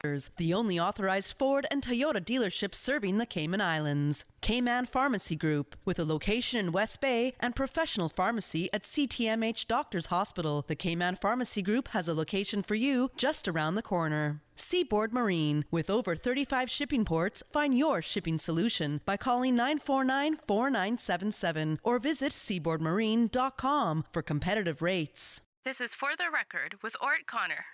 The only authorized Ford and Toyota dealership serving the Cayman Islands. K-Man Pharmacy Group, with a location in West Bay and professional pharmacy at CTMH Doctors Hospital. The K-Man Pharmacy Group has a location for you just around the corner. Seaboard Marine, with over 35 shipping ports, find your shipping solution by calling 949-4977 or visit seaboardmarine.com for competitive rates. This is For the Record with Orrett Connor.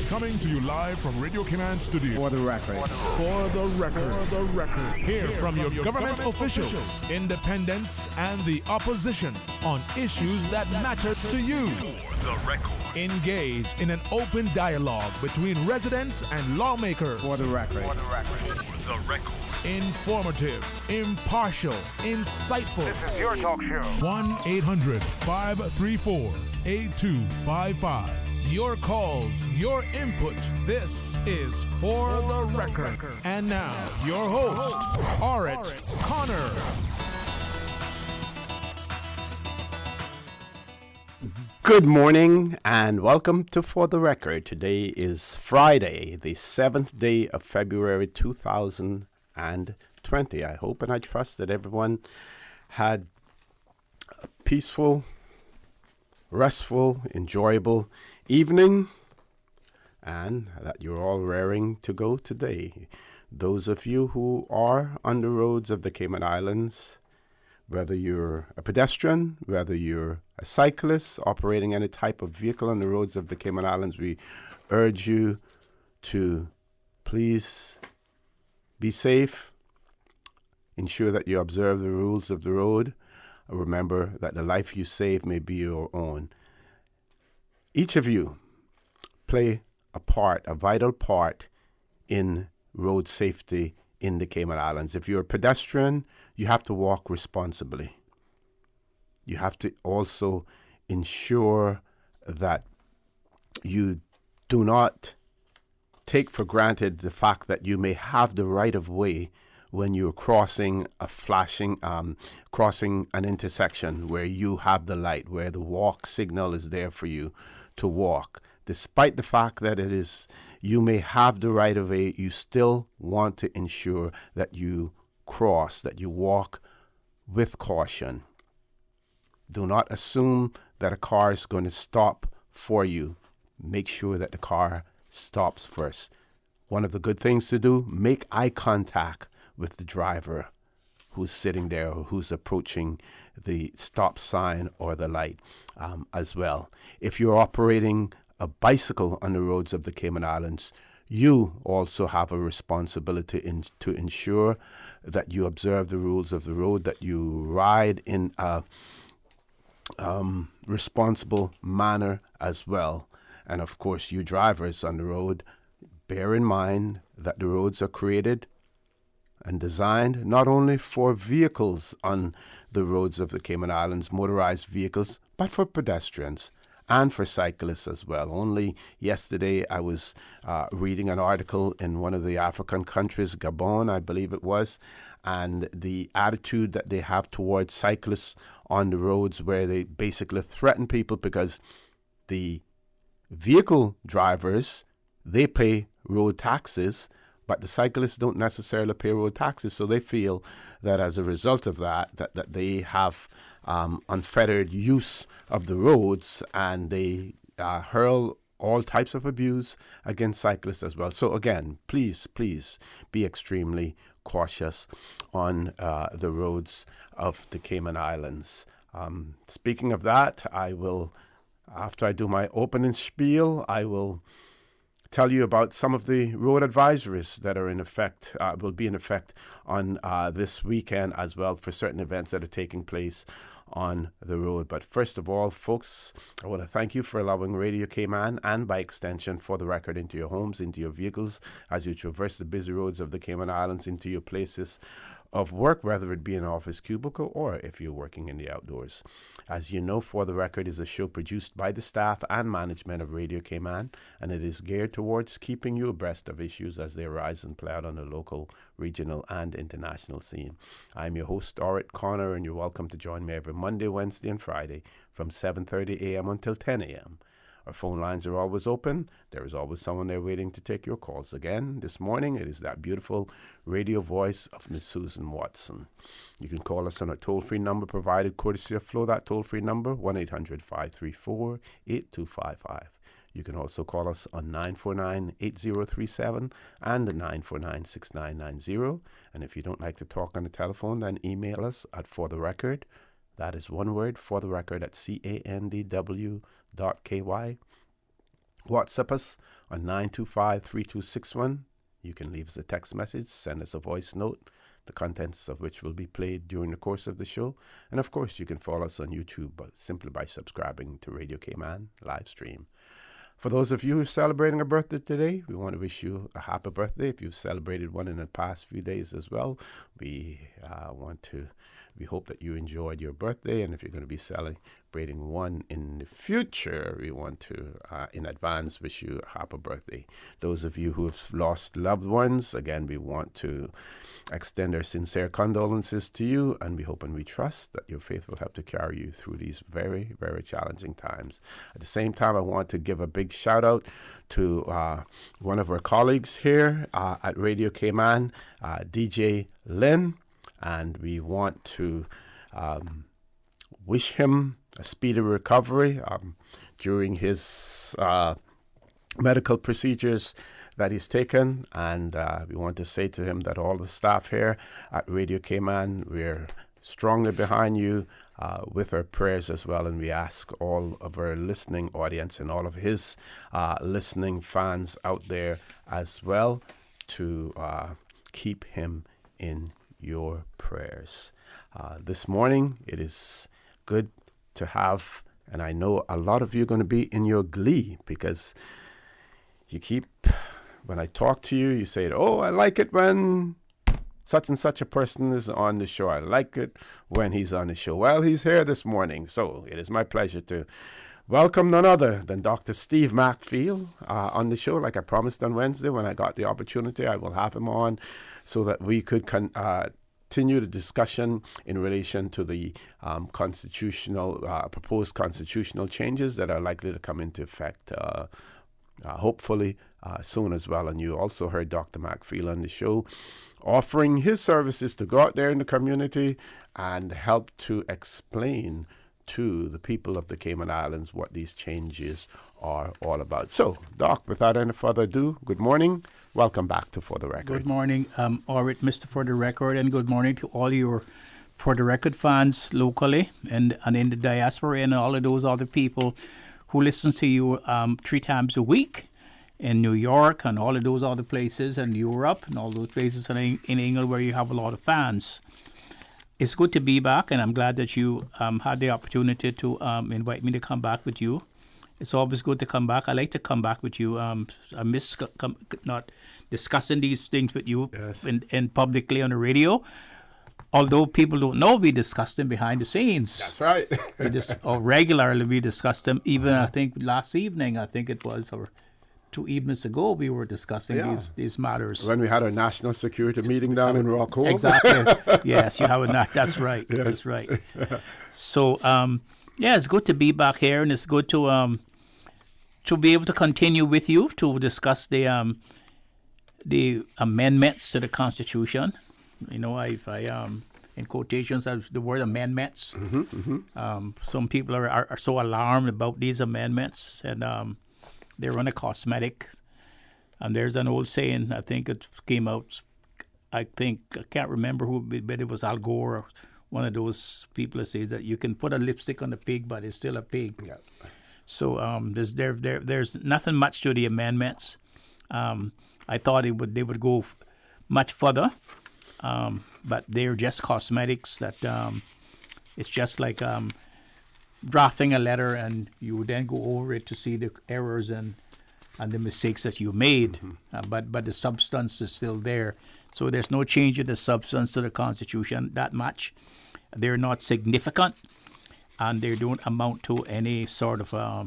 Coming to you live from Radio Cayman Studio. For the record. For the record. For the record. Hear from your government officials, independents, and the opposition on issues that matter to you. For the record. Engage in an open dialogue between residents and lawmakers. For the record. For the record. For the record. Informative, impartial, insightful. This is your talk show. 1-800-534-8255. Your calls, your input. This is For the Record. And now, your host, Orrett Connor. Good morning and welcome to For the Record. Today is Friday, the 7th day of February 2020. I hope and I trust that everyone had a peaceful, restful, enjoyable evening, and that you're all raring to go today. Those of you who are on the roads of the Cayman Islands, whether you're a pedestrian, whether you're a cyclist operating any type of vehicle on the roads of the Cayman Islands, we urge you to please be safe, ensure that you observe the rules of the road. Remember that the life you save may be your own. Each of you play a part, a vital part in road safety in the Cayman Islands. If you're a pedestrian, you have to walk responsibly. You have to also ensure that you do not take for granted the fact that you may have the right of way when you're crossing crossing an intersection where you have the light, where the walk signal is there for you to walk. Despite the fact that you may have the right of way, you still want to ensure that you cross, that you walk with caution. Do not assume that a car is going to stop for you. Make sure that the car stops first. One of the good things to do, make eye contact with the driver who's sitting there or who's approaching the stop sign or the light as well. If you're operating a bicycle on the roads of the Cayman Islands, you also have a responsibility to ensure that you observe the rules of the road, that you ride in a responsible manner as well. And of course, you drivers on the road, bear in mind that the roads are created and designed not only for vehicles on the roads of the Cayman Islands, motorized vehicles, but for pedestrians and for cyclists as well. Only yesterday I was reading an article in one of the African countries, Gabon, I believe it was, and the attitude that they have towards cyclists on the roads, where they basically threaten people because the vehicle drivers, they pay road taxes, but the cyclists don't necessarily pay road taxes, so they feel that as a result of that they have unfettered use of the roads, and they hurl all types of abuse against cyclists as well. So again, please be extremely cautious on the roads of the Cayman Islands. Speaking of that, I will, after I do my opening spiel, I will tell you about some of the road advisories that are in effect, will be in effect on this weekend as well for certain events that are taking place on the road. But first of all, folks, I want to thank you for allowing Radio Cayman, and by extension For the Record, into your homes, into your vehicles, as you traverse the busy roads of the Cayman Islands, into your places of work, whether it be an office cubicle or if you're working in the outdoors. As you know, For the Record is a show produced by the staff and management of Radio Cayman, and it is geared towards keeping you abreast of issues as they arise and play out on the local, regional, and international scene. I'm your host, Orrett Connor, and you're welcome to join me every Monday, Wednesday, and Friday from 7:30 a.m. until 10 a.m. Our phone lines are always open. There is always someone there waiting to take your calls. Again, this morning, it is that beautiful radio voice of Miss Susan Watson. You can call us on a toll-free number provided courtesy of Flo. That toll-free number, 1-800-534-8255. You can also call us on 949-8037 and 949-6990. And if you don't like to talk on the telephone, then email us at For The Record. That is one word, For The Record, at candw.ky. WhatsApp us on 925-3261. You can leave us a text message, send us a voice note, the contents of which will be played during the course of the show. And of course, you can follow us on YouTube simply by subscribing to Radio Cayman live stream. For those of you who are celebrating a birthday today, we want to wish you a happy birthday. If you've celebrated one in the past few days as well, we hope that you enjoyed your birthday. And if you're going to be celebrating one in the future, we want to, in advance, wish you a happy birthday. Those of you who have lost loved ones, again, we want to extend our sincere condolences to you, and we hope and we trust that your faith will help to carry you through these very, very challenging times. At the same time, I want to give a big shout out to one of our colleagues here at Radio Cayman, DJ Lynn. And we want to wish him a speedy recovery during his medical procedures that he's taken. And we want to say to him that all the staff here at Radio Cayman, we're strongly behind you with our prayers as well. And we ask all of our listening audience and all of his listening fans out there as well to keep him in your prayers. This morning, it is good to have, and I know a lot of you are going to be in your glee because you keep, when I talk to you, you say, oh, I like it when such and such a person is on the show. I like it when he's on the show. Well, he's here this morning, so it is my pleasure to welcome none other than Dr. Steve Macfield on the show. Like I promised on Wednesday when I got the opportunity, I will have him on so that we could continue the discussion in relation to the proposed constitutional changes that are likely to come into effect hopefully soon as well. And you also heard Dr. Macfield on the show offering his services to go out there in the community and help to explain to the people of the Cayman Islands what these changes are all about. So, Doc, without any further ado, good morning. Welcome back to For The Record. Good morning, Orrett, Mr. For The Record, and good morning to all your For The Record fans locally and in the diaspora and all of those other people who listen to you 3 times a week in New York and all of those other places, and Europe and all those places in England where you have a lot of fans. It's good to be back, and I'm glad that you had the opportunity to invite me to come back with you. It's always good to come back. I like to come back with you. I miss not discussing these things with you and publicly on the radio. Although people don't know, we discuss them behind the scenes. That's right. Regularly we discuss them. Even I think last evening, or 2 evenings ago, we were discussing these matters. When we had our national security meeting down in Rockall. Exactly. Yes, you have that. That's right. Yes. That's right. So, it's good to be back here, and it's good to be able to continue with you to discuss the amendments to the Constitution. You know, I in quotations, the word amendments. Some people are so alarmed about these amendments, and they're on a cosmetic. And there's an old saying, I think it came out, I can't remember who, but it was Al Gore, or one of those people that says that you can put a lipstick on a pig, but it's still a pig. Yeah. So there's nothing much to the amendments. I thought they would go much further, but they're just cosmetics. That it's just like drafting a letter, and you then go over it to see the errors and the mistakes that you made, but the substance is still there. So there's no change in the substance to the Constitution that much. They're not significant, and they don't amount to any sort of a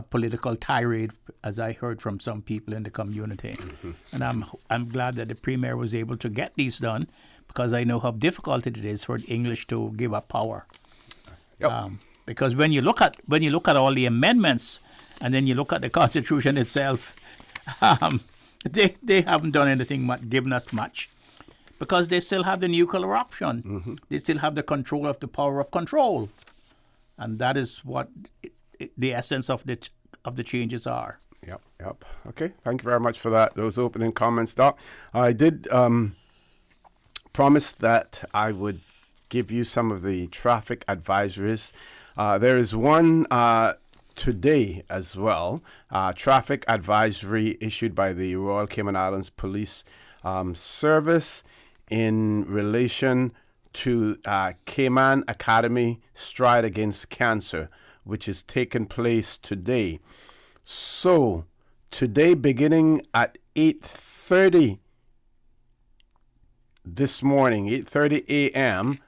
political tirade, as I heard from some people in the community. And I'm glad that the Premier was able to get these done, because I know how difficult it is for the English to give up power. Yep. Because when you look at all the amendments And then you look at the Constitution itself, they haven't done anything much, given us much, because they still have the nuclear option. Mm-hmm. They still have the control of the power of control. And that is what the essence of the changes are. Yep. Okay, thank you very much for that. Those opening comments, Doc. I did promise that I would give you some of the traffic advisories. There is one today as well, traffic advisory issued by the Royal Cayman Islands Police Service in relation to Cayman Academy Stride Against Cancer, which is taking place today. So, today beginning at 8:30 this morning, 8:30 a.m.,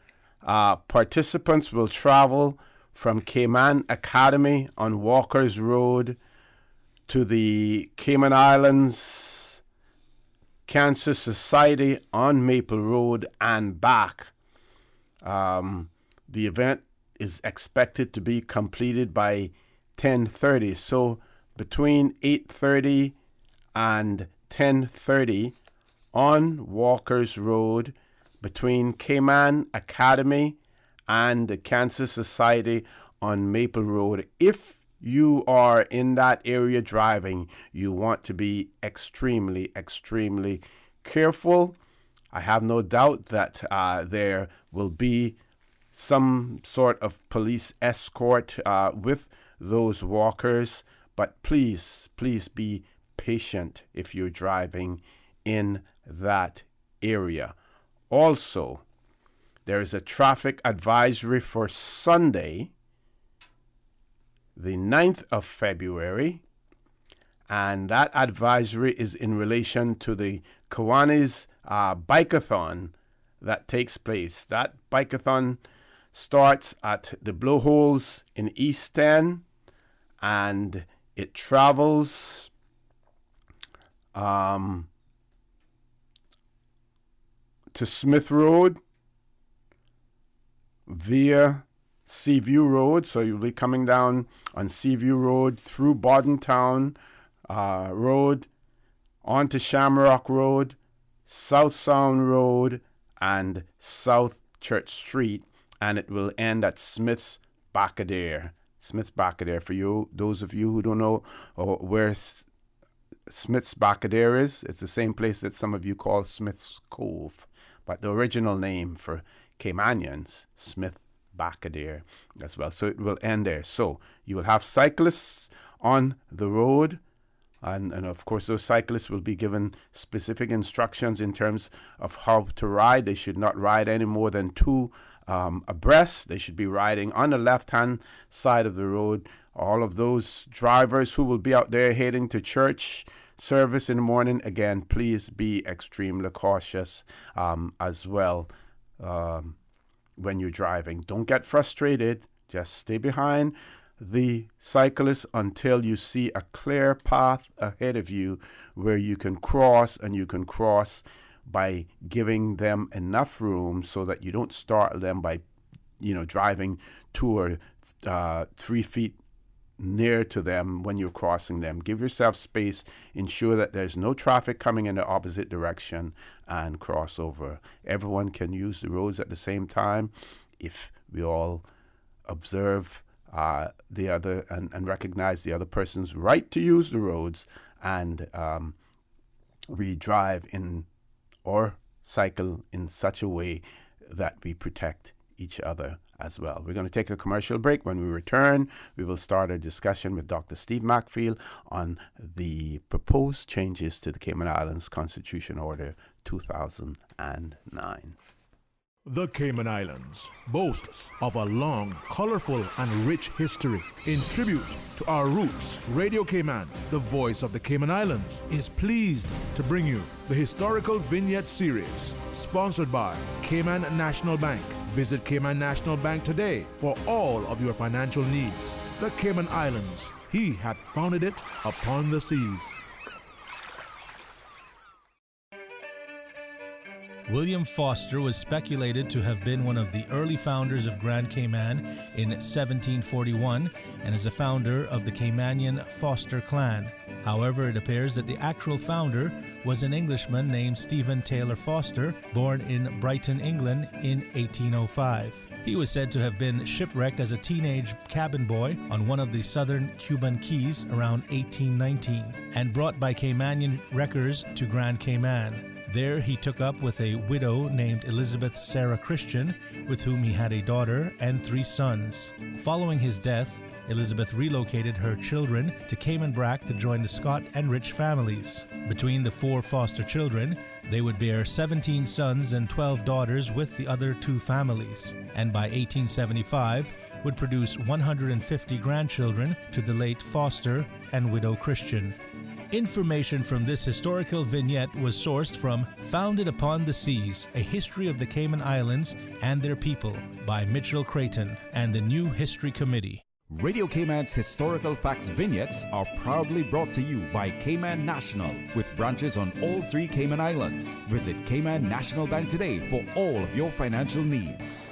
participants will travel from Cayman Academy on Walker's Road to the Cayman Islands Cancer Society on Maple Road and back. The event is expected to be completed by 10:30. So between 8:30 and 10:30 on Walker's Road between Cayman Academy and the Cancer Society on Maple Road. If you are in that area driving, you want to be extremely, extremely careful. I have no doubt that there will be some sort of police escort with those walkers, but please be patient if you're driving in that area. Also, there is a traffic advisory for Sunday, the 9th of February, and that advisory is in relation to the Kiwanis Bikeathon that takes place. That Bikeathon starts at the Blowholes in East End, and it travels to Smith Road via Seaview Road. So you'll be coming down on Seaview Road through Bordentown Road, onto Shamrock Road, South Sound Road, and South Church Street, and it will end at Smith's Bacadere. Smith's Bacadere, for you, those of you who don't know where Smith's Bacadere is, it's the same place that some of you call Smith's Cove, but the original name for Caymanians, Smith Bacadere as well. So it will end there. So you will have cyclists on the road, and of course those cyclists will be given specific instructions in terms of how to ride. They should not ride any more than two abreast. They should be riding on the left-hand side of the road. All of those drivers who will be out there heading to church service in the morning, again, please be extremely cautious as well when you're driving. Don't get frustrated. Just stay behind the cyclist until you see a clear path ahead of you where you can cross, and you can cross by giving them enough room so that you don't startle them by, driving 2 or 3 feet near to them when you're crossing them. Give yourself space, ensure that there's no traffic coming in the opposite direction, and cross over. Everyone can use the roads at the same time if we all observe the other and recognize the other person's right to use the roads, and we drive in or cycle in such a way that we protect each other as well. We're going to take a commercial break. When we return, we will start a discussion with Dr. Steve Macfield on the proposed changes to the Cayman Islands Constitution Order 2009. The Cayman Islands boasts of a long, colorful, and rich history. In tribute to our roots, Radio Cayman, the voice of the Cayman Islands, is pleased to bring you the historical vignette series, sponsored by Cayman National Bank. Visit Cayman National Bank today for all of your financial needs. The Cayman Islands, he hath founded it upon the seas. William Foster was speculated to have been one of the early founders of Grand Cayman in 1741 and is a founder of the Caymanian Foster clan. However, it appears that the actual founder was an Englishman named Stephen Taylor Foster, born in Brighton, England in 1805. He was said to have been shipwrecked as a teenage cabin boy on one of the southern Cuban Keys around 1819 and brought by Caymanian wreckers to Grand Cayman. There he took up with a widow named Elizabeth Sarah Christian, with whom he had a daughter and 3 sons. Following his death, Elizabeth relocated her children to Cayman Brac to join the Scott and Rich families. Between the 4 foster children, they would bear 17 sons and 12 daughters with the other 2 families, and by 1875 would produce 150 grandchildren to the late Foster and widow Christian. Information from this historical vignette was sourced from Founded Upon the Seas, A History of the Cayman Islands and Their People by Mitchell Creighton and the New History Committee. Radio Cayman's historical facts vignettes are proudly brought to you by Cayman National, with branches on all 3 Cayman Islands. Visit Cayman National Bank today for all of your financial needs.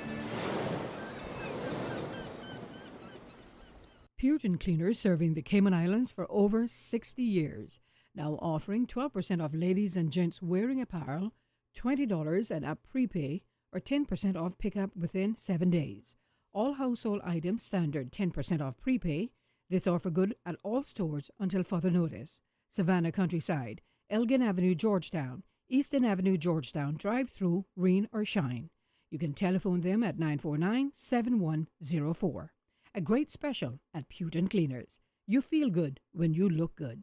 Puget Cleaners, serving the Cayman Islands for over 60 years, now offering 12% off ladies and gents wearing apparel, $20 and up prepay, or 10% off pickup within 7 days. All household items standard 10% off prepay. This offer good at all stores until further notice. Savannah Countryside, Elgin Avenue, Georgetown, Eastern Avenue, Georgetown, drive-through, rain or shine. You can telephone them at 949-7104. A great special at Puget Cleaners. You feel good when you look good.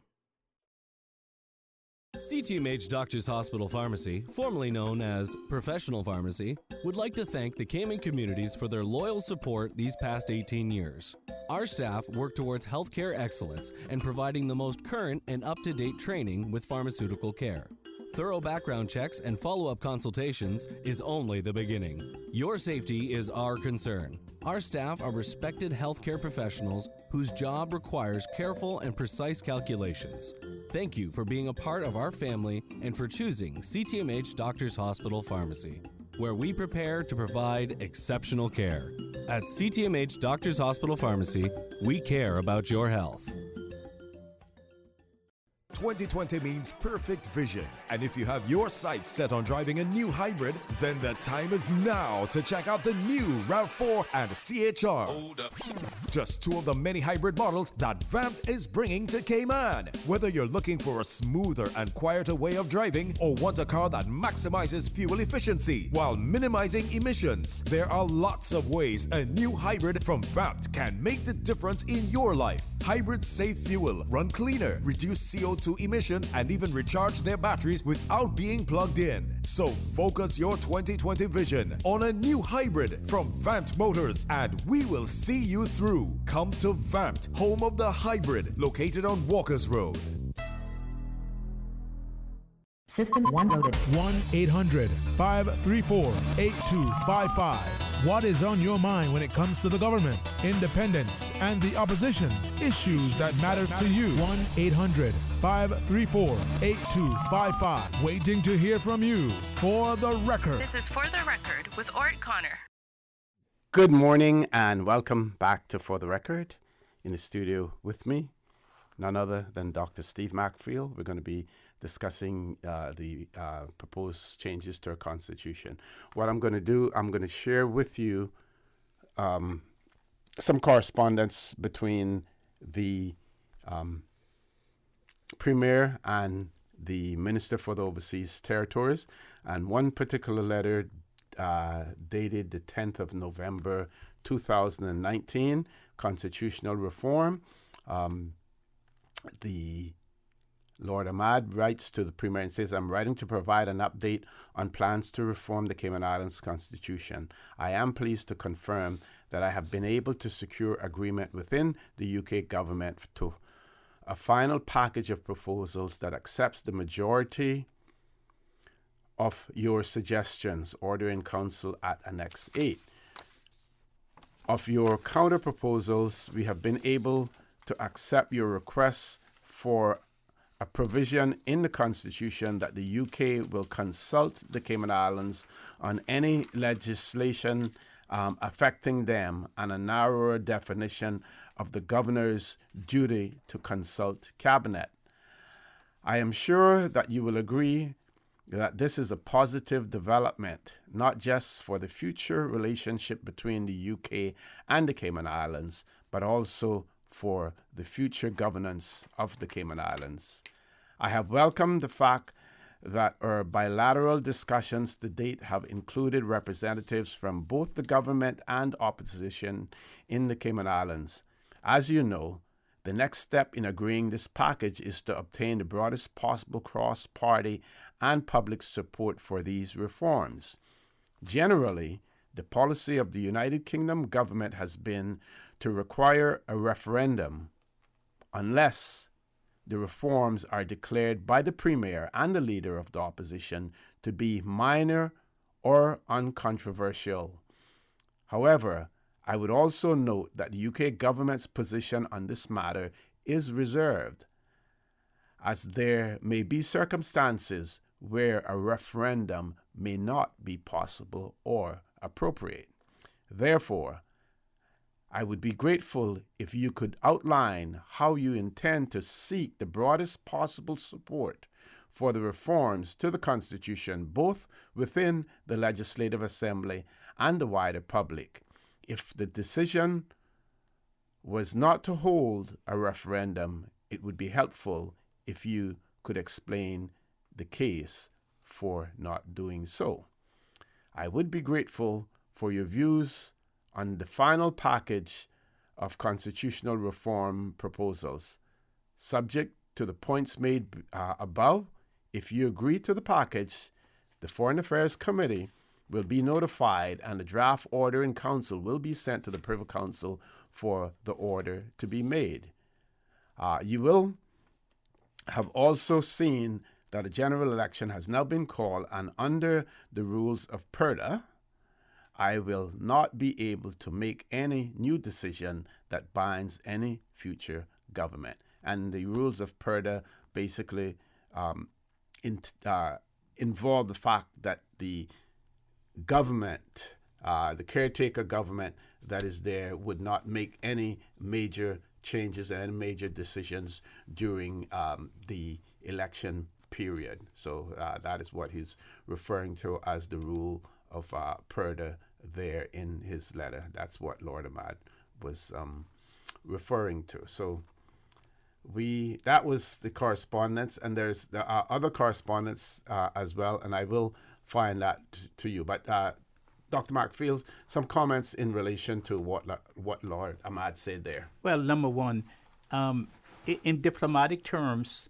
CTMH Doctors Hospital Pharmacy, formerly known as Professional Pharmacy, would like to thank the Cayman communities for their loyal support these past 18 years. Our staff work towards healthcare excellence and providing the most current and up-to-date training with pharmaceutical care. Thorough background checks and follow-up consultations is only the beginning. Your safety is our concern. Our staff are respected healthcare professionals whose job requires careful and precise calculations. Thank you for being a part of our family and for choosing CTMH Doctors Hospital Pharmacy, where we prepare to provide exceptional care. At CTMH Doctors Hospital Pharmacy, we care about your health. 2020 means perfect vision, and if you have your sights set on driving a new hybrid, then the time is now to check out the new RAV4 and CHR. Hold up. Just 2 of the many hybrid models that Vamped is bringing to Cayman. Whether you're looking for a smoother and quieter way of driving or want a car that maximizes fuel efficiency while minimizing emissions, there are lots of ways a new hybrid from Vamped can make the difference in your life. Hybrids save fuel, run cleaner, reduce CO2 emissions, and even recharge their batteries without being plugged in. So focus your 2020 vision on a new hybrid from Vamped Motors, and we will see you through. Come to Vamped, home of the hybrid, located on Walkers Road. System 1 loaded. 1-800-534-8255. What is on your mind when it comes to the government, independence, and the opposition? Issues that matter to you. 1-800-534-8255. Waiting to hear from you. For the record. This is For the Record with Orrett Connor. Good morning and welcome back to For the Record. In the studio with me, none other than Dr. Steve Macfield. We're going to be discussing the proposed changes to our Constitution. What I'm going to do, I'm going to share with you some correspondence between the Premier and the Minister for the Overseas Territories, and one particular letter dated the 10th of November 2019, constitutional reform. The Lord Ahmad writes to the Premier and says, I'm writing to provide an update on plans to reform the Cayman Islands Constitution. I am pleased to confirm that I have been able to secure agreement within the UK government to a final package of proposals that accepts the majority of your suggestions, order in council at Annex 8. Of your counter proposals, we have been able to accept your requests for a provision in the Constitution that the UK will consult the Cayman Islands on any legislation affecting them, and a narrower definition of the governor's duty to consult cabinet. I am sure that you will agree that this is a positive development, not just for the future relationship between the UK and the Cayman Islands, but also for the future governance of the Cayman Islands. I have welcomed the fact that our bilateral discussions to date have included representatives from both the government and opposition in the Cayman Islands. As you know, the next step in agreeing this package is to obtain the broadest possible cross-party and public support for these reforms. Generally, the policy of the United Kingdom government has been to require a referendum unless the reforms are declared by the Premier and the Leader of the Opposition to be minor or uncontroversial. However, I would also note that the UK government's position on this matter is reserved, as there may be circumstances where a referendum may not be possible or appropriate. Therefore, I would be grateful if you could outline how you intend to seek the broadest possible support for the reforms to the Constitution, both within the Legislative Assembly and the wider public. If the decision was not to hold a referendum, it would be helpful if you could explain the case for not doing so. I would be grateful for your views on the final package of constitutional reform proposals. Subject to the points made above, if you agree to the package, the Foreign Affairs Committee will be notified and the draft order in council will be sent to the Privy Council for the order to be made. You will have also seen that a general election has now been called, and under the rules of PERDA, I will not be able to make any new decision that binds any future government. And the rules of PERDA basically involve the fact that the government, the caretaker government that is there, would not make any major changes and major decisions during the election period. So that is what he's referring to as the rule of PERDA there in his letter. That's what Lord Ahmad was referring to. So that was the correspondence, and there's other correspondence as well, and I will find that to you. But Dr. Mark Fields, some comments in relation to what Lord Ahmad said there. Well, number one, in diplomatic terms,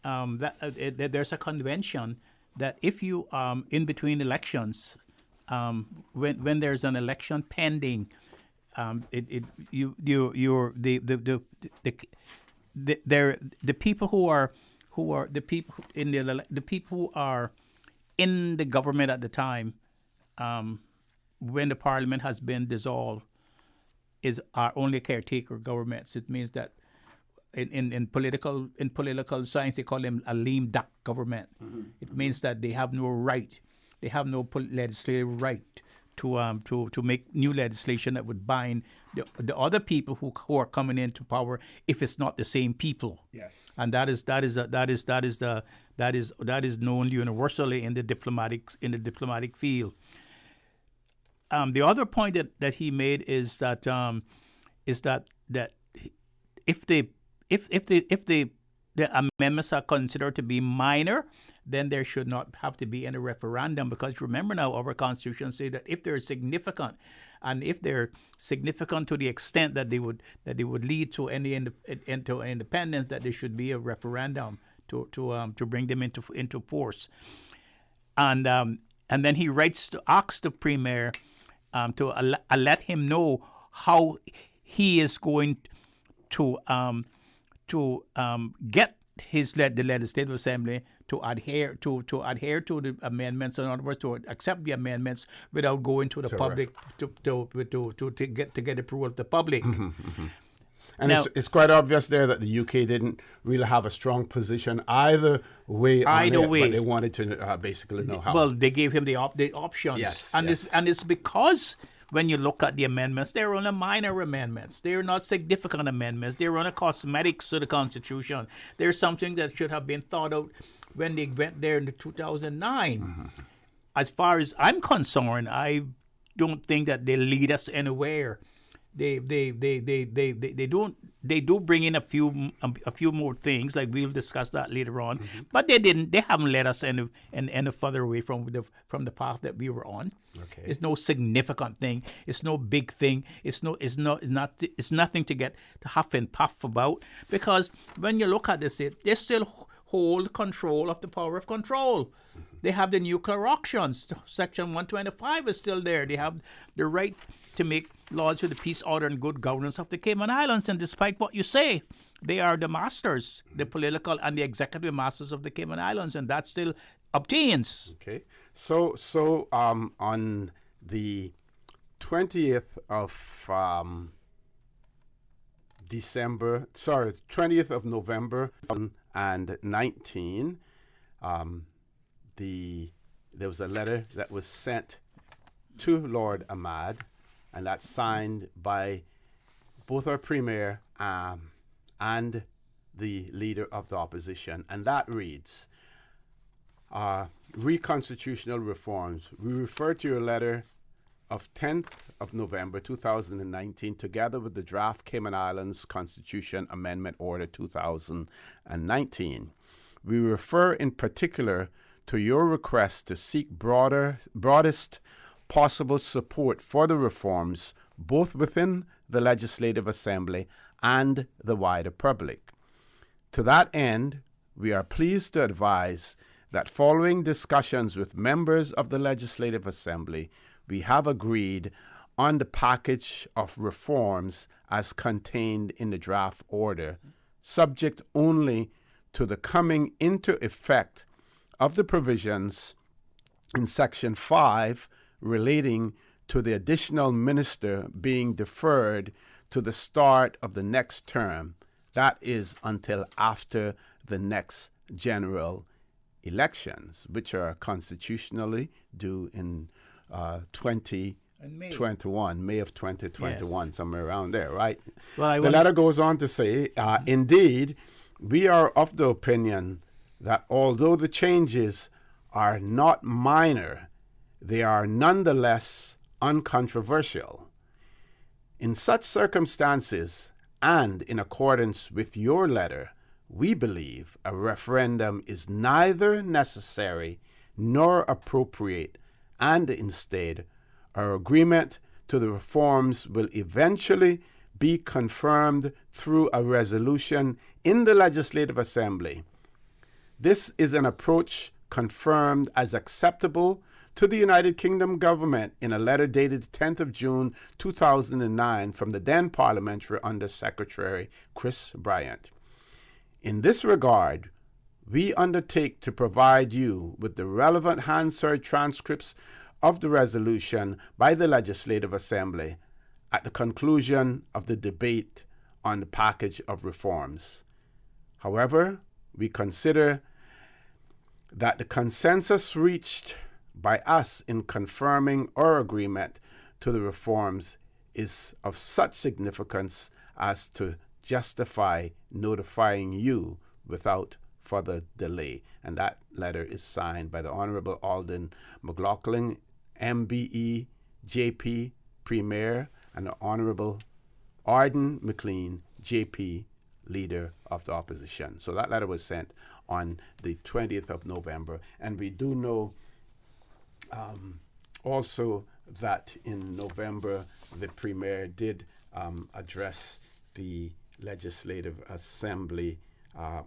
there's a convention that if you in between elections, when there's an election pending, the people who are in the government at the time, when the parliament has been dissolved, are only caretaker governments. It means that in political science they call them a lame duck government. Mm-hmm. It means that they have no right. They have no legislative right to make new legislation that would bind the other people who are coming into power if it's not the same people. Yes. And that is known universally in the diplomatic field. The other point that he made is that if the amendments are considered to be minor, then there should not have to be any referendum, because remember now our Constitution says that if they're significant, and if they're significant to the extent that they would lead to any into independence, that there should be a referendum to bring them into force. And then he asks the Premier to let him know how he is going to get the Legislative Assembly to adhere to the amendments. In other words, to accept the amendments without going to the public to get approval of the public. And Now, it's quite obvious there that the UK didn't really have a strong position either way. But they wanted to basically know how. Well, they gave him the options. Yes, and yes. It's because when you look at the amendments, they're only minor amendments. They're not significant amendments. They're only cosmetics to the Constitution. There's something that should have been thought out when they went there in 2009. Mm-hmm. As far as I'm concerned, I don't think that they lead us anywhere. They don't. They do bring in a few more things, like we'll discuss that later on. Mm-hmm. But they haven't led us any further away from the path that we were on. Okay. It's no significant thing. It's no big thing. It's nothing to huff and puff about, because when you look at this, they still hold control of the power of control. They have the nuclear auctions. Section 125 is still there. They have the right to make laws for the peace, order, and good governance of the Cayman Islands. And despite what you say, they are the masters, the political and the executive masters of the Cayman Islands, and that still obtains. Okay. So on the 20th of November 2019, there was a letter that was sent to Lord Ahmad, and that's signed by both our Premier and the Leader of the Opposition. And that reads, Reconstitutional Reforms. We refer to your letter of 10th of November 2019, together with the draft Cayman Islands Constitution Amendment Order 2019. We refer in particular to your request to seek broadest possible support for the reforms, both within the Legislative Assembly and the wider public. To that end, we are pleased to advise that following discussions with members of the Legislative Assembly, we have agreed on the package of reforms as contained in the draft order, subject only to the coming into effect of the provisions in Section 5 relating to the additional minister being deferred to the start of the next term, that is until after the next general elections, which are constitutionally due in 2021, May of 2021, yes. Somewhere around there, right? Well, the letter goes on to say, indeed, we are of the opinion that although the changes are not minor, they are nonetheless uncontroversial. In such circumstances, and in accordance with your letter, we believe a referendum is neither necessary nor appropriate, and instead, our agreement to the reforms will eventually be confirmed through a resolution in the Legislative Assembly. This is an approach confirmed as acceptable to the United Kingdom government in a letter dated 10th of June 2009 from the then Parliamentary Under Secretary Chris Bryant. In this regard, we undertake to provide you with the relevant Hansard transcripts of the resolution by the Legislative Assembly at the conclusion of the debate on the package of reforms. However, we consider that the consensus reached by us in confirming our agreement to the reforms is of such significance as to justify notifying you without further delay. And that letter is signed by the Honorable Alden McLaughlin, MBE, JP, Premier, and the Honorable Arden McLean, JP, Leader of the Opposition. So that letter was sent on the 20th of November. And we do know also that in November, the Premier did address the Legislative Assembly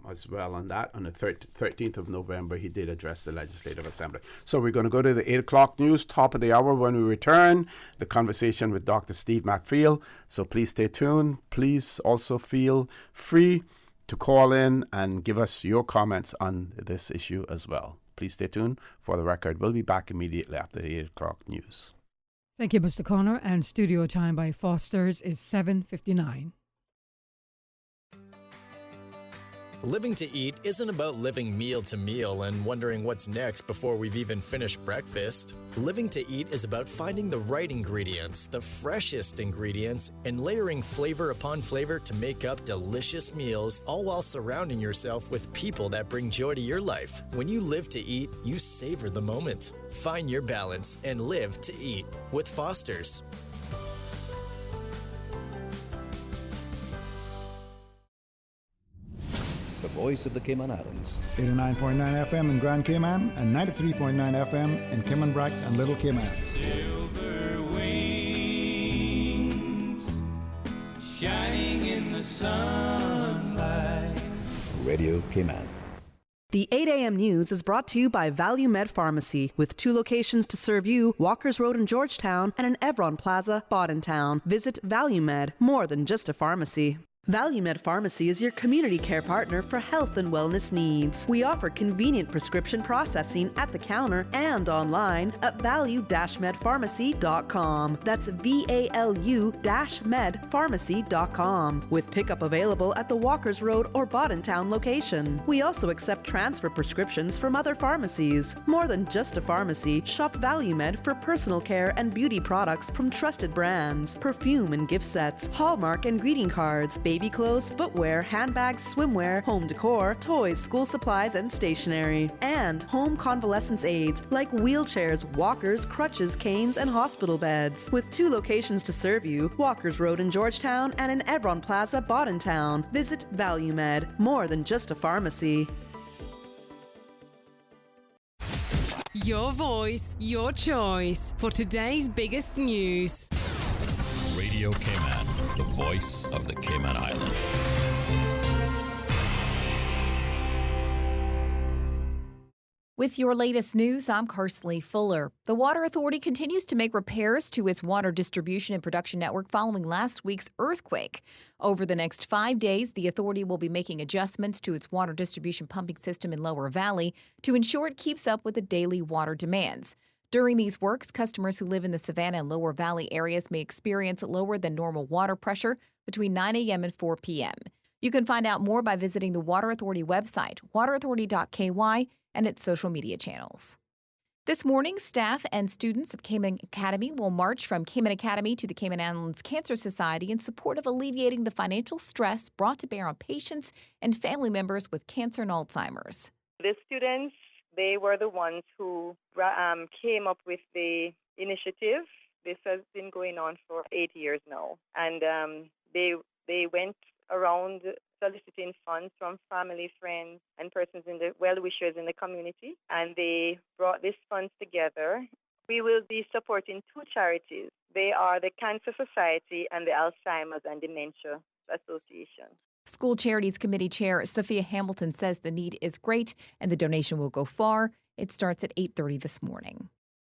as well. On that, on the 13th of November, he did address the Legislative Assembly. So we're going to go to the 8 o'clock news, top of the hour. When we return, the conversation with Dr. Steve McPhail. So please stay tuned. Please also feel free to call in and give us your comments on this issue as well. Please stay tuned for the record. We'll be back immediately after the 8 o'clock news. Thank you, Mr. Connor. And studio time by Foster's is 7:59. Living to Eat isn't about living meal to meal and wondering what's next before we've even finished breakfast. Living to Eat is about finding the right ingredients, the freshest ingredients, and layering flavor upon flavor to make up delicious meals, all while surrounding yourself with people that bring joy to your life. When you live to eat, you savor the moment. Find your balance and live to eat with Foster's. The voice of the Cayman Islands. 89.9 FM in Grand Cayman and 93.9 FM in Cayman Brac and Little Cayman. Silver wings shining in the sunlight. Radio Cayman. The 8 a.m. news is brought to you by Value Med Pharmacy, with 2 locations to serve you, Walkers Road in Georgetown and an Evron Plaza, Boddentown. Visit Value Med, more than just a pharmacy. Value Med Pharmacy is your community care partner for health and wellness needs. We offer convenient prescription processing at the counter and online at value-medpharmacy.com. That's VALU-medpharmacy.com, with pickup available at the Walkers Road or Boddentown location. We also accept transfer prescriptions from other pharmacies. More than just a pharmacy, shop Value Med for personal care and beauty products from trusted brands, perfume and gift sets, Hallmark and greeting cards, baby clothes, footwear, handbags, swimwear, home decor, toys, school supplies, and stationery. And home convalescence aids like wheelchairs, walkers, crutches, canes, and hospital beds. With 2 locations to serve you, Walkers Road in Georgetown and in Evron Plaza, Boddentown. Visit Value Med, more than just a pharmacy. Your voice, your choice for today's biggest news. Radio Cayman, the voice of the Cayman Island. With your latest news, I'm Karsley Fuller. The Water Authority continues to make repairs to its water distribution and production network following last week's earthquake. Over the next 5 days, the authority will be making adjustments to its water distribution pumping system in Lower Valley to ensure it keeps up with the daily water demands. During these works, customers who live in the Savannah and Lower Valley areas may experience lower than normal water pressure between 9 a.m. and 4 p.m. You can find out more by visiting the Water Authority website, waterauthority.ky, and its social media channels. This morning, staff and students of Cayman Academy will march from Cayman Academy to the Cayman Islands Cancer Society in support of alleviating the financial stress brought to bear on patients and family members with cancer and Alzheimer's. The students, they were the ones who came up with the initiative. This has been going on for 8 years now. And they went around soliciting funds from family, friends, and persons in the well-wishers in the community. And they brought these funds together. We will be supporting 2 charities. They are the Cancer Society and the Alzheimer's and Dementia Association. School Charities Committee Chair Sophia Hamilton says the need is great and the donation will go far. It starts at 8:30 this morning.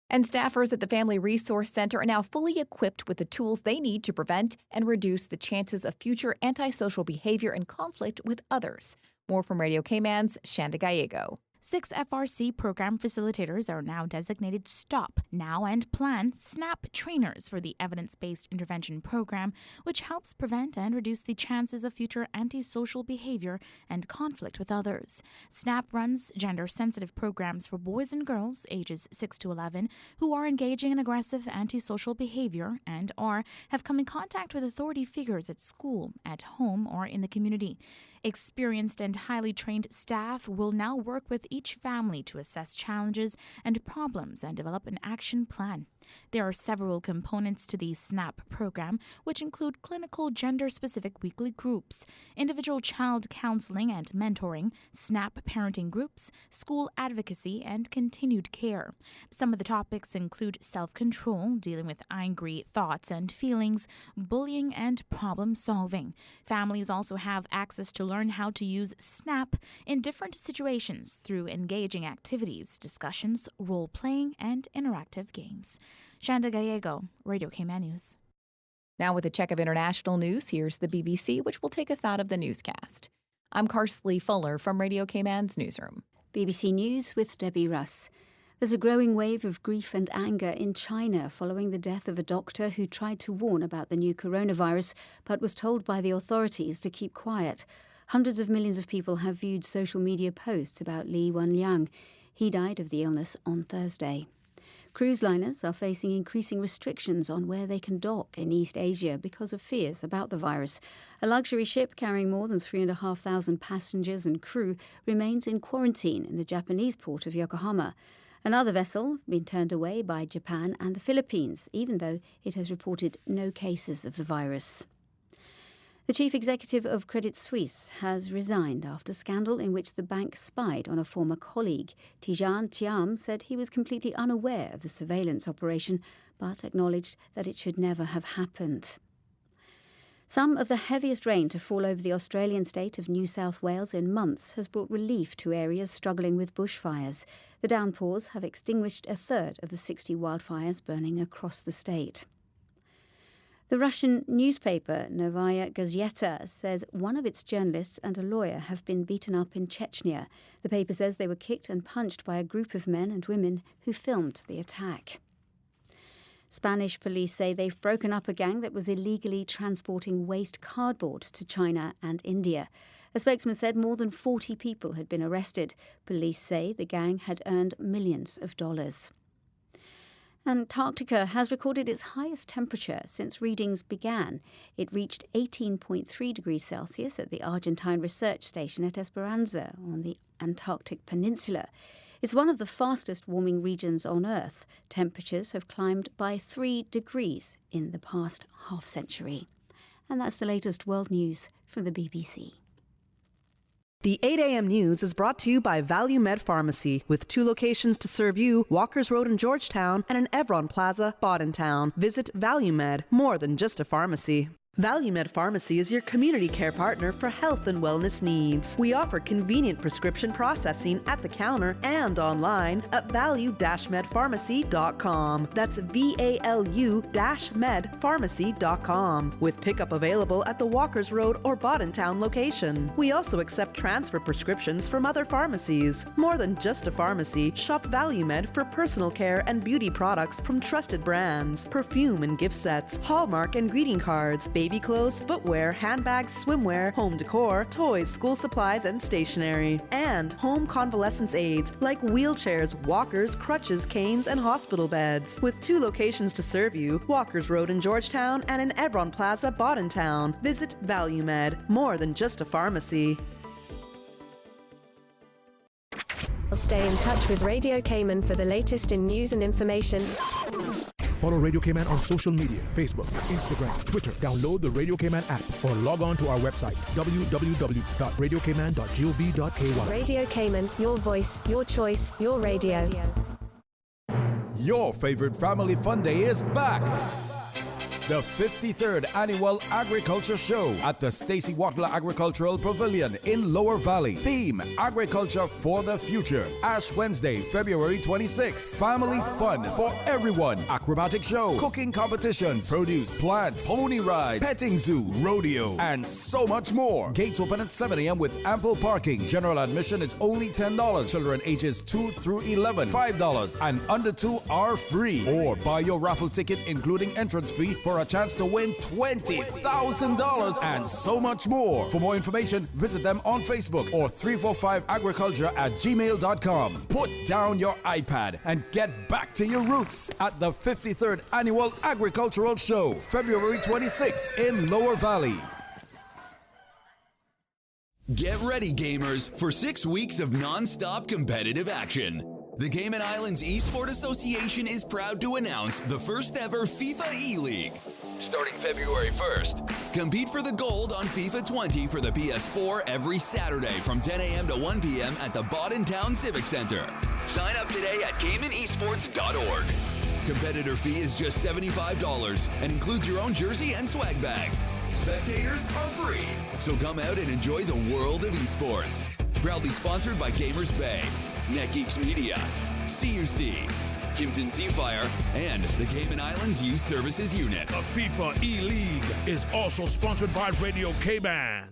And staffers at the Family Resource Center are now fully equipped with the tools they need to prevent and reduce the chances of future antisocial behavior and conflict with others. More from Radio Cayman's Shanda Gallego. 6 FRC program facilitators are now designated STOP, Now and Plan, SNAP trainers for the Evidence-Based Intervention Program, which helps prevent and reduce the chances of future antisocial behavior and conflict with others. SNAP runs gender-sensitive programs for boys and girls ages 6 to 11 who are engaging in aggressive antisocial behavior and or have come in contact with authority figures at school, at home, or in the community. Experienced and highly trained staff will now work with each family to assess challenges and problems and develop an action plan. There are several components to the SNAP program, which include clinical gender-specific weekly groups, individual child counseling and mentoring, SNAP parenting groups, school advocacy, and continued care. Some of the topics include self-control, dealing with angry thoughts and feelings, bullying, and problem-solving. Families also have access to learn how to use SNAP in different situations through engaging activities, discussions, role-playing, and interactive games. Shanda Gallego, Radio Cayman News. Now with a check of international news, here's the BBC, which will take us out of the newscast. I'm Karsley Fuller from Radio Cayman's newsroom. BBC News with Debbie Russ. There's a growing wave of grief and anger in China following the death of a doctor who tried to warn about the new coronavirus but was told by the authorities to keep quiet. Hundreds of millions of people have viewed social media posts about Li Wenliang. He died of the illness on Thursday. Cruise liners are facing increasing restrictions on where they can dock in East Asia because of fears about the virus. A luxury ship carrying more than 3,500 passengers and crew remains in quarantine in the Japanese port of Yokohama. Another vessel been turned away by Japan and the Philippines, even though it has reported no cases of the virus. The chief executive of Credit Suisse has resigned after scandal in which the bank spied on a former colleague. Tidjane Thiam said he was completely unaware of the surveillance operation, but acknowledged that it should never have happened. Some of the heaviest rain to fall over the Australian state of New South Wales in months has brought relief to areas struggling with bushfires. The downpours have extinguished a third of the 60 wildfires burning across the state. The Russian newspaper Novaya Gazeta says one of its journalists and a lawyer have been beaten up in Chechnya. The paper says they were kicked and punched by a group of men and women who filmed the attack. Spanish police say they've broken up a gang that was illegally transporting waste cardboard to China and India. A spokesman said more than 40 people had been arrested. Police say the gang had earned millions of dollars. Antarctica has recorded its highest temperature since readings began. It reached 18.3 degrees Celsius at the Argentine research station at Esperanza on the Antarctic Peninsula. It's one of the fastest warming regions on Earth. Temperatures have climbed by 3 degrees in the past half-century. And that's the latest world news from the BBC. The 8 a.m. news is brought to you by Value Med Pharmacy, with 2 locations to serve you, Walkers Road in Georgetown and an Evron Plaza, Boddentown. Visit Value Med, more than just a pharmacy. Value Med Pharmacy is your community care partner for health and wellness needs. We offer convenient prescription processing at the counter and online at value-medpharmacy.com. That's VALU-medpharmacy.com, with pickup available at the Walkers Road or Boddentown location. We also accept transfer prescriptions from other pharmacies. More than just a pharmacy, shop Value Med for personal care and beauty products from trusted brands, perfume and gift sets, Hallmark and greeting cards, baby clothes, footwear, handbags, swimwear, home decor, toys, school supplies, and stationery. And home convalescence aids like wheelchairs, walkers, crutches, canes, and hospital beds. With 2 locations to serve you, Walkers Road in Georgetown and in Evron Plaza, Boddentown. Visit Value Med, more than just a pharmacy. Stay in touch with Radio Cayman for the latest in news and information. Follow Radio Cayman on social media, Facebook, Instagram, Twitter. Download the Radio Cayman app or log on to our website, www.radiocayman.gov.ky. Radio Cayman, your voice, your choice, your radio. Your favorite family fun day is back. The 53rd Annual Agriculture Show at the Stacey Watler Agricultural Pavilion in Lower Valley. Theme, Agriculture for the Future. Ash Wednesday, February 26th. Family fun for everyone. Acrobatic show, cooking competitions, produce, plants, pony ride, petting zoo, rodeo, and so much more. Gates open at 7 a.m. with ample parking. General admission is only $10. Children ages 2 through 11, $5. And under 2 are free. Or buy your raffle ticket including entrance fee for a chance to win $20,000 and so much more. For more information, visit them on Facebook or 345agriculture@gmail.com. Put down your iPad and get back to your roots at the 53rd Annual Agricultural Show, February 26th in Lower Valley. Get ready, gamers, for 6 weeks of non-stop competitive action. The Cayman Islands Esport Association is proud to announce the first ever FIFA E-League. Starting February 1st. Compete for the gold on FIFA 20 for the PS4 every Saturday from 10 a.m. to 1 p.m. at the Boddentown Civic Center. Sign up today at CaymanEsports.org. Competitor fee is just $75 and includes your own jersey and swag bag. Spectators are free, so come out and enjoy the world of esports. Proudly sponsored by Gamers Bay, NetGeeks Media, CUC, Kimpton Seafire, and the Cayman Islands Youth Services Unit. The FIFA E-League is also sponsored by Radio Cayman.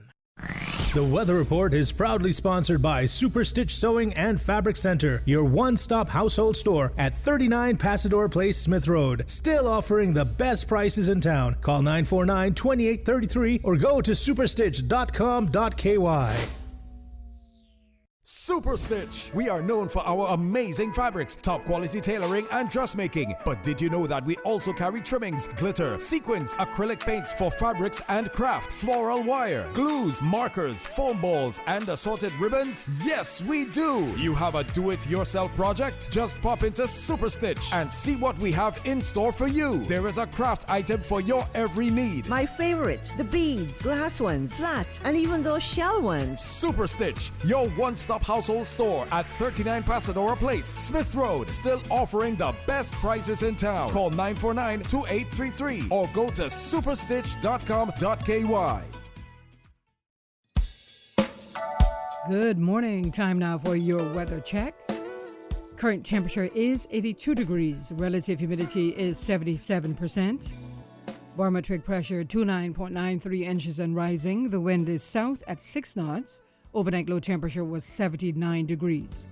The Weather Report is proudly sponsored by Super Stitch Sewing and Fabric Center, your one-stop household store at 39 Pasador Place, Smith Road. Still offering the best prices in town. Call 949-2833 or go to superstitch.com.ky. Super Stitch. We are known for our amazing fabrics, top quality tailoring, and dressmaking. But did you know that we also carry trimmings, glitter, sequins, acrylic paints for fabrics and craft, floral wire, glues, markers, foam balls, and assorted ribbons? Yes, we do. You have a do-it-yourself project? Just pop into Super Stitch and see what we have in store for you. There is a craft item for your every need. My favorite, the beads, glass ones, flat, and even those shell ones. Super Stitch, your one-stop household store at 39 Pasadora Place, Smith Road. Still offering the best prices in town. Call 949-2833 or go to superstitch.com.ky. Good morning. Time now for your weather check. Current temperature is 82 degrees. Relative humidity is 77%. Barometric pressure 29.93 inches and rising. The wind is south at 6 knots. Overnight low temperature was 79 degrees.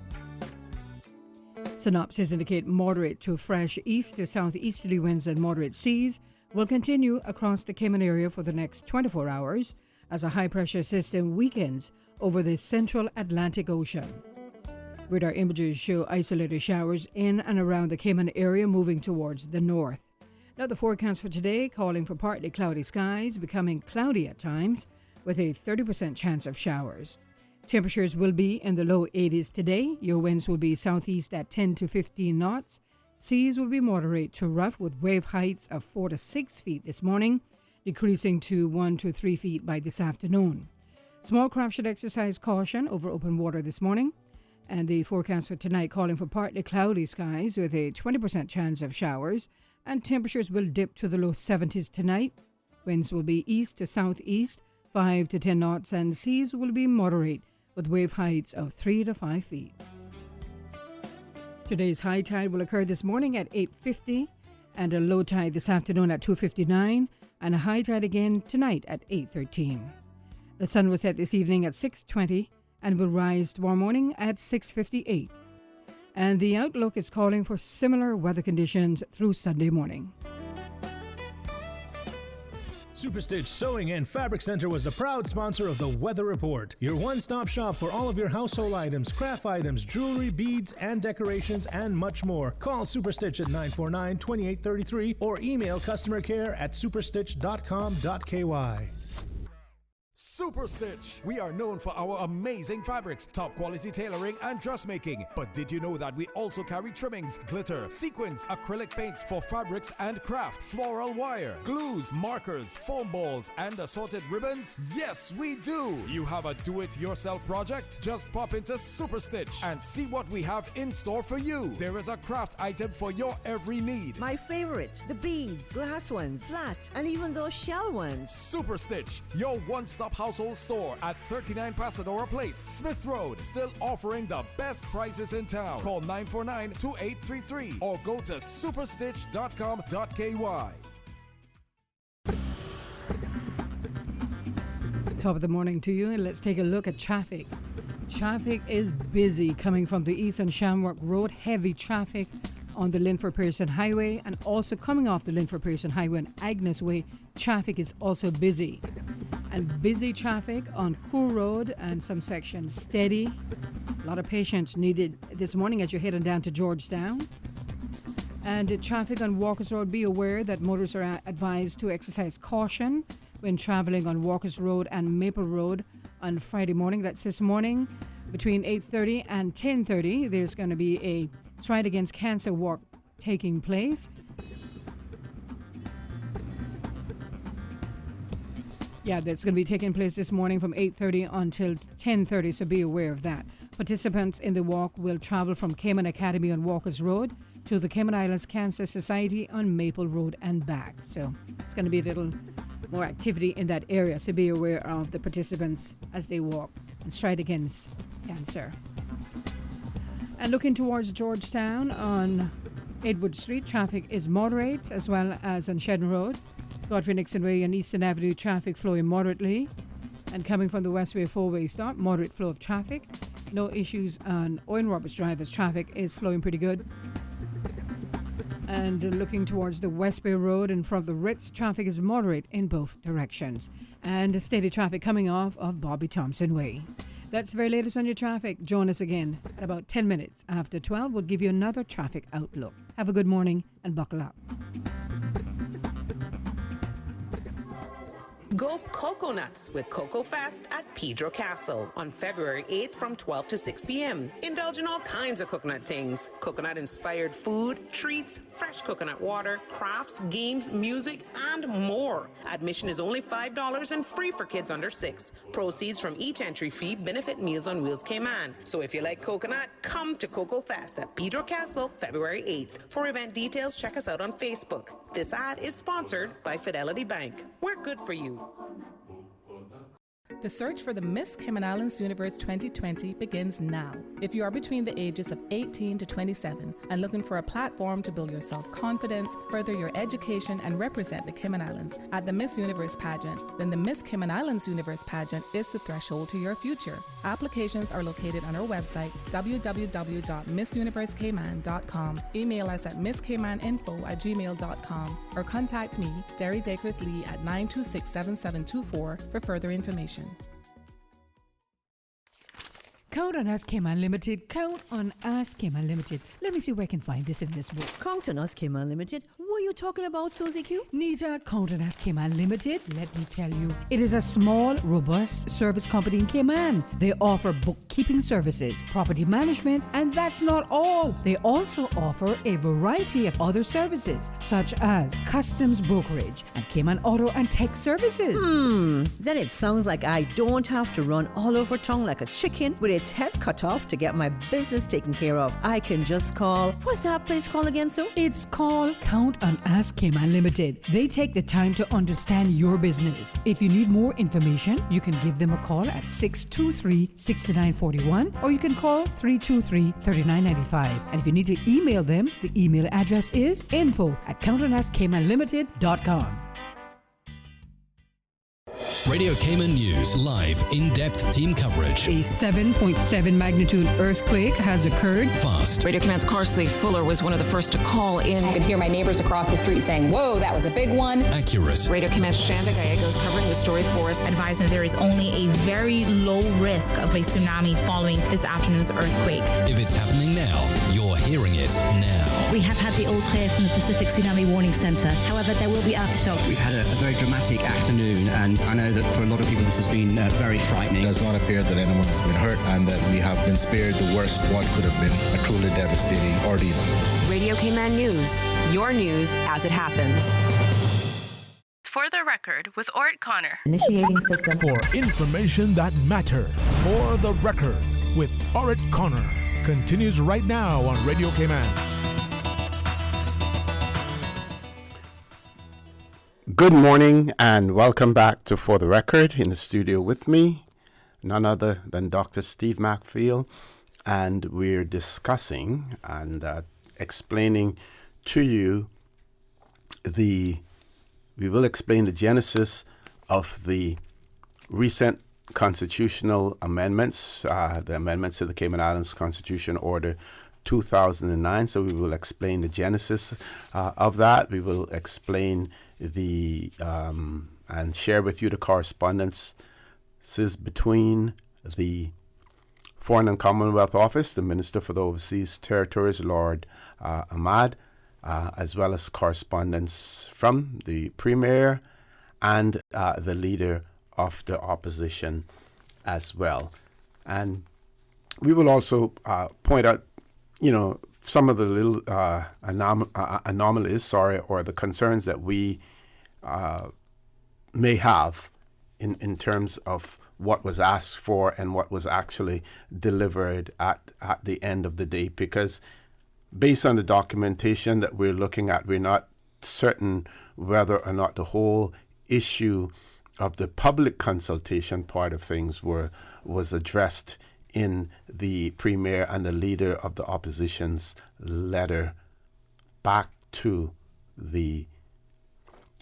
Synopsis indicate moderate to fresh east to southeasterly winds and moderate seas will continue across the Cayman area for the next 24 hours as a high-pressure system weakens over the central Atlantic Ocean. Radar images show isolated showers in and around the Cayman area moving towards the north. Now the forecast for today calling for partly cloudy skies, becoming cloudy at times with a 30% chance of showers. Temperatures will be in the low 80s today. Your winds will be southeast at 10 to 15 knots. Seas will be moderate to rough with wave heights of 4 to 6 feet this morning, decreasing to 1 to 3 feet by this afternoon. Small craft should exercise caution over open water this morning. And the forecast for tonight calling for partly cloudy skies with a 20% chance of showers, and temperatures will dip to the low 70s tonight. Winds will be east to southeast, 5 to 10 knots, and seas will be moderate with wave heights of 3 to 5 feet. Today's high tide will occur this morning at 8:50 and a low tide this afternoon at 2:59 and a high tide again tonight at 8:13. The sun will set this evening at 6:20 and will rise tomorrow morning at 6:58. And the outlook is calling for similar weather conditions through Sunday morning. Superstitch Sewing and Fabric Center was the proud sponsor of the Weather Report, your one-stop shop for all of your household items, craft items, jewelry, beads, and decorations, and much more. Call Superstitch at 949-2833 or email customer care at superstitch.com.ky. Super Stitch. We are known for our amazing fabrics, top quality tailoring, and dressmaking. But did you know that we also carry trimmings, glitter, sequins, acrylic paints for fabrics and craft, floral wire, glues, markers, foam balls, and assorted ribbons? Yes, we do. You have a do-it-yourself project? Just pop into Super Stitch and see what we have in store for you. There is a craft item for your every need. My favorite, the beads, glass ones, flat, and even those shell ones. Super Stitch, your one-stop household store at 39 Pasadora Place, Smith Road. Still offering the best prices in town. Call 949-2833 or go to superstitch.com.ky. Top of the morning to you, and let's take a look at traffic. Traffic is busy coming from the east on Shamrock Road. Heavy traffic on the Linford-Pearson Highway, and also coming off the Linford-Pearson Highway on Agnes Way. Traffic is also busy. And busy traffic on Cool Road and some sections steady. A lot of patience needed this morning as you're heading down to Georgetown. And traffic on Walker's Road, be aware that motorists are advised to exercise caution when traveling on Walker's Road and Maple Road on Friday morning. That's this morning between 8:30 and 10:30. There's going to be a Stride Against Cancer walk taking place. Yeah, that's going to be taking place this morning from 8:30 until 10:30, so be aware of that. Participants in the walk will travel from Cayman Academy on Walker's Road to the Cayman Islands Cancer Society on Maple Road and back. So it's going to be a little more activity in that area, so be aware of the participants as they walk and stride against cancer. And looking towards Georgetown on Edward Street, traffic is moderate, as well as on Shedden Road. Godfrey Nixon Way and Eastern Avenue traffic flowing moderately. And coming from the Westway four-way stop, moderate flow of traffic. No issues on Owen Roberts Drive as traffic is flowing pretty good. And looking towards the West Bay Road in front of the Ritz, traffic is moderate in both directions. And steady traffic coming off of Bobby Thompson Way. That's the very latest on your traffic. Join us again at about 10 minutes after 12. We'll give you another traffic outlook. Have a good morning and buckle up. Go Cocoa Nuts with Cocoa Fest at Pedro Castle on February 8th from 12 to 6 p.m. Indulge in all kinds of coconut things. Coconut-inspired food, treats, fresh coconut water, crafts, games, music, and more. Admission is only $5 and free for kids under 6. Proceeds from each entry fee benefit Meals on Wheels Cayman. So if you like coconut, come to Cocoa Fest at Pedro Castle February 8th. For event details, check us out on Facebook. This ad is sponsored by Fidelity Bank. We're good for you. The search for the Miss Cayman Islands Universe 2020 begins now. If you are between the ages of 18 to 27 and looking for a platform to build your self-confidence, further your education, and represent the Cayman Islands at the Miss Universe pageant, then the Miss Cayman Islands Universe pageant is the threshold to your future. Applications are located on our website, www.missuniversecayman.com. Email us at misscaymaninfo@gmail.com or contact me, Derry Dacres Lee, at 926-7724 for further information. Count on Us Cayman Limited. Count on Us Cayman Limited. Let me see where I can find this in this book. Count on Us Cayman Limited? What are you talking about, Susie Q? Nita, Count on Us Cayman Limited, let me tell you, it is a small, robust service company in Cayman. They offer bookkeeping services, property management, and that's not all. They also offer a variety of other services, such as customs brokerage and Cayman auto and tech services. Then it sounds like I don't have to run all over town like a chicken with its head cut off to get my business taken care of. I can just call. What's that place called again, Sue? It's called Count on Us Cayman Limited. They take the time to understand your business. If you need more information, you can give them a call at 623-6941 or you can call 323-3995. And if you need to email them, the email address is info@countonuscaymanlimited.com. Radio Cayman News, live, in-depth team coverage. A 7.7 magnitude earthquake has occurred. Fast. Radio Cayman's Carsley Fuller was one of the first to call in. I could hear my neighbors across the street saying, whoa, that was a big one. Accurate. Radio Cayman's Shanda Gallegos covering the story for us, advising there is only a very low risk of a tsunami following this afternoon's earthquake. If it's happening now, you're hearing it now. We have had the all clear from the Pacific Tsunami Warning Centre. However, there will be aftershocks. We've had a very dramatic afternoon, and I know that for a lot of people this has been very frightening. It does not appear that anyone has been hurt and that we have been spared the worst what could have been a truly devastating ordeal. Radio Cayman News, your news as it happens. For the record with Orrett Connor. Initiating system. For information that matter. For the record with Orrett Connor. Continues right now on Radio Cayman. Good morning and welcome back to For the Record. In the studio with me, none other than Dr. Steve Macfield, and we're discussing and explaining to you we will explain the genesis of the recent constitutional amendments, the amendments to the Cayman Islands Constitution Order 2009. So we will explain the genesis of that. We will explain and share with you the correspondences between the Foreign and Commonwealth Office, the Minister for the Overseas Territories, Lord Ahmad, as well as correspondence from the Premier and the Leader of the Opposition as well. And we will also point out, some of the little anomalies, or the concerns that we may have in terms of what was asked for and what was actually delivered at the end of the day. Because based on the documentation that we're looking at, we're not certain whether or not the whole issue of the public consultation part of things was addressed in the Premier and the Leader of the Opposition's letter back to the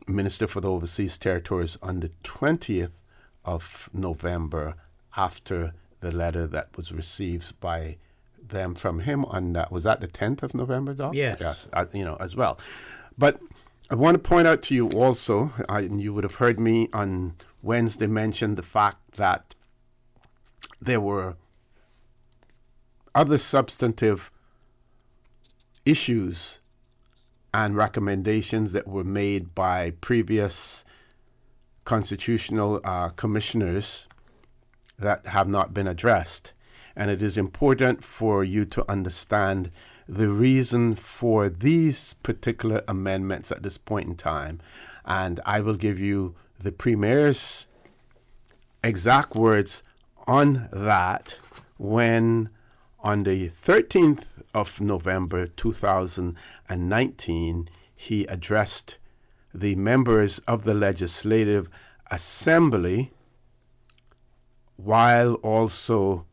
Minister for the Overseas Territories on the 20th of November, after the letter that was received by them from him on that. Was that the 10th of November, Doc? Yes. Yes, as well. But I want to point out to you also, and you would have heard me on Wednesday mention the fact that there were other substantive issues and recommendations that were made by previous constitutional commissioners that have not been addressed. And it is important for you to understand the reason for these particular amendments at this point in time. And I will give you the Premier's exact words on that when, on the 13th of November 2019, he addressed the members of the Legislative Assembly while also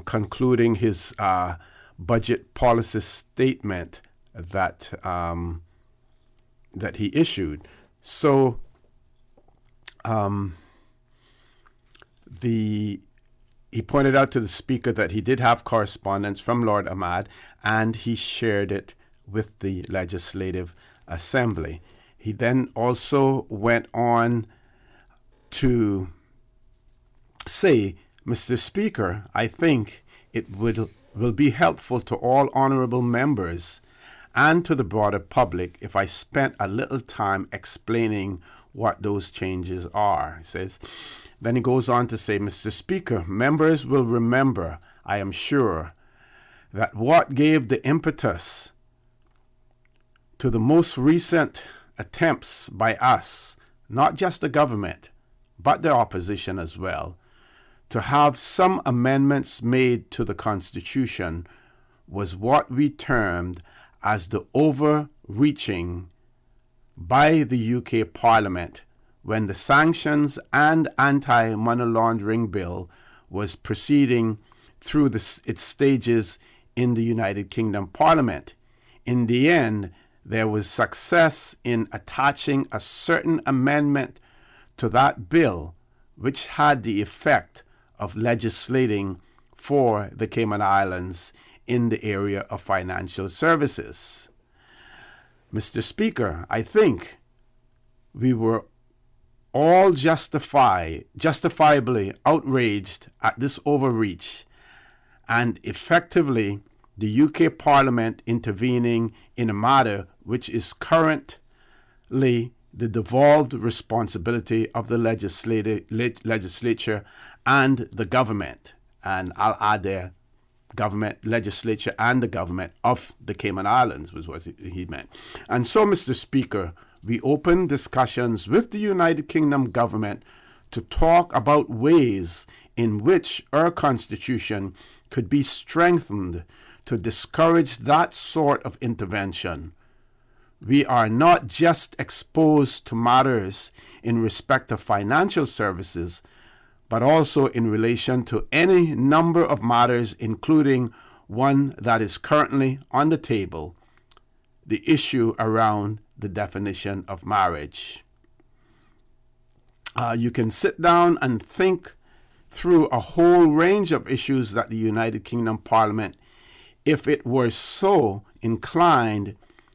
concluding his budget policy statement that that he issued. So he pointed out to the Speaker that he did have correspondence from Lord Ahmad, and he shared it with the Legislative Assembly. He then also went on to say, Mr. Speaker, I think it will be helpful to all honorable members and to the broader public if I spent a little time explaining what those changes are. He says, then he goes on to say, Mr. Speaker, members will remember, I am sure, that what gave the impetus to the most recent attempts by us, not just the government, but the opposition as well, to have some amendments made to the Constitution was what we termed as the overreaching by the UK Parliament when the Sanctions and Anti-Money Laundering Bill was proceeding through its stages in the United Kingdom Parliament. In the end, there was success in attaching a certain amendment to that bill, which had the effect of legislating for the Cayman Islands in the area of financial services. Mr. Speaker, I think we were all justifiably outraged at this overreach, and effectively the UK Parliament intervening in a matter which is currently the devolved responsibility of the legislature and the government. And I'll add there, government, legislature, and the government of the Cayman Islands was what he meant. And so, Mr. Speaker, we opened discussions with the United Kingdom government to talk about ways in which our constitution could be strengthened to discourage that sort of intervention. We are not just exposed to matters in respect of financial services, but also in relation to any number of matters, including one that is currently on the table, the issue around the definition of marriage. You can sit down and think through a whole range of issues that the United Kingdom Parliament, if it were so inclined,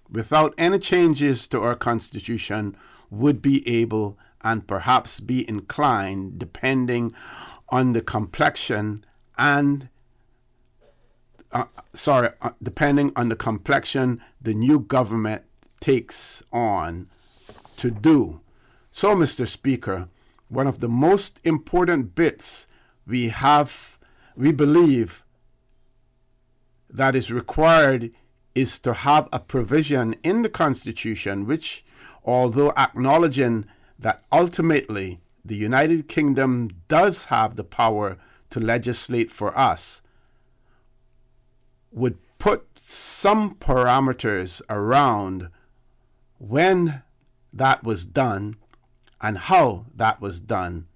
without any changes to our constitution, would be able and perhaps be inclined, depending on the complexion and depending on the complexion the new government takes on to do. So, Mr. Speaker, one of the most important bits we believe that is required is to have a provision in the Constitution which, although acknowledging that ultimately the United Kingdom does have the power to legislate for us, would put some parameters around when that was done and how that was done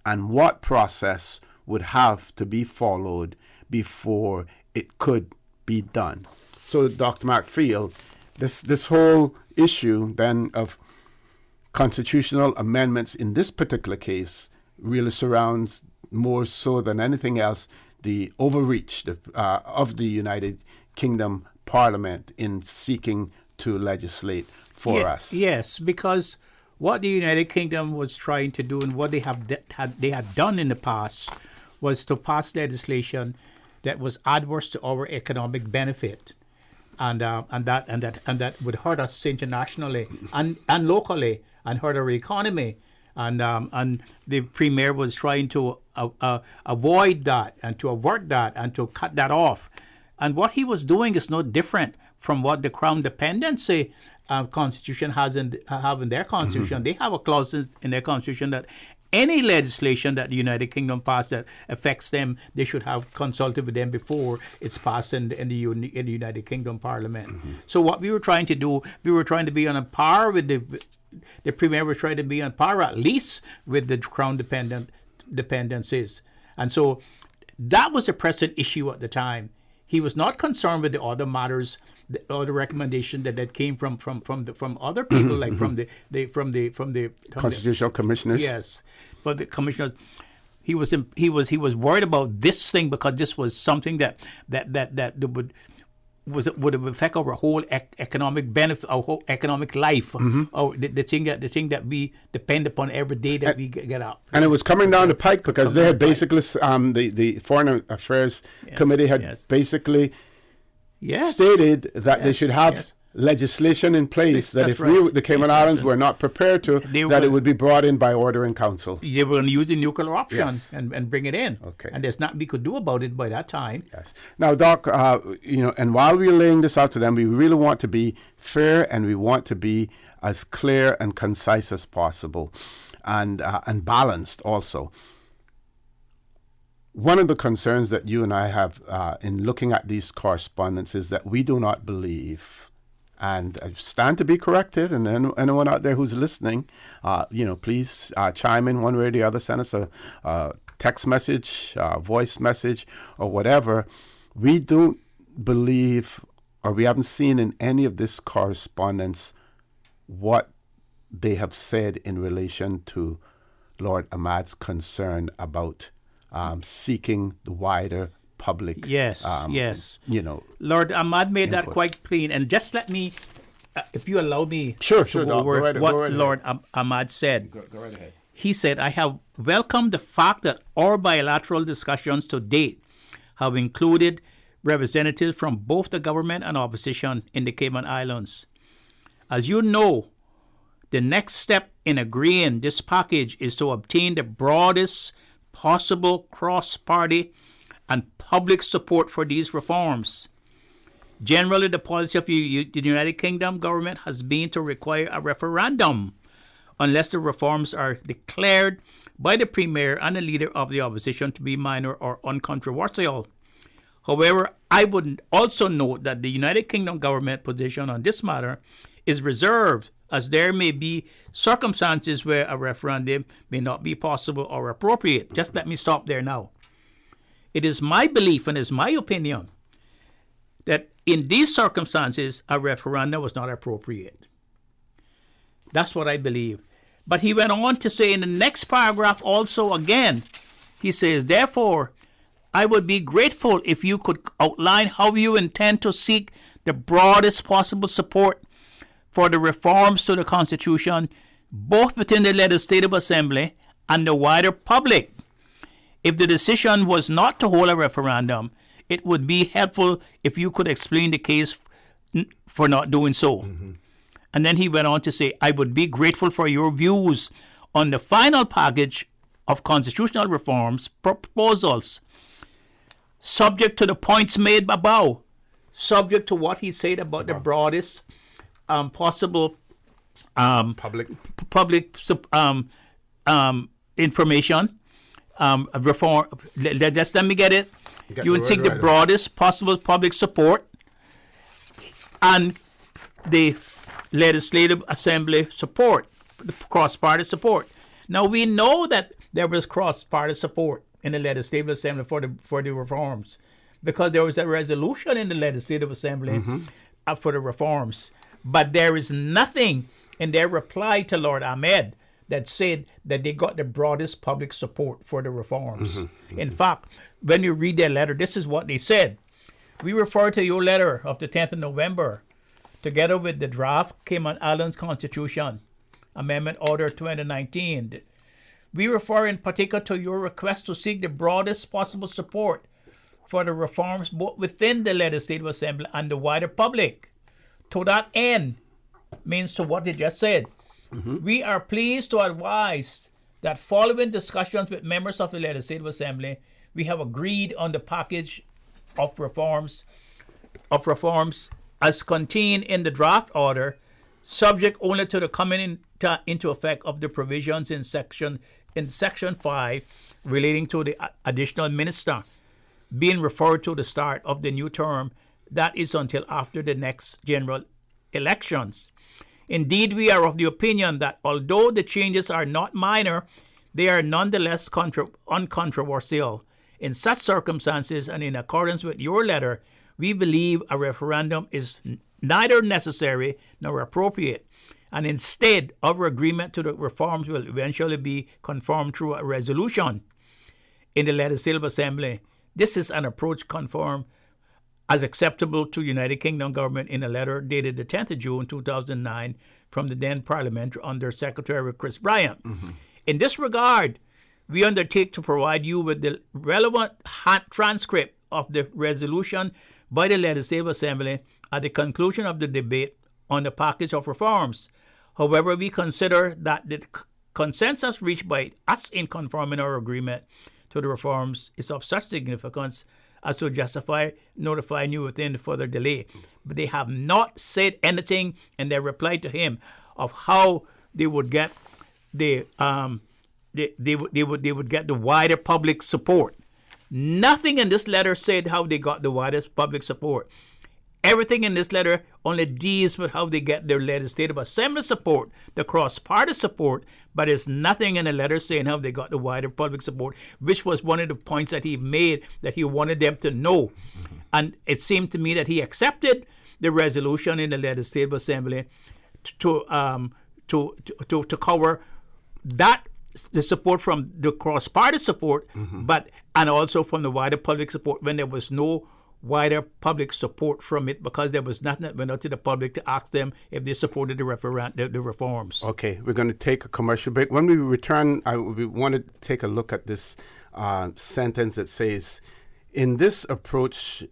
and what process would have to be followed before it could be done. So, Dr. McField, this whole issue then of constitutional amendments in this particular case really surrounds more so than anything else the overreach of the United Kingdom Parliament in seeking to legislate for us. Yes, because what the United Kingdom was trying to do and what they had done in the past was to pass legislation that was adverse to our economic benefit, and that would hurt us internationally and locally and hurt our economy. And the Premier was trying to avoid that and to avert that and to cut that off. And what he was doing is no different from what the Crown Dependency Constitution have in their Constitution. They have a clause in their Constitution that any legislation that the United Kingdom passed that affects them, they should have consulted with them before it's passed in the United Kingdom Parliament. So what we were trying to do, we were trying to be on a par with the Premier was trying to be on par at least with the Crown dependencies. And so that was a pressing issue at the time. He was not concerned with the other matters, the other recommendation that came from other people, like from the constitutional commissioners. Yes, but the commissioners, he was worried about this thing because this was something that would affect our whole economic benefit, our whole economic life, or the thing that we depend upon every day that we get up. And it was coming down the pike because they had basically the Foreign Affairs Committee had basically stated that they should have legislation in place that if the Cayman Islands were not prepared to, that it would be brought in by order in council. They were going to use the nuclear option and bring it in. Okay. And there's nothing we could do about it by that time. Yes. Now, Doc, and while we're laying this out to them, we really want to be fair and we want to be as clear and concise as possible and balanced also. One of the concerns that you and I have in looking at these correspondences is that we do not believe, and I stand to be corrected, and anyone out there who's listening, please chime in one way or the other, send us a text message, voice message, or whatever. We don't believe, or we haven't seen in any of this correspondence what they have said in relation to Lord Ahmad's concern about seeking the wider public. Yes. Lord Ahmad made that quite clean. And just let me, if you allow me, to go over what Lord Ahmad said. Go right ahead. He said, I have welcomed the fact that our bilateral discussions to date have included representatives from both the government and opposition in the Cayman Islands. As you know, the next step in agreeing this package is to obtain the broadest possible cross-party and public support for these reforms. Generally, the policy of the United Kingdom government has been to require a referendum unless the reforms are declared by the Premier and the Leader of the Opposition to be minor or uncontroversial. However, I would also note that the United Kingdom government position on this matter is reserved, as there may be circumstances where a referendum may not be possible or appropriate. Just let me stop there now. It is my belief and is my opinion that in these circumstances, a referendum was not appropriate. That's what I believe. But he went on to say in the next paragraph also again, he says, therefore, I would be grateful if you could outline how you intend to seek the broadest possible support for the reforms to the Constitution, both within the Legislative Assembly and the wider public. If the decision was not to hold a referendum, it would be helpful if you could explain the case for not doing so. And then he went on to say, I would be grateful for your views on the final package of constitutional reforms proposals, subject to the points made above, subject to what he said about the broadest possible public information. Reform. Just let me get it. You would seek the broadest possible public support and the Legislative Assembly support, the cross-party support. Now we know that there was cross-party support in the Legislative Assembly for the reforms, because there was a resolution in the Legislative Assembly for the reforms. But there is nothing in their reply to Lord Ahmed that said that they got the broadest public support for the reforms. In fact, when you read their letter, this is what they said. We refer to your letter of the 10th of November, together with the draft Cayman Islands Constitution, Amendment Order 2019. We refer in particular to your request to seek the broadest possible support for the reforms both within the Legislative Assembly and the wider public. To that end, means to what they just said. We are pleased to advise that following discussions with members of the Legislative Assembly, we have agreed on the package of reforms as contained in the draft order, subject only to the coming into effect of the provisions in section 5 relating to the additional minister being referred to the start of the new term, that is until after the next general elections. Indeed, we are of the opinion that although the changes are not minor, they are nonetheless uncontroversial. In such circumstances and in accordance with your letter, we believe a referendum is neither necessary nor appropriate, and instead our agreement to the reforms will eventually be confirmed through a resolution in the Legislative Assembly. This is an approach conformed as acceptable to the United Kingdom government in a letter dated the 10th of June 2009 from the then Parliament under Secretary Chris Bryant. In this regard, we undertake to provide you with the relevant transcript of the resolution by the Legislative Assembly at the conclusion of the debate on the package of reforms. However, we consider that the consensus reached by us in confirming our agreement to the reforms is of such significance as to justify notifying you within further delay. But they have not said anything in their reply to him of how they would get the they would get the wider public support. Nothing in this letter said how they got the widest public support. Everything in this letter only deals with how they get their Legislative Assembly support, the cross-party support, but there's nothing in the letter saying how they got the wider public support, which was one of the points that he made that he wanted them to know. And it seemed to me that he accepted the resolution in the Legislative Assembly to cover that, the support from the cross-party support, but and also from the wider public support when there was no wider public support from it, because there was nothing that went out to the public to ask them if they supported the reforms. Okay, we're going to take a commercial break. When we return, we want to take a look at this sentence that says, in this approach,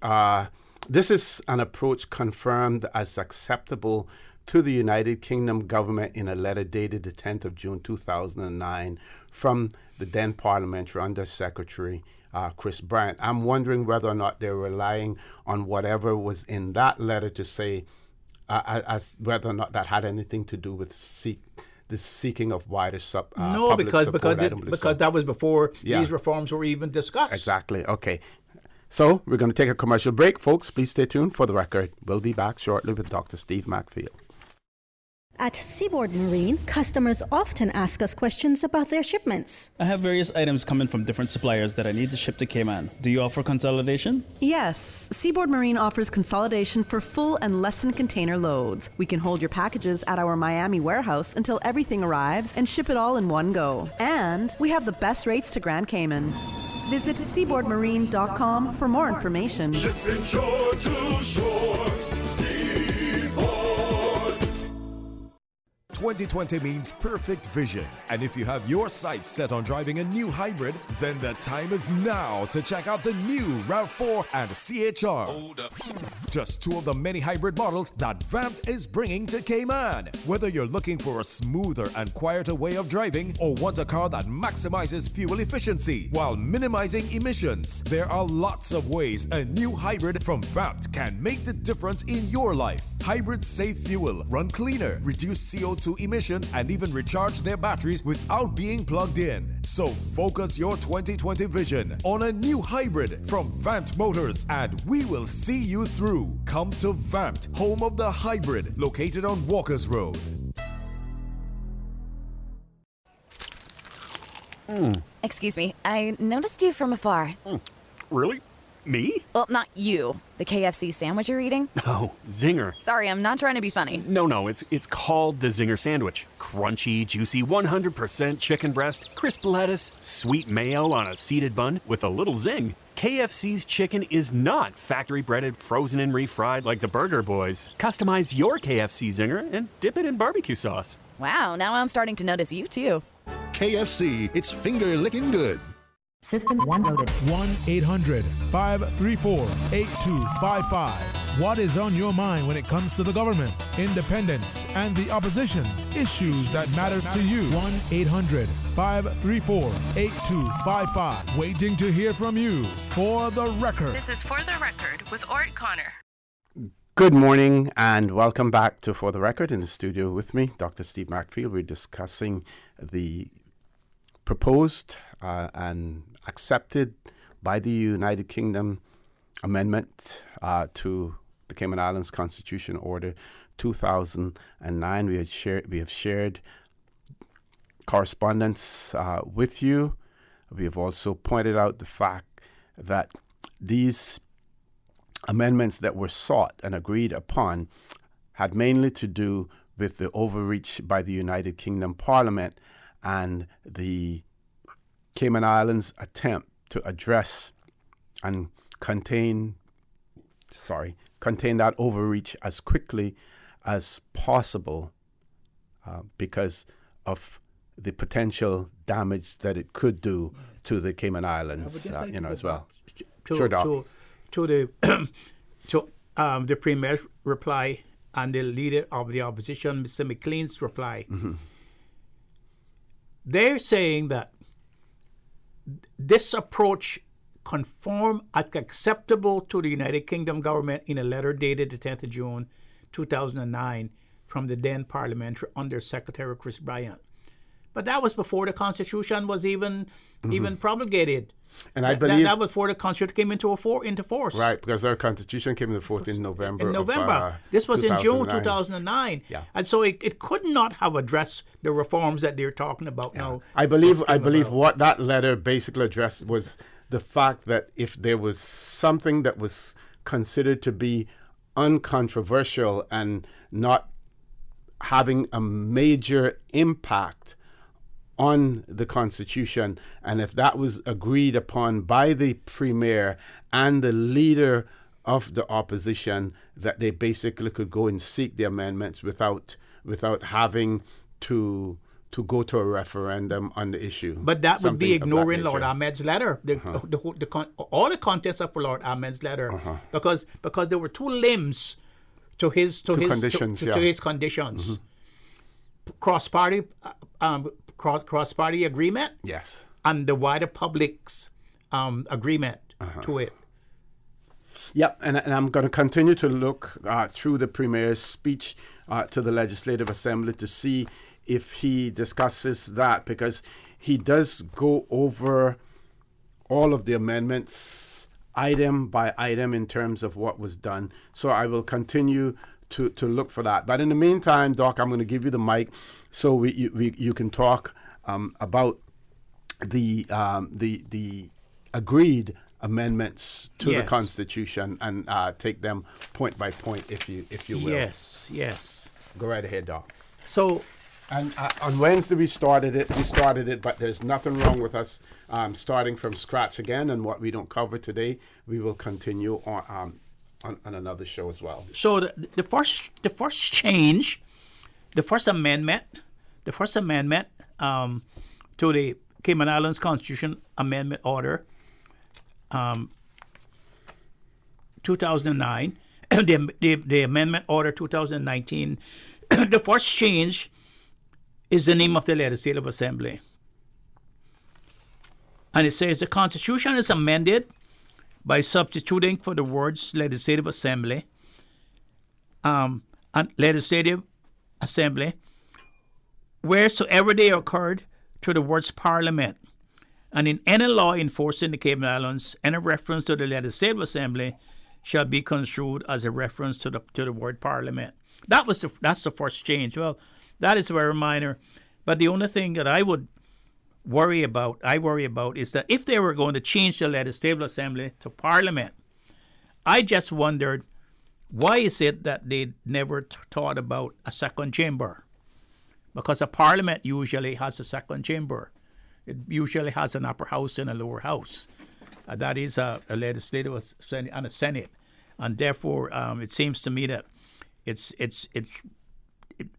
this is an approach confirmed as acceptable to the United Kingdom government in a letter dated the 10th of June 2009 from the then Parliamentary Under Secretary Chris Bryant. I'm wondering whether or not they're relying on whatever was in that letter to say, as whether or not that had anything to do with the seeking of wider public support. Because that was before these reforms were even discussed. Exactly. Okay. So we're going to take a commercial break. Folks, please stay tuned for the record. We'll be back shortly with Dr. Steve Macfield. At Seaboard Marine, customers often ask us questions about their shipments. I have various items coming from different suppliers that I need to ship to Cayman. Do you offer consolidation? Yes. Seaboard Marine offers consolidation for full and less than container loads. We can hold your packages at our Miami warehouse until everything arrives and ship it all in one go. And we have the best rates to Grand Cayman. Visit seaboardmarine.com for more information. Shipping shore to shore. 2020 means perfect vision. And if you have your sights set on driving a new hybrid, then the time is now to check out the new RAV4 and CHR. Hold up. Just two of the many hybrid models that VAMT is bringing to Cayman. Whether you're looking for a smoother and quieter way of driving or want a car that maximizes fuel efficiency while minimizing emissions, there are lots of ways a new hybrid from VAMT can make the difference in your life. Hybrids save fuel, run cleaner, reduce CO2 emissions, and even recharge their batteries without being plugged in. So focus your 2020 vision on a new hybrid from VAMT Motors, and we will see you through. Come to VAMT, home of the hybrid, located on Walkers Road. Excuse me, I noticed you from afar. Really? Me? Well, not you. The KFC sandwich you're eating. Oh, Zinger. Sorry, I'm not trying to be funny. No, it's called the Zinger Sandwich. Crunchy, juicy, 100% chicken breast, crisp lettuce, sweet mayo on a seeded bun with a little zing. KFC's chicken is not factory breaded, frozen, and refried like the Burger Boys. Customize your KFC Zinger and dip it in barbecue sauce. Wow, now I'm starting to notice you too. KFC, it's finger licking good. System 1 loaded. 1-800-534-8255. What is on your mind when it comes to the government, independence, and the opposition? Issues that matter to you. 1-800-534-8255. Waiting to hear from you. For the record. This is For the Record with Orrett Connor. Good morning and welcome back to For the Record. In the studio with me, Dr. Steve Macfield. We're discussing the proposed and accepted by the United Kingdom amendment to the Cayman Islands Constitution Order 2009. We have shared correspondence with you. We have also pointed out the fact that these amendments that were sought and agreed upon had mainly to do with the overreach by the United Kingdom Parliament and the Cayman Islands' attempt to address and contain that overreach as quickly as possible because of the potential damage that it could do to the Cayman Islands, as well. Sure, Doc. To the Premier's reply and the leader of the opposition, Mr. McLean's reply. Mm-hmm. They're saying that this approach conform acceptable to the United Kingdom government in a letter dated the 10th of June 2009 from the then Parliamentary Under Secretary Chris Bryant. But that was before the Constitution was even promulgated. And I believe that was before the Constitution came into force. Right, because our Constitution came into force in November. This was in June 2009. Yeah. And so it could not have addressed the reforms that they're talking about now. I believe what that letter basically addressed was the fact that if there was something that was considered to be uncontroversial and not having a major impact on the Constitution, and if that was agreed upon by the Premier and the leader of the opposition, that they basically could go and seek the amendments without having to go to a referendum on the issue. But that would be ignoring Lord Ahmed's letter, all the contents of Lord Ahmed's letter, because there were two limbs to his conditions. Mm-hmm. Cross-party agreement, yes, and the wider public's agreement to it. Yep, and I'm going to continue to look through the Premier's speech to the Legislative Assembly to see if he discusses that, because he does go over all of the amendments item by item in terms of what was done. So I will continue to look for that. But in the meantime, Doc, I'm going to give you the mic so you can talk about the agreed amendments to the Constitution and take them point by point, if you will. Yes. Go right ahead, Doc. So, and on Wednesday we started it, but there's nothing wrong with us starting from scratch again. And what we don't cover today, we will continue on another show as well. So the first change, the first amendment to the Cayman Islands Constitution Amendment Order 2009, the Amendment Order 2019, the first change is the name of the Legislative Assembly. And it says the Constitution is amended by substituting for the words Legislative Assembly and Legislative Assembly wheresoever they occurred to the words Parliament. And in any law enforcing the Cayman Islands, any reference to the Legislative Assembly shall be construed as a reference to the word Parliament. That's the first change. Well, that is very minor. But the only thing that I would worry about is that if they were going to change the Legislative Assembly to Parliament, I just wondered, why is it that they never thought about a second chamber? Because a Parliament usually has a second chamber. It usually has an upper house and a lower house. That is a legislative and a Senate. And therefore, it seems to me that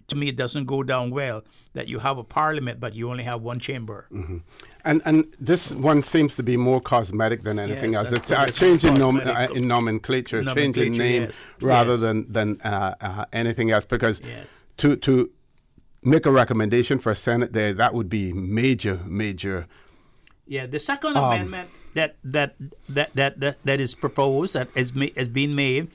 to me, it doesn't go down well that you have a Parliament, but you only have one chamber. Mm-hmm. And this one seems to be more cosmetic than anything else. It's a change in nomenclature, change in name, rather than anything else. Because to make a recommendation for a Senate there, that would be major. Yeah, the second amendment that is proposed, that is being made,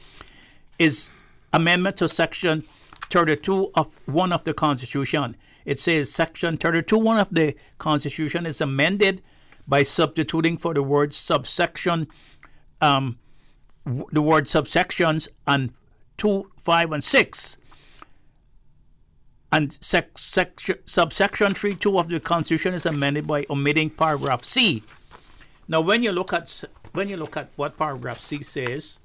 is amendment to Section 32 of 1 of the Constitution. It says Section 32(1) of the Constitution is amended by substituting for the word subsection, the word subsections and 2, 5, and 6. And subsection 3(2) of the Constitution is amended by omitting paragraph C. Now, when you look at what paragraph C says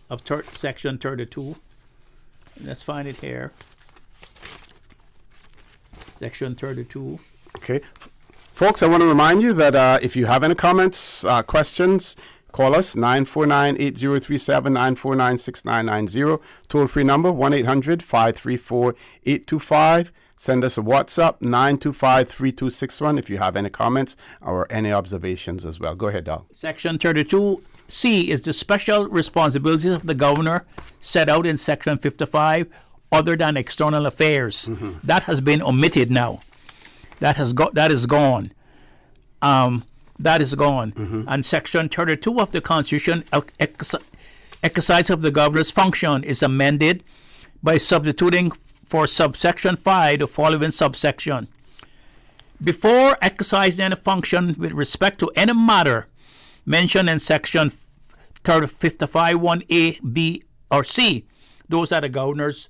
of Section 32, let's find it here. Section 32. Okay. Folks, I want to remind you that if you have any comments, questions, call us 949-8037, 949-6990. Toll-free number 1-800-534-8255. Send us a WhatsApp 925-3261 if you have any comments or any observations as well. Go ahead, Doc. Section 32C is the special responsibilities of the governor set out in Section 55 other than external affairs. Mm-hmm. That has been omitted now. That is gone. That is gone. Mm-hmm. And Section 32 of the Constitution, exercise of the governor's function, is amended by substituting for subsection 5 the following subsection. Before exercising any function with respect to any matter mentioned in Section 55(1)(a), (b), or (c), those are the governor's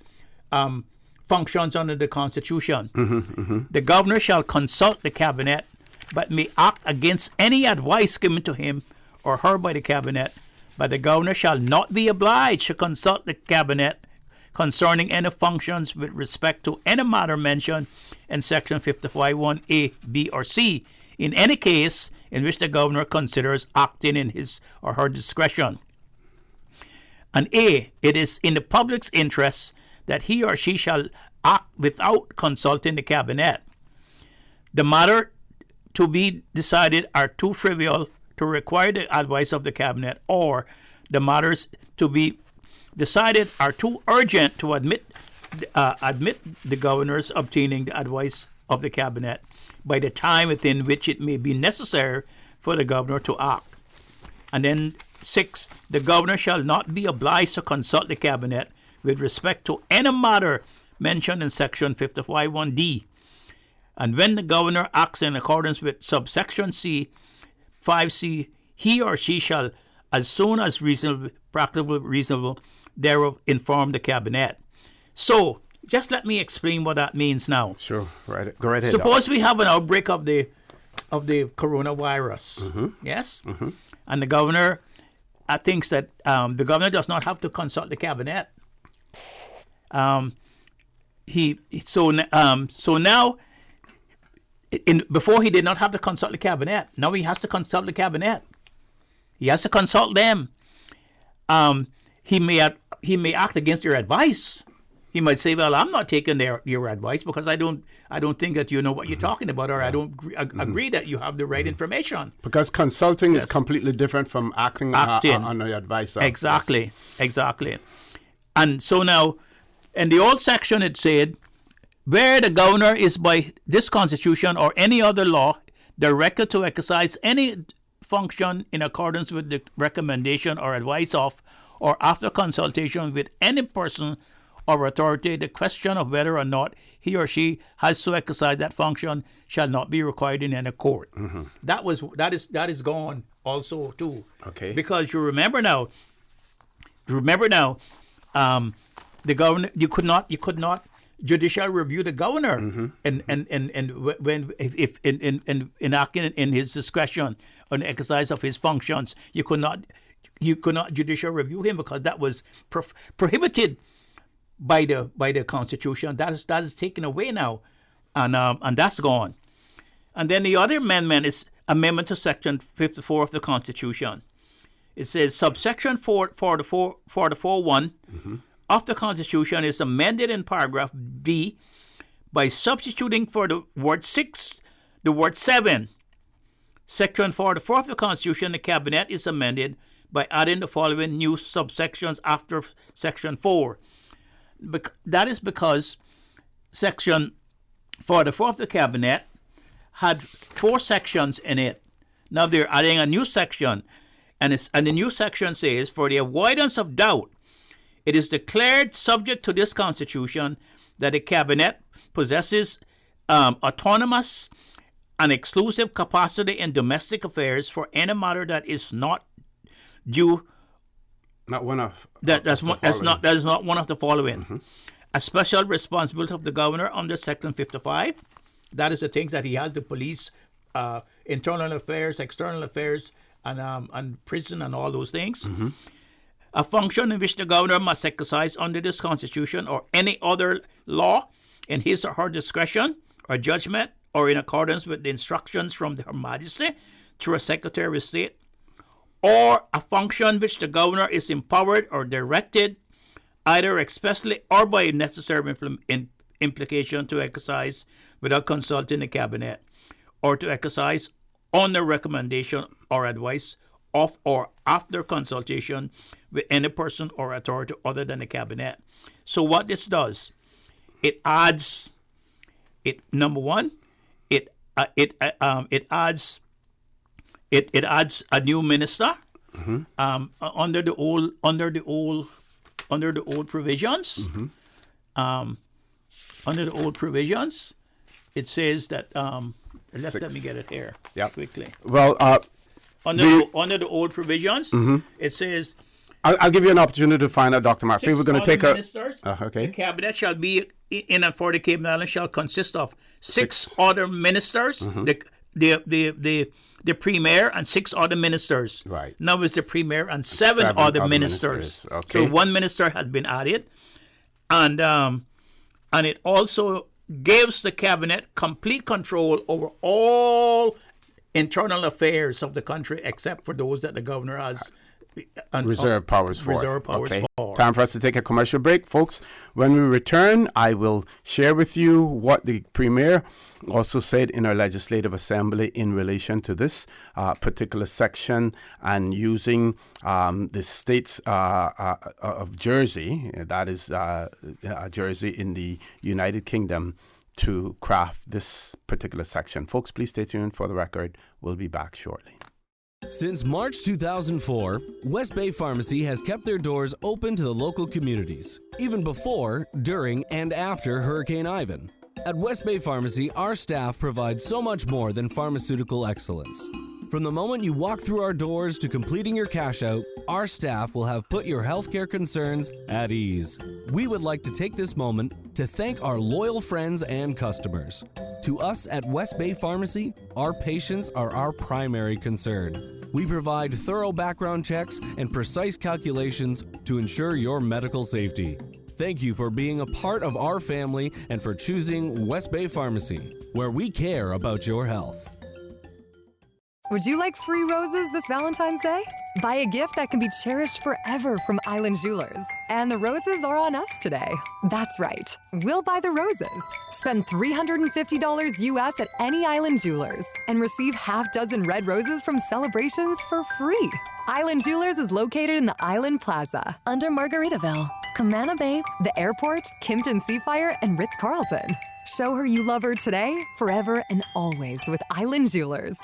functions under the Constitution. Mm-hmm, mm-hmm. The governor shall consult the cabinet, but may act against any advice given to him or her by the cabinet. But the governor shall not be obliged to consult the cabinet concerning any functions with respect to any matter mentioned in Section 55(1)(a), (b), or (c), in any case in which the governor considers acting in his or her discretion. And A, it is in the public's interest that he or she shall act without consulting the cabinet. The matter to be decided are too trivial to require the advice of the cabinet, or the matters to be decided are too urgent to admit the governor's obtaining the advice of the cabinet by the time within which it may be necessary for the governor to act. And then 6, the governor shall not be obliged to consult the cabinet with respect to any matter mentioned in Section 55(1)(d). And when the governor acts in accordance with subsection C, 5C, he or she shall, as soon as reasonable, thereof inform the cabinet. So, just let me explain what that means now. Sure, right. Go right ahead. Suppose we have an outbreak of the coronavirus. Mm-hmm. Yes, mm-hmm. And the governor thinks that the governor does not have to consult the cabinet. So now, before he did not have to consult the cabinet. Now he has to consult the cabinet. He has to consult them. He may act against their advice. He might say, "Well, I'm not taking your advice because I don't think that you know what you're talking about, or I don't agree that you have the right information." Because consulting is completely different from acting. On the advice. Exactly. And so now, in the old section, it said, where the governor is by this Constitution or any other law directed to exercise any function in accordance with the recommendation or advice of, or after consultation with any person or authority, the question of whether or not he or she has to exercise that function shall not be required in any court. Mm-hmm. That is gone also too. Okay. Because you remember now, the governor, you could not judicial review the governor and when if in acting in his discretion on the exercise of his functions, you could not judicial review him because that was prohibited by the Constitution. That is taken away now, and that's gone. And then the other amendment is amendment to Section 54 of the Constitution. It says subsection 44.1 of the Constitution is amended in paragraph B by substituting for the word 6 the word 7. Section 44 of the Constitution, the Cabinet is amended by adding the following new subsections after Section 4. That is because Section 44 of the Cabinet had 4 sections in it. Now they're adding a new section, and the new section says, for the avoidance of doubt, it is declared subject to this Constitution that the Cabinet possesses autonomous and exclusive capacity in domestic affairs for any matter that is not due. Not one of that is not one of the following. A special responsibility of the governor under Section 55. That is the things that he has: the police, internal affairs, external affairs, and prison, and all those things. A function in which the governor must exercise under this Constitution or any other law in his or her discretion or judgment, or in accordance with the instructions from Her Majesty through a Secretary of State, or a function which the governor is empowered or directed, either expressly or by necessary implication, to exercise without consulting the Cabinet, or to exercise on the recommendation or advice of or after consultation with any person or authority other than the Cabinet. So what this does, it adds, number one, it adds a new minister under the old provisions. Under the old provisions, it says that let me get it here quickly. Well, under the old provisions, it says. I'll give you an opportunity to find out, Dr. Murphy. We're going to take ministers, okay. The Cabinet shall be in and for the Cayman Islands shall consist of 6 other ministers, the Premier and 6 other ministers. Right. Now it's the Premier and 7 other ministers. Okay. So 1 minister has been added, and it also gives the Cabinet complete control over all internal affairs of the country, except for those that the governor has reserve powers for. Okay. Time for us to take a commercial break, folks. When we return, I will share with you what the Premier also said in our Legislative Assembly in relation to this particular section, and using the states of Jersey, that is Jersey in the United Kingdom, to craft this particular section. Folks, please stay tuned for the record. We'll be back shortly. Since March 2004, West Bay Pharmacy has kept their doors open to the local communities, even before, during, and after Hurricane Ivan. At West Bay Pharmacy, our staff provides so much more than pharmaceutical excellence. From the moment you walk through our doors to completing your cash out, our staff will have put your healthcare concerns at ease. We would like to take this moment to thank our loyal friends and customers. To us at West Bay Pharmacy, our patients are our primary concern. We provide thorough background checks and precise calculations to ensure your medical safety. Thank you for being a part of our family and for choosing West Bay Pharmacy, where we care about your health. Would you like free roses this Valentine's Day? Buy a gift that can be cherished forever from Island Jewelers. And the roses are on us today. That's right. We'll buy the roses. Spend $350 US at any Island Jewelers and receive half dozen red roses from Celebrations for free. Island Jewelers is located in the Island Plaza under Margaritaville, Camana Bay, the airport, Kimpton Seafire, and Ritz-Carlton. Show her you love her today, forever, and always with Island Jewelers.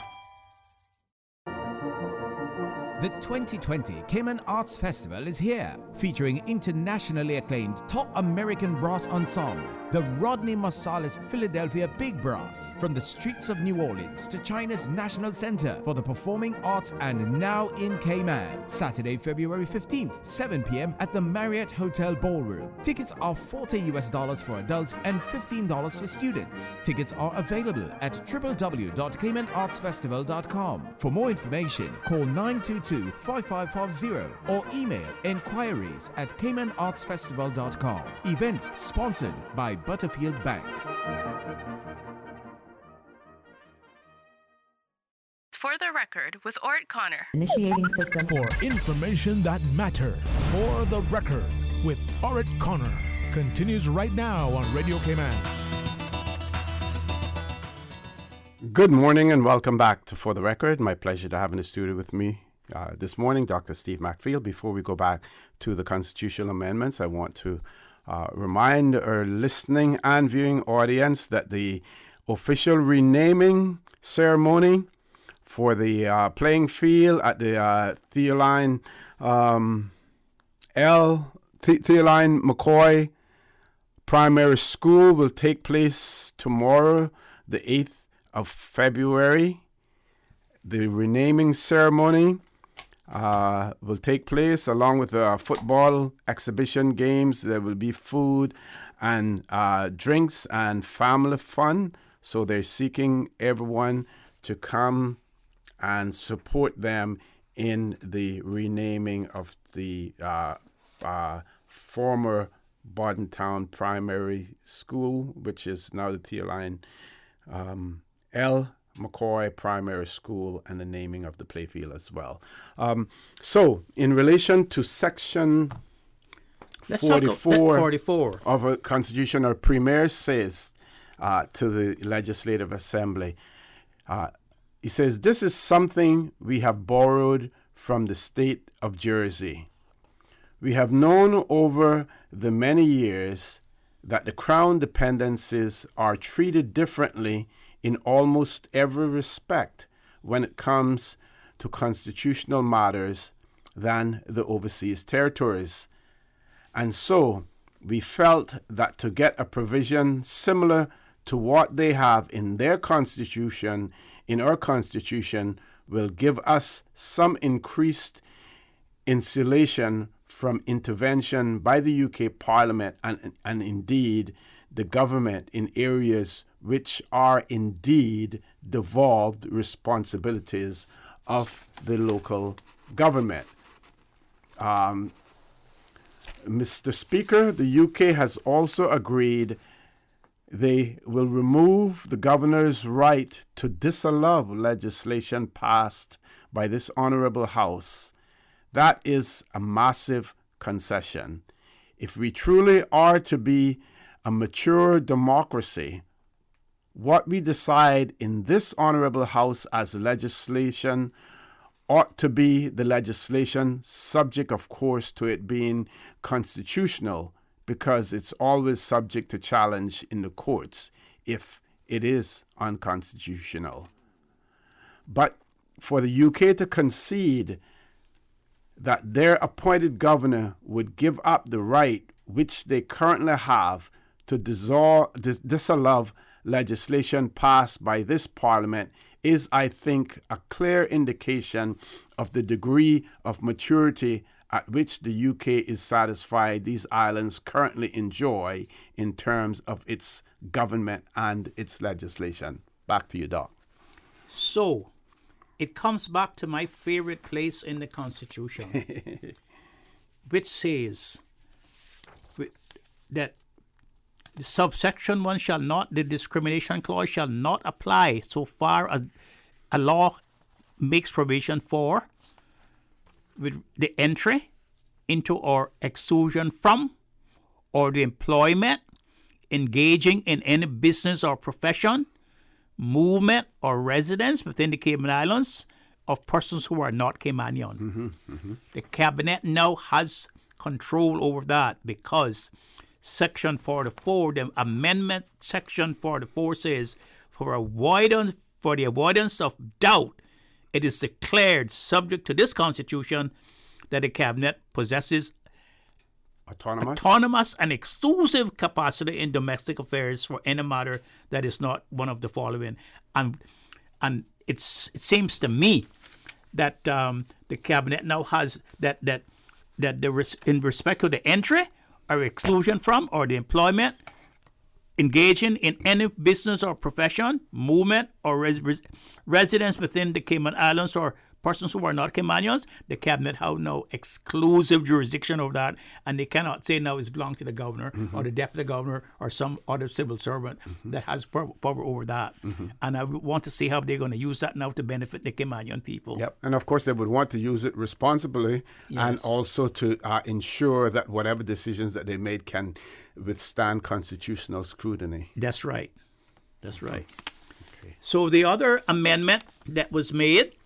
The 2020 Cayman Arts Festival is here, featuring internationally acclaimed top American brass ensemble, The Rodney Marsalis Philadelphia Big Brass. From the streets of New Orleans to China's National Center for the Performing Arts and now in Cayman. Saturday, February 15th, 7 p.m. at the Marriott Hotel Ballroom. Tickets are $40 for adults and $15 for students. Tickets are available at www.caymanartsfestival.com. For more information, call 922-5550 or email inquiries@caymanartsfestival.com. Event sponsored by Butterfield Bank. For the record, with Orrett Connor. Initiating system. For information that matters. For the record, with Orrett Connor. Continues right now on Radio Cayman. Good morning and welcome back to For the Record. My pleasure to have in the studio with me this morning Dr. Steve McField. Before we go back to the constitutional amendments, I want to remind our listening and viewing audience that the official renaming ceremony for the playing field at the Theoline McCoy Primary School will take place tomorrow, the 8th of February. The renaming ceremony will take place along with football exhibition games. There will be food and drinks and family fun. So they're seeking everyone to come and support them in the renaming of the former Bordentown Primary School, which is now the Theoline L. McCoy Primary School, and the naming of the playfield as well. So, in relation to Section 44 of a Constitution, our Premier says to the Legislative Assembly, he says, "This is something we have borrowed from the state of Jersey. We have known over the many years that the Crown dependencies are treated differently in almost every respect when it comes to constitutional matters than the overseas territories. And so we felt that to get a provision similar to what they have in their constitution, in our constitution, will give us some increased insulation from intervention by the UK Parliament and indeed the government in areas which are indeed devolved responsibilities of the local government." Mr. Speaker, the UK has also agreed they will remove the governor's right to disallow legislation passed by this honorable House. That is a massive concession. If we truly are to be a mature democracy, what we decide in this honorable House as legislation ought to be the legislation, subject, of course, to it being constitutional, because it's always subject to challenge in the courts if it is unconstitutional. But for the UK to concede that their appointed governor would give up the right which they currently have to disallow legislation passed by this Parliament is, I think, a clear indication of the degree of maturity at which the UK is satisfied these islands currently enjoy in terms of its government and its legislation. Back to you, Doc. So, it comes back to my favorite place in the Constitution, which says that the subsection 1 shall not, the discrimination clause shall not apply so far as a law makes provision for with the entry into or exclusion from or the employment, engaging in any business or profession, movement or residence within the Cayman Islands of persons who are not Caymanian. The Cabinet now has control over that because Section 44, the amendment Section 44 says, for the avoidance of doubt, it is declared subject to this Constitution that the Cabinet possesses autonomous and exclusive capacity in domestic affairs for any matter that is not one of the following. And it seems to me that the cabinet now has that in respect to the entry or exclusion from or the employment, engaging in any business or profession, movement or residence within the Cayman Islands or persons who are not Caymanians, the cabinet have no exclusive jurisdiction over that, and they cannot say now it belongs to the governor or the deputy governor or some other civil servant that has power over that. And I want to see how they're going to use that now to benefit the Caymanian people. Yep, and of course they would want to use it responsibly and also to ensure that whatever decisions that they made can withstand constitutional scrutiny. That's right. Okay. So the other amendment that was made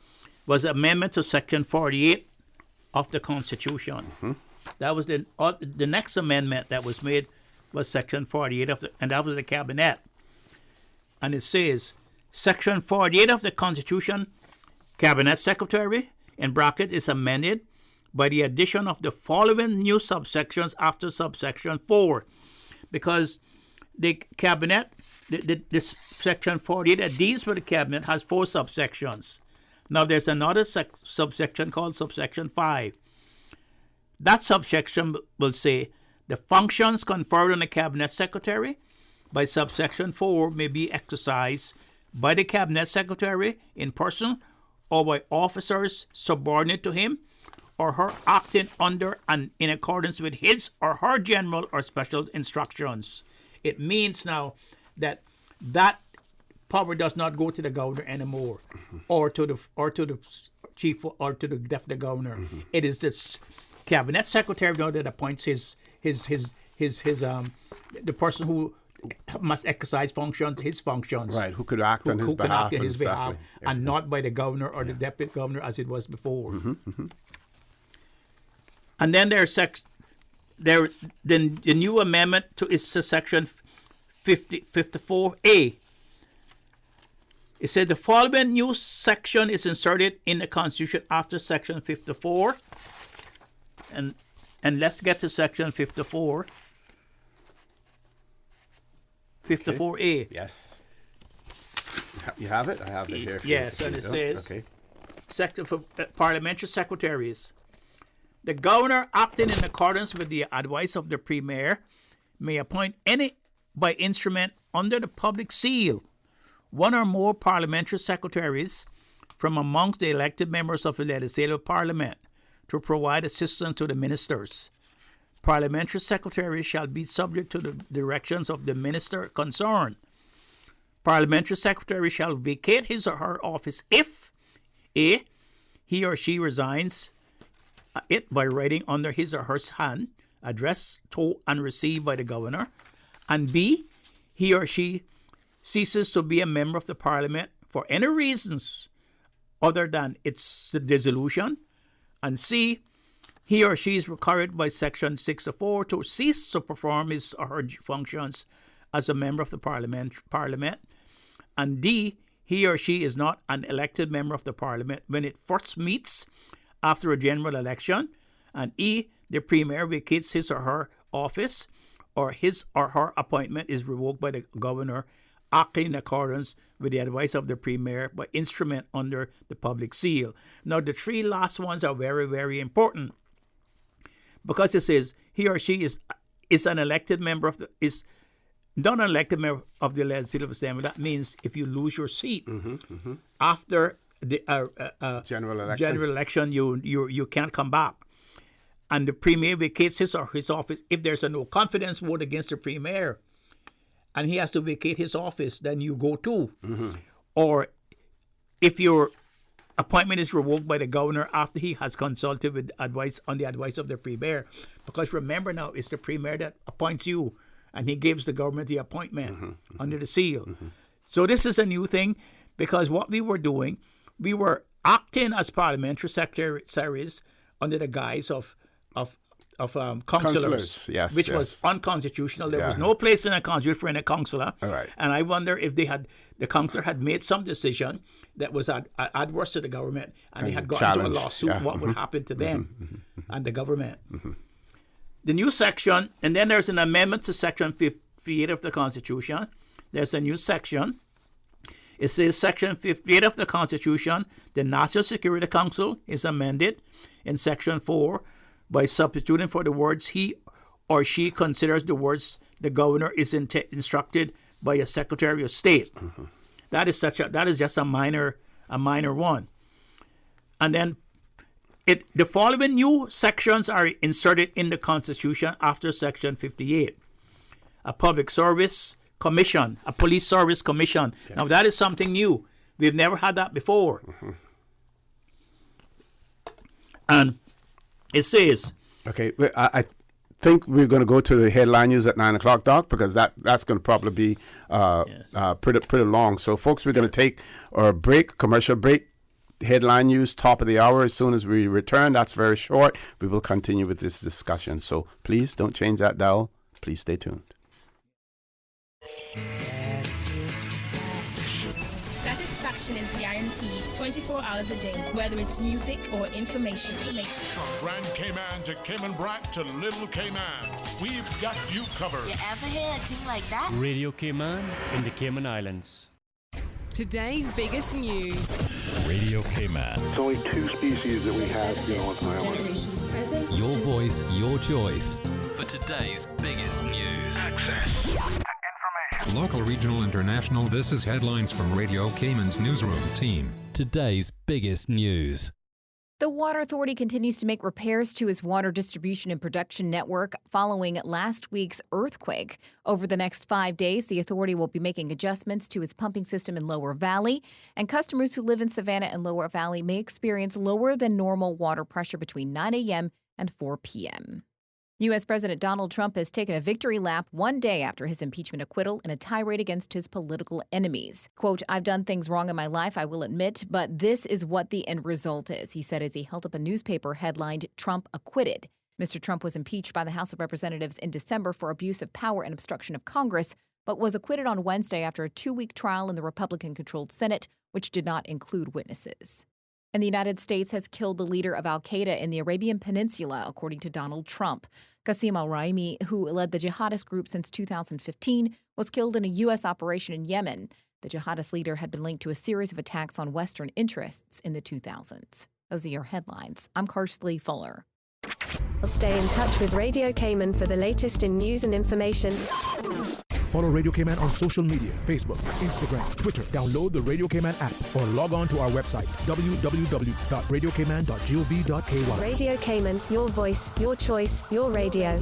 was amendment to Section 48 of the Constitution. That was the next amendment that was made was Section 48 and that was the cabinet. And it says, Section 48 of the Constitution, Cabinet Secretary, in brackets, is amended by the addition of the following new subsections after subsection 4. Because the cabinet, this Section 48 that deals with the cabinet has 4 subsections. Now, there's another subsection called subsection 5. That subsection will say the functions conferred on the cabinet secretary by subsection 4 may be exercised by the cabinet secretary in person or by officers subordinate to him or her acting under and in accordance with his or her general or special instructions. It means now that power does not go to the governor anymore, or to the chief or to the deputy governor. It is the cabinet secretary now that appoints the person who must exercise his functions. Right, who could act on his behalf. And not by the governor or the deputy governor as it was before. And then the new amendment to Section 54A. It said the following new section is inserted in the Constitution after Section 54. And let's get to Section 54. 54A. Okay. Yes. You have it? I have it here. Yes, and it says, Section for Parliamentary Secretaries. The governor, acting in accordance with the advice of the Premier, may appoint any by instrument under the public seal one or more parliamentary secretaries from amongst the elected members of the legislative parliament to provide assistance to the ministers. Parliamentary secretaries shall be subject to the directions of the minister concerned. Parliamentary secretary shall vacate his or her office if A, he or she resigns it by writing under his or her hand, addressed to and received by the governor, and B, he or she ceases to be a member of the parliament for any reasons other than its dissolution, and C, he or she is required by Section 64 to cease to perform his or her functions as a member of the parliament, and D, he or she is not an elected member of the parliament when it first meets after a general election, and E, the Premier vacates his or her office or his or her appointment is revoked by the governor acting in accordance with the advice of the Premier by instrument under the public seal. Now, the 3 last ones are very, very important because it says he or she is an elected member of is not an elected member of the Legislative Assembly. That means if you lose your seat after the general election, you can't come back. And the Premier vacates his or his office if there's a no confidence vote against the Premier, and he has to vacate his office, then you go too. Or if your appointment is revoked by the governor after he has consulted with the advice of the Premier. Because remember now, it's the Premier that appoints you, and he gives the government the appointment under the seal. So this is a new thing, because what we were doing, we were acting as parliamentary secretaries under the guise of councillors, which was unconstitutional. There was no place in a constitution for any councillor. And I wonder if the councillor had made some decision that was adverse to the government, and they had gotten into a lawsuit, what would happen to them and the government. the new section, and then there's an amendment to Section 58 of the Constitution. There's a new section. It says Section 58 of the Constitution, the National Security Council is amended in Section 4 by substituting for the words he or she considers the words the governor is instructed by a Secretary of State. Mm-hmm. That is just a minor one. And then the following new sections are inserted in the Constitution after Section 58. A public service commission, a police service commission. Yes. Now that is something new. We've never had that before. Mm-hmm. And it says... Okay, I think we're going to go to the headline news at 9 o'clock, Doc, because that's going to probably be pretty long. So, folks, we're going to take our commercial break. Headline news, top of the hour. As soon as we return, that's very short. We will continue with this discussion. So, please don't change that dial. Please stay tuned. Satisfaction is guaranteed 24 hours a day, whether it's music or information. From Grand Cayman to Cayman Brac to Little Cayman, we've got you covered. You ever hear a thing like that? Radio Cayman in the Cayman Islands. Today's biggest news. Radio Cayman. It's only 2 species that we have, on the island. Generations present. Your voice, your choice. For today's biggest news. Access. Local, regional, international, this is headlines from Radio Cayman's newsroom team. Today's biggest news. The Water Authority continues to make repairs to its water distribution and production network following last week's earthquake. Over the next 5 days, the authority will be making adjustments to its pumping system in Lower Valley, and customers who live in Savannah and Lower Valley may experience lower than normal water pressure between 9 a.m. and 4 p.m. U.S. President Donald Trump has taken a victory lap 1 day after his impeachment acquittal in a tirade against his political enemies. Quote, "I've done things wrong in my life, I will admit, but this is what the end result is," he said as he held up a newspaper headlined, "Trump Acquitted." Mr. Trump was impeached by the House of Representatives in December for abuse of power and obstruction of Congress, but was acquitted on Wednesday after a 2-week trial in the Republican-controlled Senate, which did not include witnesses. And the United States has killed the leader of al-Qaeda in the Arabian Peninsula, according to Donald Trump. Qasim al-Raimi, who led the jihadist group since 2015, was killed in a U.S. operation in Yemen. The jihadist leader had been linked to a series of attacks on Western interests in the 2000s. Those are your headlines. I'm Karsley Fuller. Stay in touch with Radio Cayman for the latest in news and information. Follow Radio Cayman on social media, Facebook, Instagram, Twitter. Download the Radio Cayman app or log on to our website, www.radiocayman.gov.ky. Radio Cayman, your voice, your choice, your radio.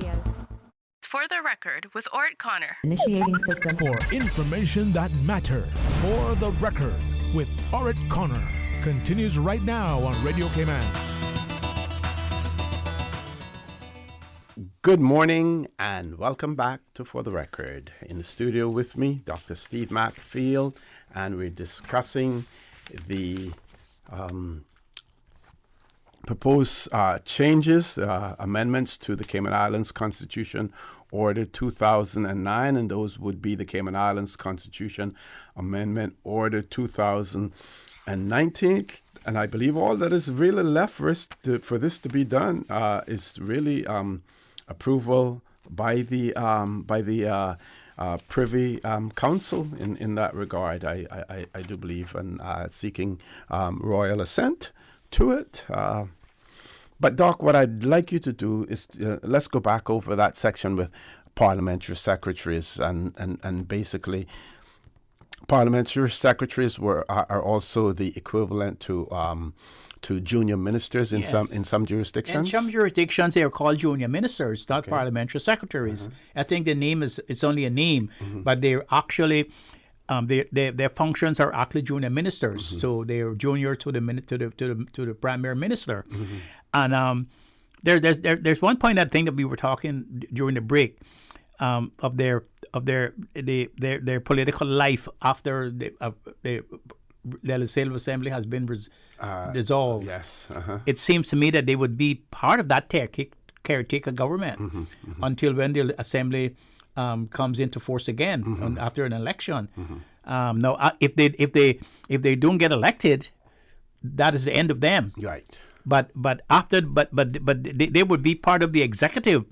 For the record, with Orrett Connor. Initiating system. For information that matters. For the record, with Orrett Connor. Continues right now on Radio Cayman. Good morning and welcome back to For the Record. In the studio with me, Dr. Steve Macfield, and we're discussing the proposed changes, amendments to the Cayman Islands Constitution Order 2009, and those would be the Cayman Islands Constitution Amendment Order 2019. And I believe all that is really left for this to be done is really approval by the Privy Council in that regard. I do believe, and seeking royal assent to it. But Doc, what I'd like you to do is let's go back over that section with parliamentary secretaries, and basically parliamentary secretaries are also the equivalent to junior ministers in some jurisdictions. In some jurisdictions, they are called junior ministers, not parliamentary secretaries. I think the name it's only a name, but they're actually their functions are actually junior ministers. So they're junior to the primary minister. And there's one point I think that we were talking during the break of their political life after the Legislative Assembly has been dissolved. Yes. It seems to me that they would be part of that caretaker government until when the Assembly comes into force again after an election. Now, if they don't get elected, that is the end of them. Right. But they would be part of the executive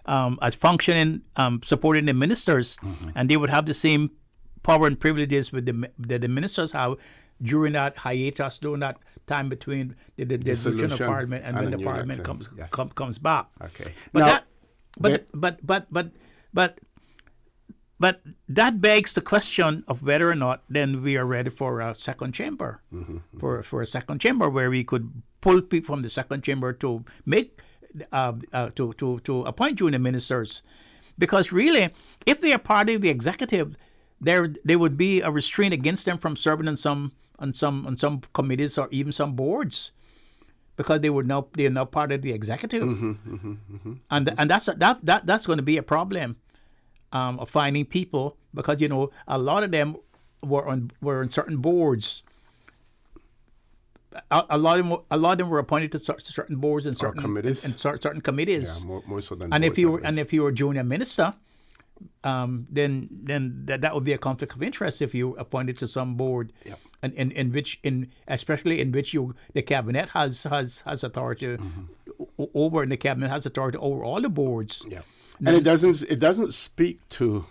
as functioning, supporting the ministers, and they would have the same power and privileges with that the ministers have during that hiatus, during that time between the dissolution of Parliament and when the Parliament comes back. Okay. But but that begs the question of whether or not then we are ready for a second chamber, for a second chamber where we could pull people from the second chamber to make to appoint junior ministers, because really, if they are part of the executive, there would be a restraint against them from serving on some committees or even some boards, because they're now part of the executive, and that's going to be a problem of finding people, because a lot of them were on certain boards. A lot of them were appointed to certain boards and certain committees. Certain committees. Yeah, more so than. And if you were a junior minister, then that would be a conflict of interest if you appointed to some board, and especially in which the cabinet has authority over, and the cabinet has authority over all the boards. Yeah, and it doesn't speak to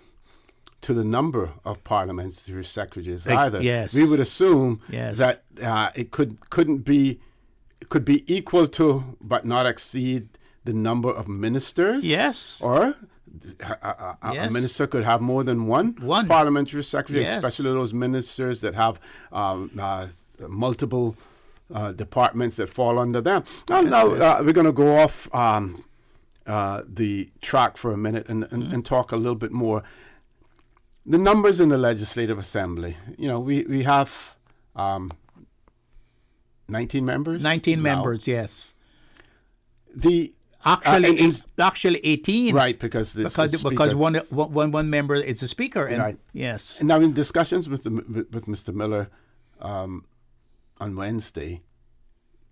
the number of parliamentary secretaries either. Yes, we would assume that it could be equal to but not exceed the number of ministers. Yes, or a minister could have more than one parliamentary secretary, especially those ministers that have multiple departments that fall under them. Now we're going to go off the track for a minute and talk a little bit more. The numbers in the Legislative Assembly. We have 19 members. 19 members, yes. Actually 18. Right, because one member is the speaker. And, right. Yes. And now in discussions with Mr. Miller on Wednesday,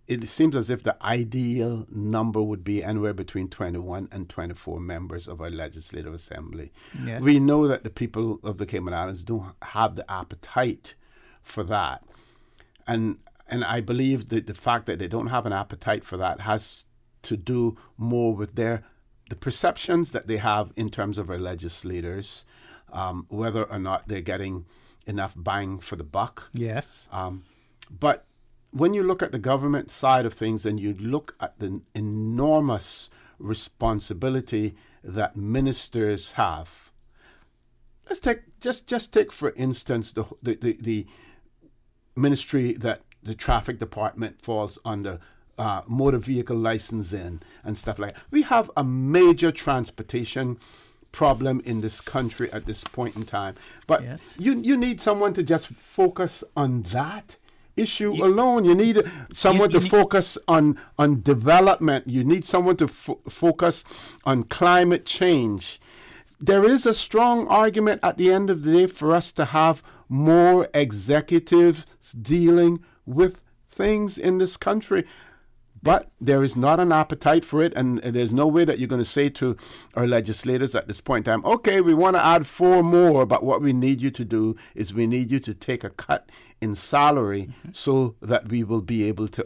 it seems as if the ideal number would be anywhere between 21 and 24 members of our Legislative Assembly. Yes. We know that the people of the Cayman Islands don't have the appetite for that. And I believe that the fact that they don't have an appetite for that has to do more with the perceptions that they have in terms of our legislators, whether or not they're getting enough bang for the buck. Yes. But when you look at the government side of things and you look at the enormous responsibility that ministers have, let's take for instance the ministry that the traffic department falls under, motor vehicle licensing and stuff like that. We have a major transportation problem in this country at this point in time. But you need someone to just focus on that issue alone. You need someone to focus on development. You need someone to focus on climate change. There is a strong argument at the end of the day for us to have more executives dealing with things in this country. But there is not an appetite for it, and there's no way that you're going to say to our legislators at this point in time, okay, we want to add 4 more, but what we need you to do is we need you to take a cut in salary so that we will be able to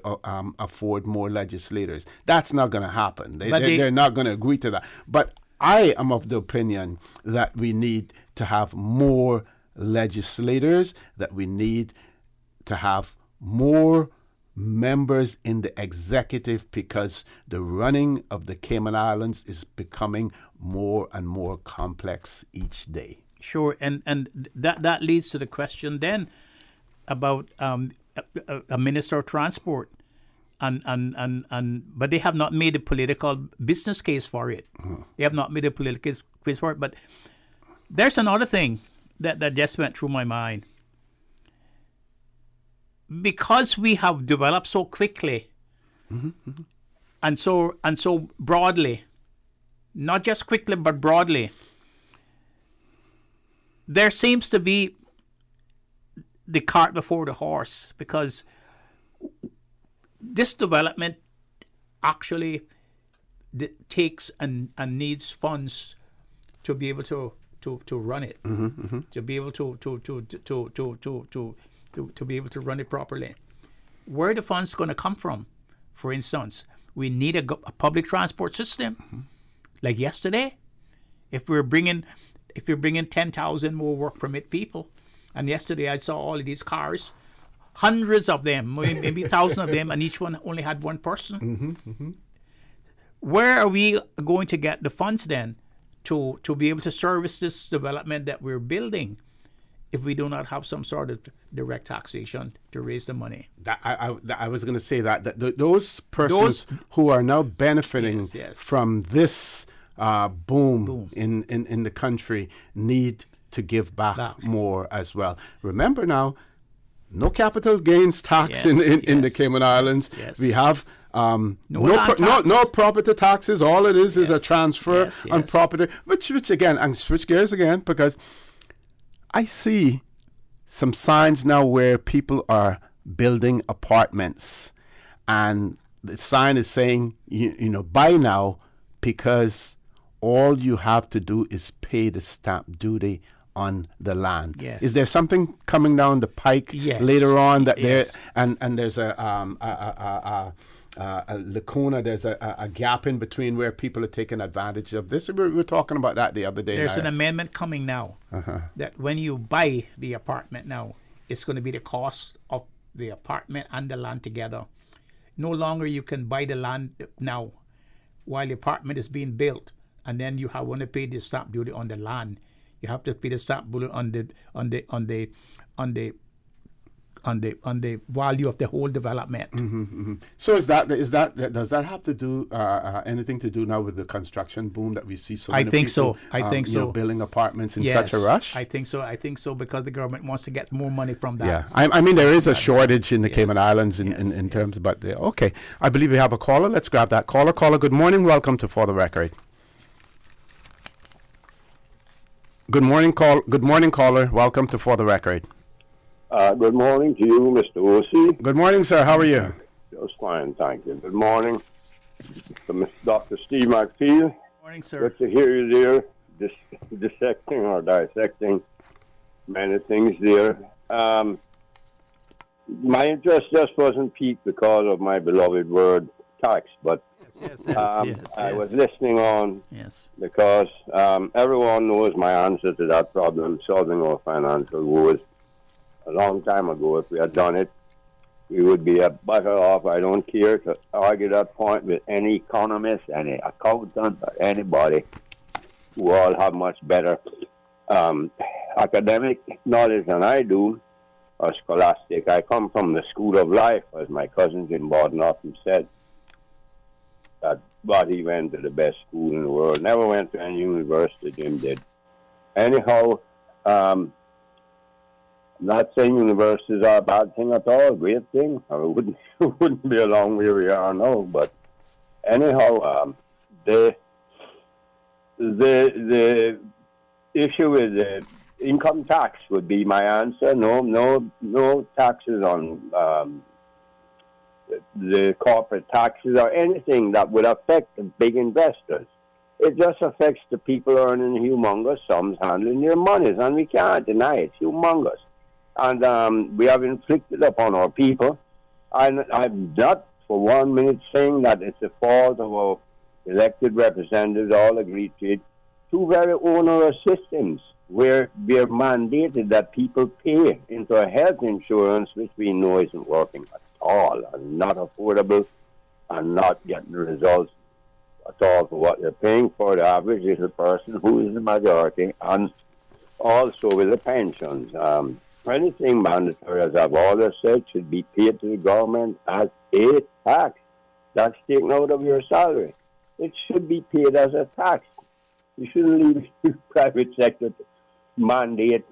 afford more legislators. That's not going to happen. They're not going to agree to that. But I am of the opinion that we need to have more legislators, that we need to have more members in the executive, because the running of the Cayman Islands is becoming more and more complex each day. Sure, and that leads to the question then about a minister of transport, but they have not made a political business case for it. They have not made a political case for it. But there's another thing that just went through my mind. Because we have developed so quickly and so broadly, not just quickly but broadly, there seems to be the cart before the horse, because this development actually takes and needs funds to be able to run it, to be able to be able to run it properly. Where are the funds going to come from? For instance, we need a public transport system. Like yesterday, if you're bringing 10,000 more work permit people, and yesterday I saw all of these cars, hundreds of them, maybe 1,000 of them, and each one only had one person. Where are we going to get the funds then to be able to service this development that we're building if we do not have some sort of direct taxation to raise the money? I was going to say that those persons who are now benefiting from this boom in the country need to give back more as well. Remember now, no capital gains tax in the Cayman Islands. We have no property taxes. All it is a transfer on property, which again, and switch gears again, because I see some signs now where people are building apartments, and the sign is saying, buy now, because all you have to do is pay the stamp duty on the land. Yes. Is there something coming down the pike later on that there and there's a lacuna, there's a gap in between where people are taking advantage of this? We were talking about that the other day. There's an amendment coming now that when you buy the apartment now, it's going to be the cost of the apartment and the land together. No longer you can buy the land now while the apartment is being built, and then you want to pay the stamp duty on the land. You have to pay the stamp duty on the value of the whole development. So does that have to do anything to do now with the construction boom that we see? So I many think people, so. I think so. Building apartments in such a rush. I think so. I think so, because the government wants to get more money from that. Yeah, I mean there is a shortage in the Cayman Islands in terms, but okay. I believe we have a caller. Let's grab that caller. Caller, good morning. Welcome to For the Record. Good morning, caller. Welcome to For the Record. Good morning to you, Mr. O.C. Good morning, sir. How are you? Just fine, thank you. Good morning to Mr. Dr. Steve McPhee. Good morning, sir. Good to hear you there, dissecting or dissecting many things there. My interest just wasn't piqued because of my beloved word tax, but I was listening on because everyone knows my answer to that problem, solving our financial woes. A long time ago, if we had done it, we would be better off. I don't care to argue that point with any economist, any accountant, or anybody who all have much better academic knowledge than I do, or scholastic. I come from the school of life, as my cousins in Boston often said. But he went to the best school in the world. Never went to any university, Jim did. Anyhow, not saying universities are a bad thing at all, great thing. I mean, it wouldn't be along where we are now. But anyhow, the issue with the income tax would be my answer. No taxes on the corporate taxes or anything that would affect the big investors. It just affects the people earning humongous sums handling their monies, and we can't deny it. It's humongous. And we have inflicted upon our people. And I'm not for 1 minute saying that it's the fault of our elected representatives, all agreed to it. Two very onerous systems where we are mandated that people pay into a health insurance which we know isn't working at all, and not affordable, and not getting the results at all for what they're paying for the average little person who is the majority, and also with the pensions. Anything mandatory, as I've always said, should be paid to the government as a tax. That's taken out of your salary. It should be paid as a tax. You shouldn't leave the private sector to mandate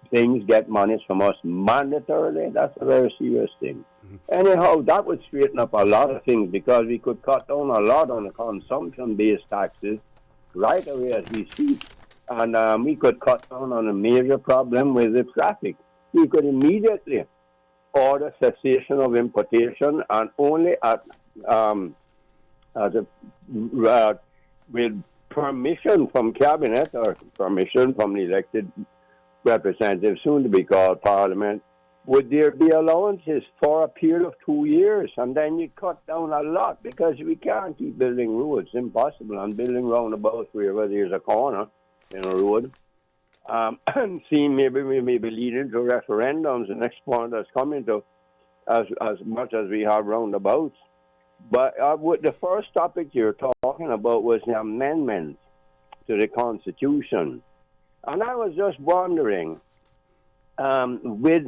things, get monies from us mandatorily. That's a very serious thing. Anyhow, that would straighten up a lot of things, because we could cut down a lot on the consumption-based taxes right away as we see. And we could cut down on a major problem with the traffic. We could immediately order cessation of importation, and only with permission from Cabinet or permission from the elected representatives, soon to be called Parliament, would there be allowances for a period of 2 years? And then you cut down a lot because we can't keep building roads. It's impossible. And building roundabouts wherever there's a corner in a road. And see, maybe we may be leading to referendums the next point that's coming to as much as we have roundabouts. But the first topic you're talking about was the amendments to the Constitution. And I was just wondering, with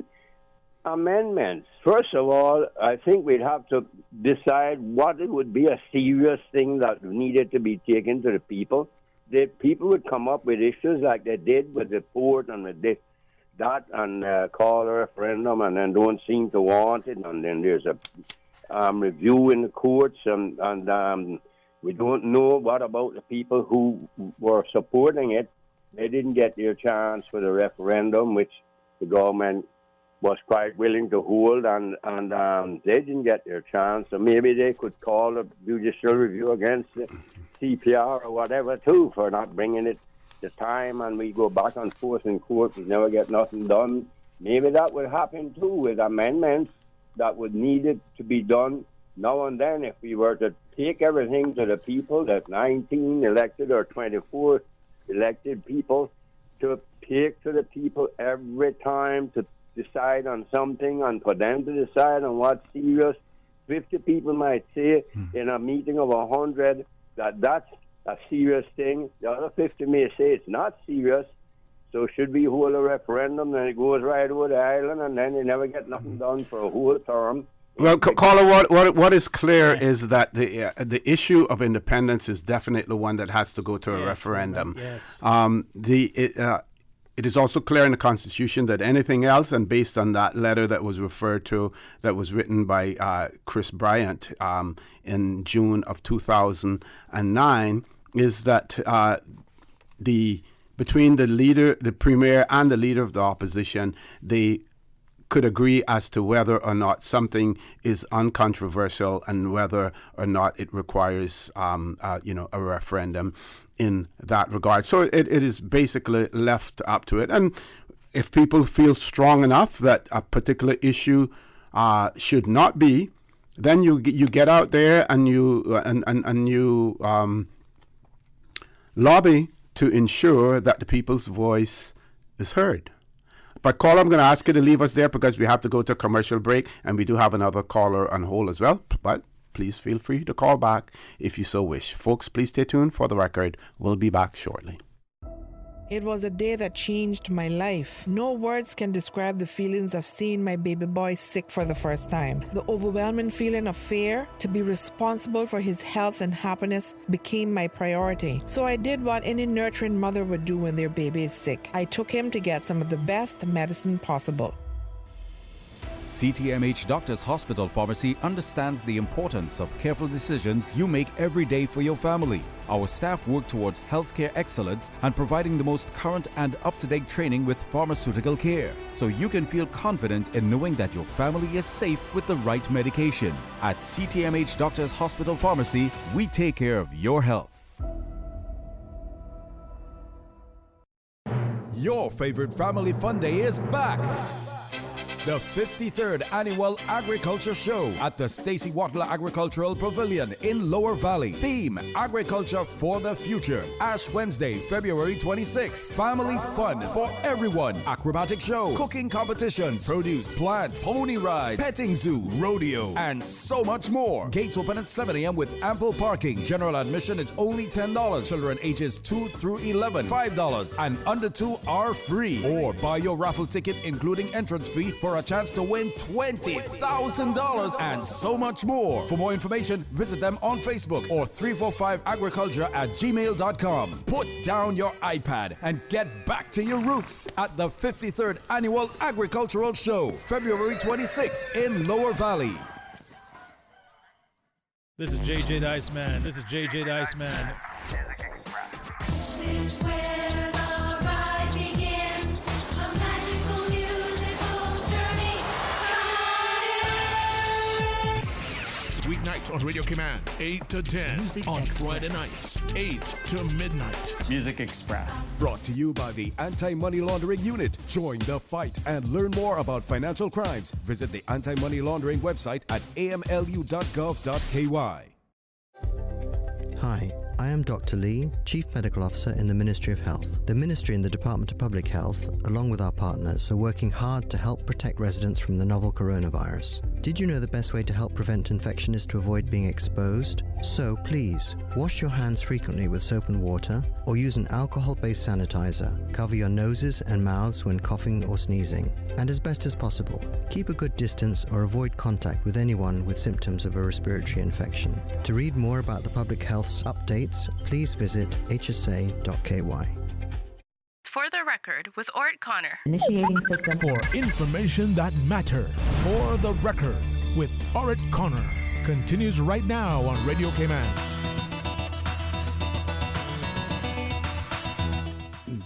amendments, first of all, I think we'd have to decide what it would be a serious thing that needed to be taken to the people. The people would come up with issues like they did with the port and with this, that, and call a referendum and then don't seem to want it. And then there's a review in the courts, and we don't know what about the people who were supporting it. They didn't get their chance for the referendum, which the government was quite willing to hold, and they didn't get their chance. So maybe they could call a judicial review against the CPR or whatever, too, for not bringing it to time, and we go back and forth in court, we never get nothing done. Maybe that would happen, too, with amendments that would need it to be done now and then. If we were to take everything to the people, that 19 elected or 24 elected people, to take to the people every time to decide on something and for them to decide on what's serious. 50 people might say in a meeting of 100 that that's a serious thing. The other 50 may say it's not serious. So should we hold a referendum and it goes right over the island and then they never get nothing done for a whole term? Well, caller, what is clear is that the issue of independence is definitely one that has to go to a referendum. Yes. It is also clear in the Constitution that anything else, and based on that letter that was referred to, that was written by Chris Bryant in June of 2009, is that between the premier and the leader of the opposition, they could agree as to whether or not something is uncontroversial and whether or not it requires a referendum in that regard. So it is basically left up to it. And if people feel strong enough that a particular issue should not be, then you get out there and you lobby to ensure that the people's voice is heard. But caller, I'm going to ask you to leave us there because we have to go to a commercial break, and we do have another caller on hold as well. But please feel free to call back if you so wish. Folks, please stay tuned for the record. We'll be back shortly. It was a day that changed my life. No words can describe the feelings of seeing my baby boy sick for the first time. The overwhelming feeling of fear to be responsible for his health and happiness became my priority. So I did what any nurturing mother would do when their baby is sick. I took him to get some of the best medicine possible. CTMH Doctors Hospital Pharmacy understands the importance of careful decisions you make every day for your family. Our staff work towards healthcare excellence and providing the most current and up-to-date training with pharmaceutical care, so you can feel confident in knowing that your family is safe with the right medication. At CTMH Doctors Hospital Pharmacy, we take care of your health. Your favorite family fun day is back. The 53rd Annual Agriculture Show at the Stacey Watler Agricultural Pavilion in Lower Valley. Theme, Agriculture for the Future. Ash Wednesday, February 26th. Family fun for everyone. Acrobatic show, cooking competitions, produce, plants, pony rides, petting zoo, rodeo, and so much more. Gates open at 7 a.m. with ample parking. General admission is only $10. Children ages 2 through 11, $5. And under 2 are free. Or buy your raffle ticket including entrance fee for a chance to win $20,000 and so much more. For more information, visit them on Facebook or 345agriculture@gmail.com. Put down your iPad and get back to your roots at the 53rd Annual Agricultural Show, February 26th in Lower Valley. This is JJ the Iceman. This is JJ the Iceman. Weeknights Weeknights on Radio Command, 8 to 10. Music on Express. Friday nights, 8 to midnight. Music Express. Brought to you by the Anti-Money Laundering Unit. Join the fight and learn more about financial crimes. Visit the Anti-Money Laundering website at amlu.gov.ky. Hi, I am Dr. Lee, Chief Medical Officer in the Ministry of Health. The Ministry and the Department of Public Health, along with our partners, are working hard to help protect residents from the novel coronavirus. Did you know the best way to help prevent infection is to avoid being exposed? So please, wash your hands frequently with soap and water, or use an alcohol-based sanitizer. Cover your noses and mouths when coughing or sneezing. And as best as possible, keep a good distance or avoid contact with anyone with symptoms of a respiratory infection. To read more about the public health's updates, please visit hsa.ky. For the record, with Orrett Connor. Initiating system. For information that matter. For the record, with Orrett Connor. Continues right now on Radio Cayman.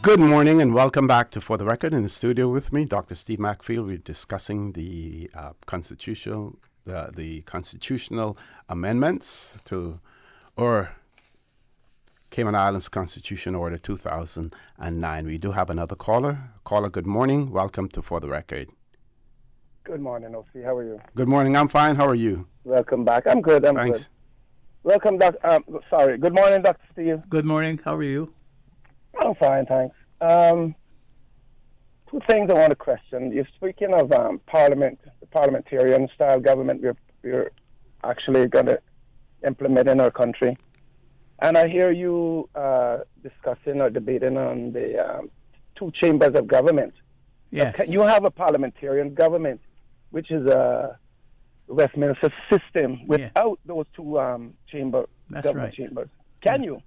Good morning and welcome back to For the Record. In the studio with me, Dr. Steve Macfield. We're discussing the constitutional amendments to Cayman Islands Constitution Order 2009. We do have another caller. Caller, good morning. Welcome to For the Record. Good morning, O.C. How are you? Good morning. I'm fine. How are you? Welcome back. I'm good. Thanks. Good. Welcome, sorry. Good morning, Dr. Steve. Good morning. How are you? I'm fine, thanks. Two things I want to question. You're speaking of Parliament, the parliamentarian-style government we're actually going to implement in our country. And I hear you discussing or debating on the two chambers of government. Yes. You have a parliamentarian government, which is a Westminster system without those two government chambers. Can you?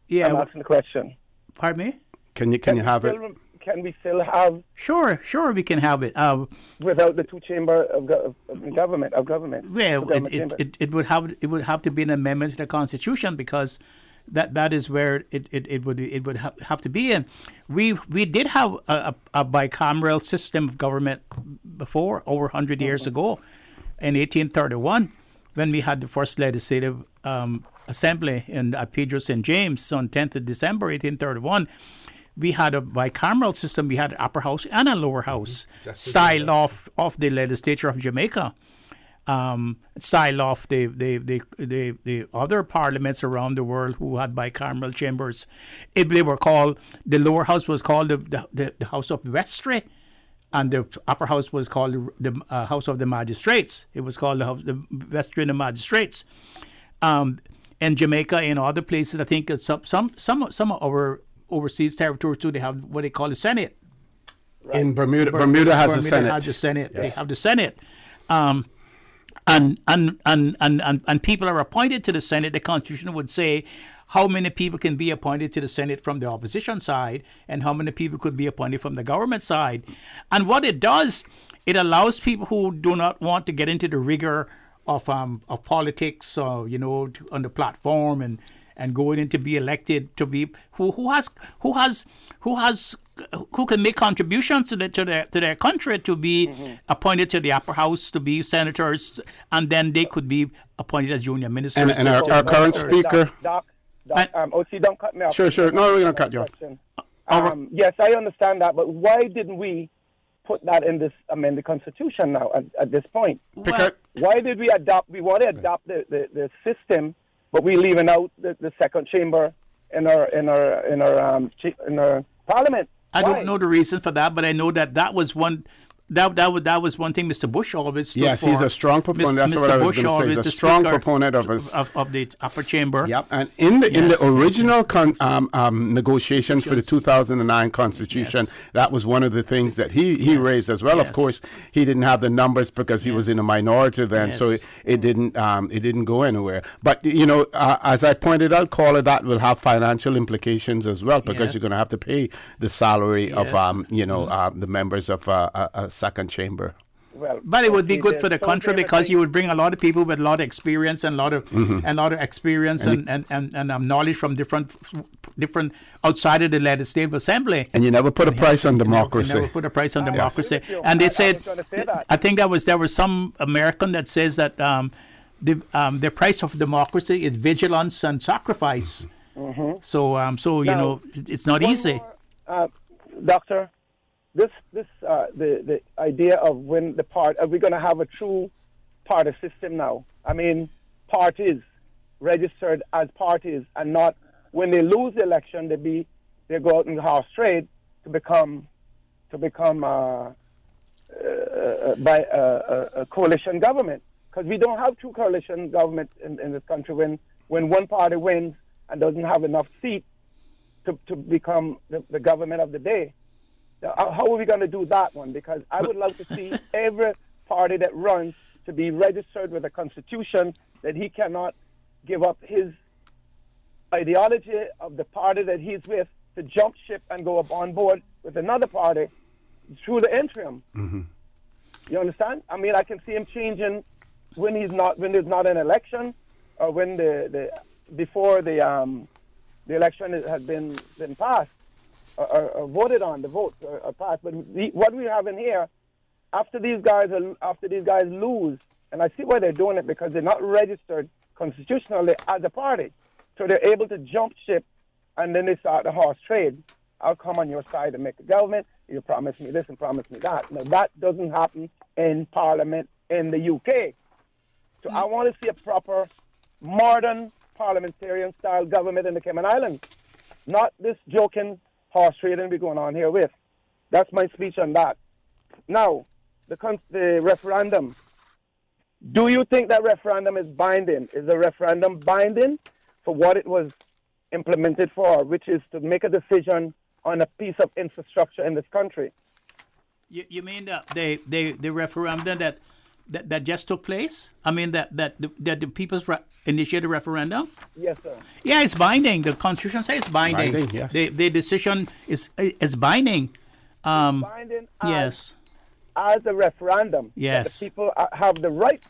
Yeah. I'm asking the question. Pardon me? Can you have it? Can we still have? Sure, we can have it. Without the two chamber of government. Well, it would have to be an amendment to the Constitution, because that is where it would have to be. And we did have a bicameral system of government before, over 100 years ago, in 1831, when we had the first legislative assembly in Pedro St. James on 10th of December 1831. We had a bicameral system. We had an upper house and a lower house, style of the legislature of Jamaica, style of the other parliaments around the world who had bicameral chambers. They were called, the lower house was called the House of Vestry, and the upper house was called the House of the Magistrates. It was called the Vestry and the Magistrates. In Jamaica and other places, I think some of our overseas territories too, they have what they call the Senate. Right. In Bermuda has a Senate. Has the Senate. Yes. They have the Senate. And people are appointed to the Senate. The Constitution would say how many people can be appointed to the Senate from the opposition side and how many people could be appointed from the government side. And what it does, it allows people who do not want to get into the rigor of politics, on the platform and going in to be elected, to be who can make contributions to their country, to be appointed to the upper house, to be senators, and then they could be appointed as junior ministers. And our current speaker. Doc, OC, don't cut me off. Sure. No, we're going to cut you off. Yes, I understand that, but why didn't we put that in this amended constitution now at this point? Why did we adopt? We want to adopt the system, but we're leaving out the second chamber in our parliament. I don't know the reason for that, but I know that was one. That was one thing Mr. Bush always stood for. Yes, he's a strong proponent. That's what I was going to say. He's a strong proponent of the upper chamber. Yep, and in the original negotiations for the 2009 Constitution, that was one of the things that he raised as well. Yes. Of course, he didn't have the numbers because he was in a minority then, so it didn't go anywhere. But as I pointed out, caller, that will have financial implications as well, because you're going to have to pay the salary of the members of a second chamber. Well, but it would be good for the so country because you would bring a lot of people with a lot of experience and a lot of experience and knowledge from different outside of the legislative assembly. And you never put a price on democracy. You never put a price on democracy. And they said, I think there was some American that says that the price of democracy is vigilance and sacrifice. Mm-hmm. So now, it's not easy. More, Doctor. The idea of when are we going to have a true party system now? I mean, parties registered as parties, and not when they lose the election, they go out in the horse trade to become by a coalition government, because we don't have true coalition government in this country. When one party wins and doesn't have enough seats to become the government of the day. How are we going to do that one? Because I would love to see every party that runs to be registered with a constitution, that he cannot give up his ideology of the party that he's with to jump ship and go up on board with another party through the interim. Mm-hmm. You understand? I mean, I can see him changing when there's not an election, or when before the election has been passed. Or voted on, the votes are passed. But what we have in here, after these guys lose, and I see why they're doing it, because they're not registered constitutionally as a party, so they're able to jump ship, and then they start the horse trade. I'll come on your side and make a government. You promise me this and promise me that. Now that doesn't happen in Parliament in the UK. So I want to see a proper, modern parliamentarian-style government in the Cayman Islands, not this joking horse trading we're going on here with. That's my speech on that. Now, the referendum. Do you think that referendum is binding? Is the referendum binding for what it was implemented for, which is to make a decision on a piece of infrastructure in this country? You mean the referendum that just took place? I mean that the people's initiated referendum? Yes, sir. Yeah, it's binding. The Constitution says it's binding. Yes. The decision is binding. Binding yes. As a referendum. Yes. The people have the right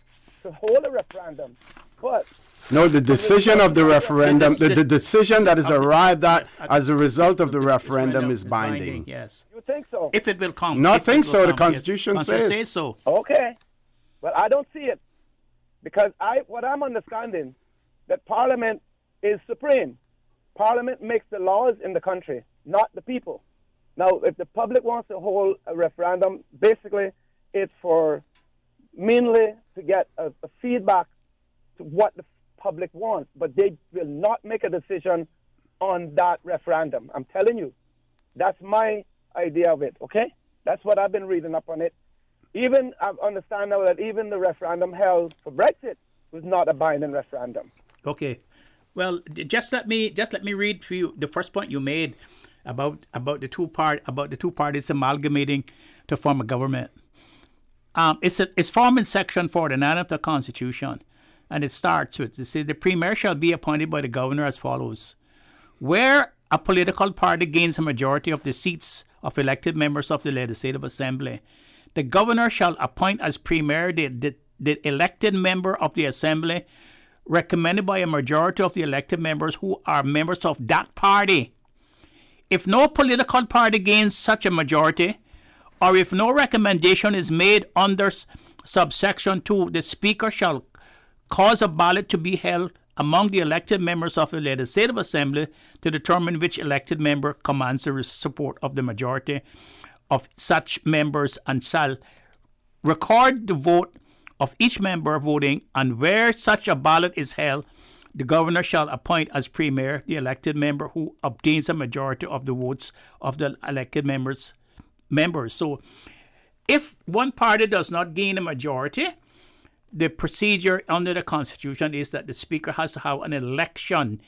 to hold a referendum, but no, the decision of the referendum, the decision that is arrived at as a result of the referendum is binding. Yes. You think so? If it will come. Not think so. The Constitution says so. Okay. But I don't see it, because what I'm understanding, that Parliament is supreme. Parliament makes the laws in the country, not the people. Now, if the public wants to hold a referendum, basically it's for mainly to get a feedback to what the public wants, but they will not make a decision on that referendum. I'm telling you, that's my idea of it, okay? That's what I've been reading up on it. Even I understand now that even the referendum held for Brexit was not a binding referendum. Okay, well, just let me read for you the first point you made about the two parties amalgamating to form a government. It's formed in Section 49 of the Constitution, and it starts with, it says, the Premier shall be appointed by the Governor as follows: where a political party gains a majority of the seats of elected members of the Legislative Assembly, the Governor shall appoint as Premier the elected member of the Assembly, recommended by a majority of the elected members who are members of that party. If no political party gains such a majority, or if no recommendation is made under subsection 2, the Speaker shall cause a ballot to be held among the elected members of the Legislative Assembly to determine which elected member commands the support of the majority of such members, and shall record the vote of each member voting, and where such a ballot is held, the Governor shall appoint as Premier the elected member who obtains a majority of the votes of the elected members. So if one party does not gain a majority, the procedure under the Constitution is that the Speaker has to have an election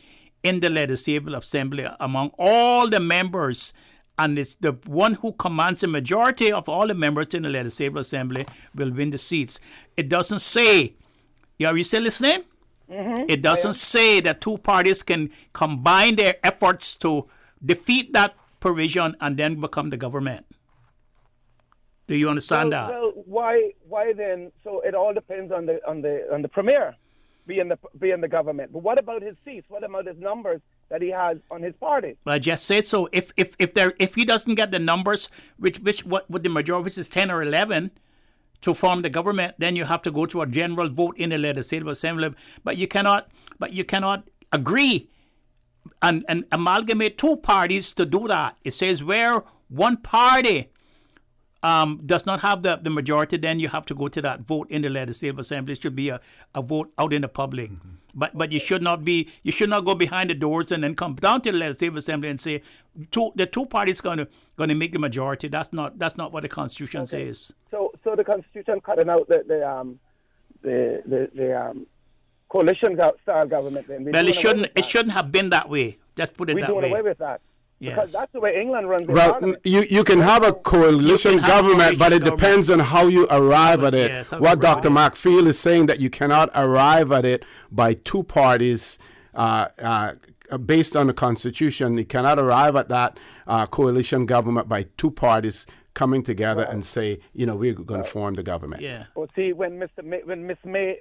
in the Legislative Assembly among all the members, and it's the one who commands the majority of all the members in the Legislative Assembly will win the seats. It doesn't say, are you still listening? Mm-hmm. It doesn't say that two parties can combine their efforts to defeat that provision and then become the government. Do you understand that? Well, why then? So it all depends on the premier being the government. But what about his seats? What about his numbers that he has on his party? Well, I just said so. If he doesn't get the numbers, what the majority, which is 10 or 11, to form the government, then you have to go to a general vote in the Legislative Assembly. But you cannot agree and amalgamate two parties to do that. It says where one party does not have the majority, then you have to go to that vote in the Legislative Assembly. It should be a vote out in the public. Mm-hmm. But you should not go behind the doors and then come down to the Legislative Assembly and say the two parties going to make the majority. That's not what the Constitution says. So the Constitution cutting out the coalition style government. Then it shouldn't have been that way. Just put it that way. We're doing away with that. Yes. Because that's the way England runs. Well, you can have a coalition government, but it depends on how you arrive at it. Yes, what Dr. McFeel is saying, that you cannot arrive at it by two parties based on the Constitution. You cannot arrive at that coalition government by two parties coming together and say, we're going to form the government. Yeah. Well, see, when Miss May,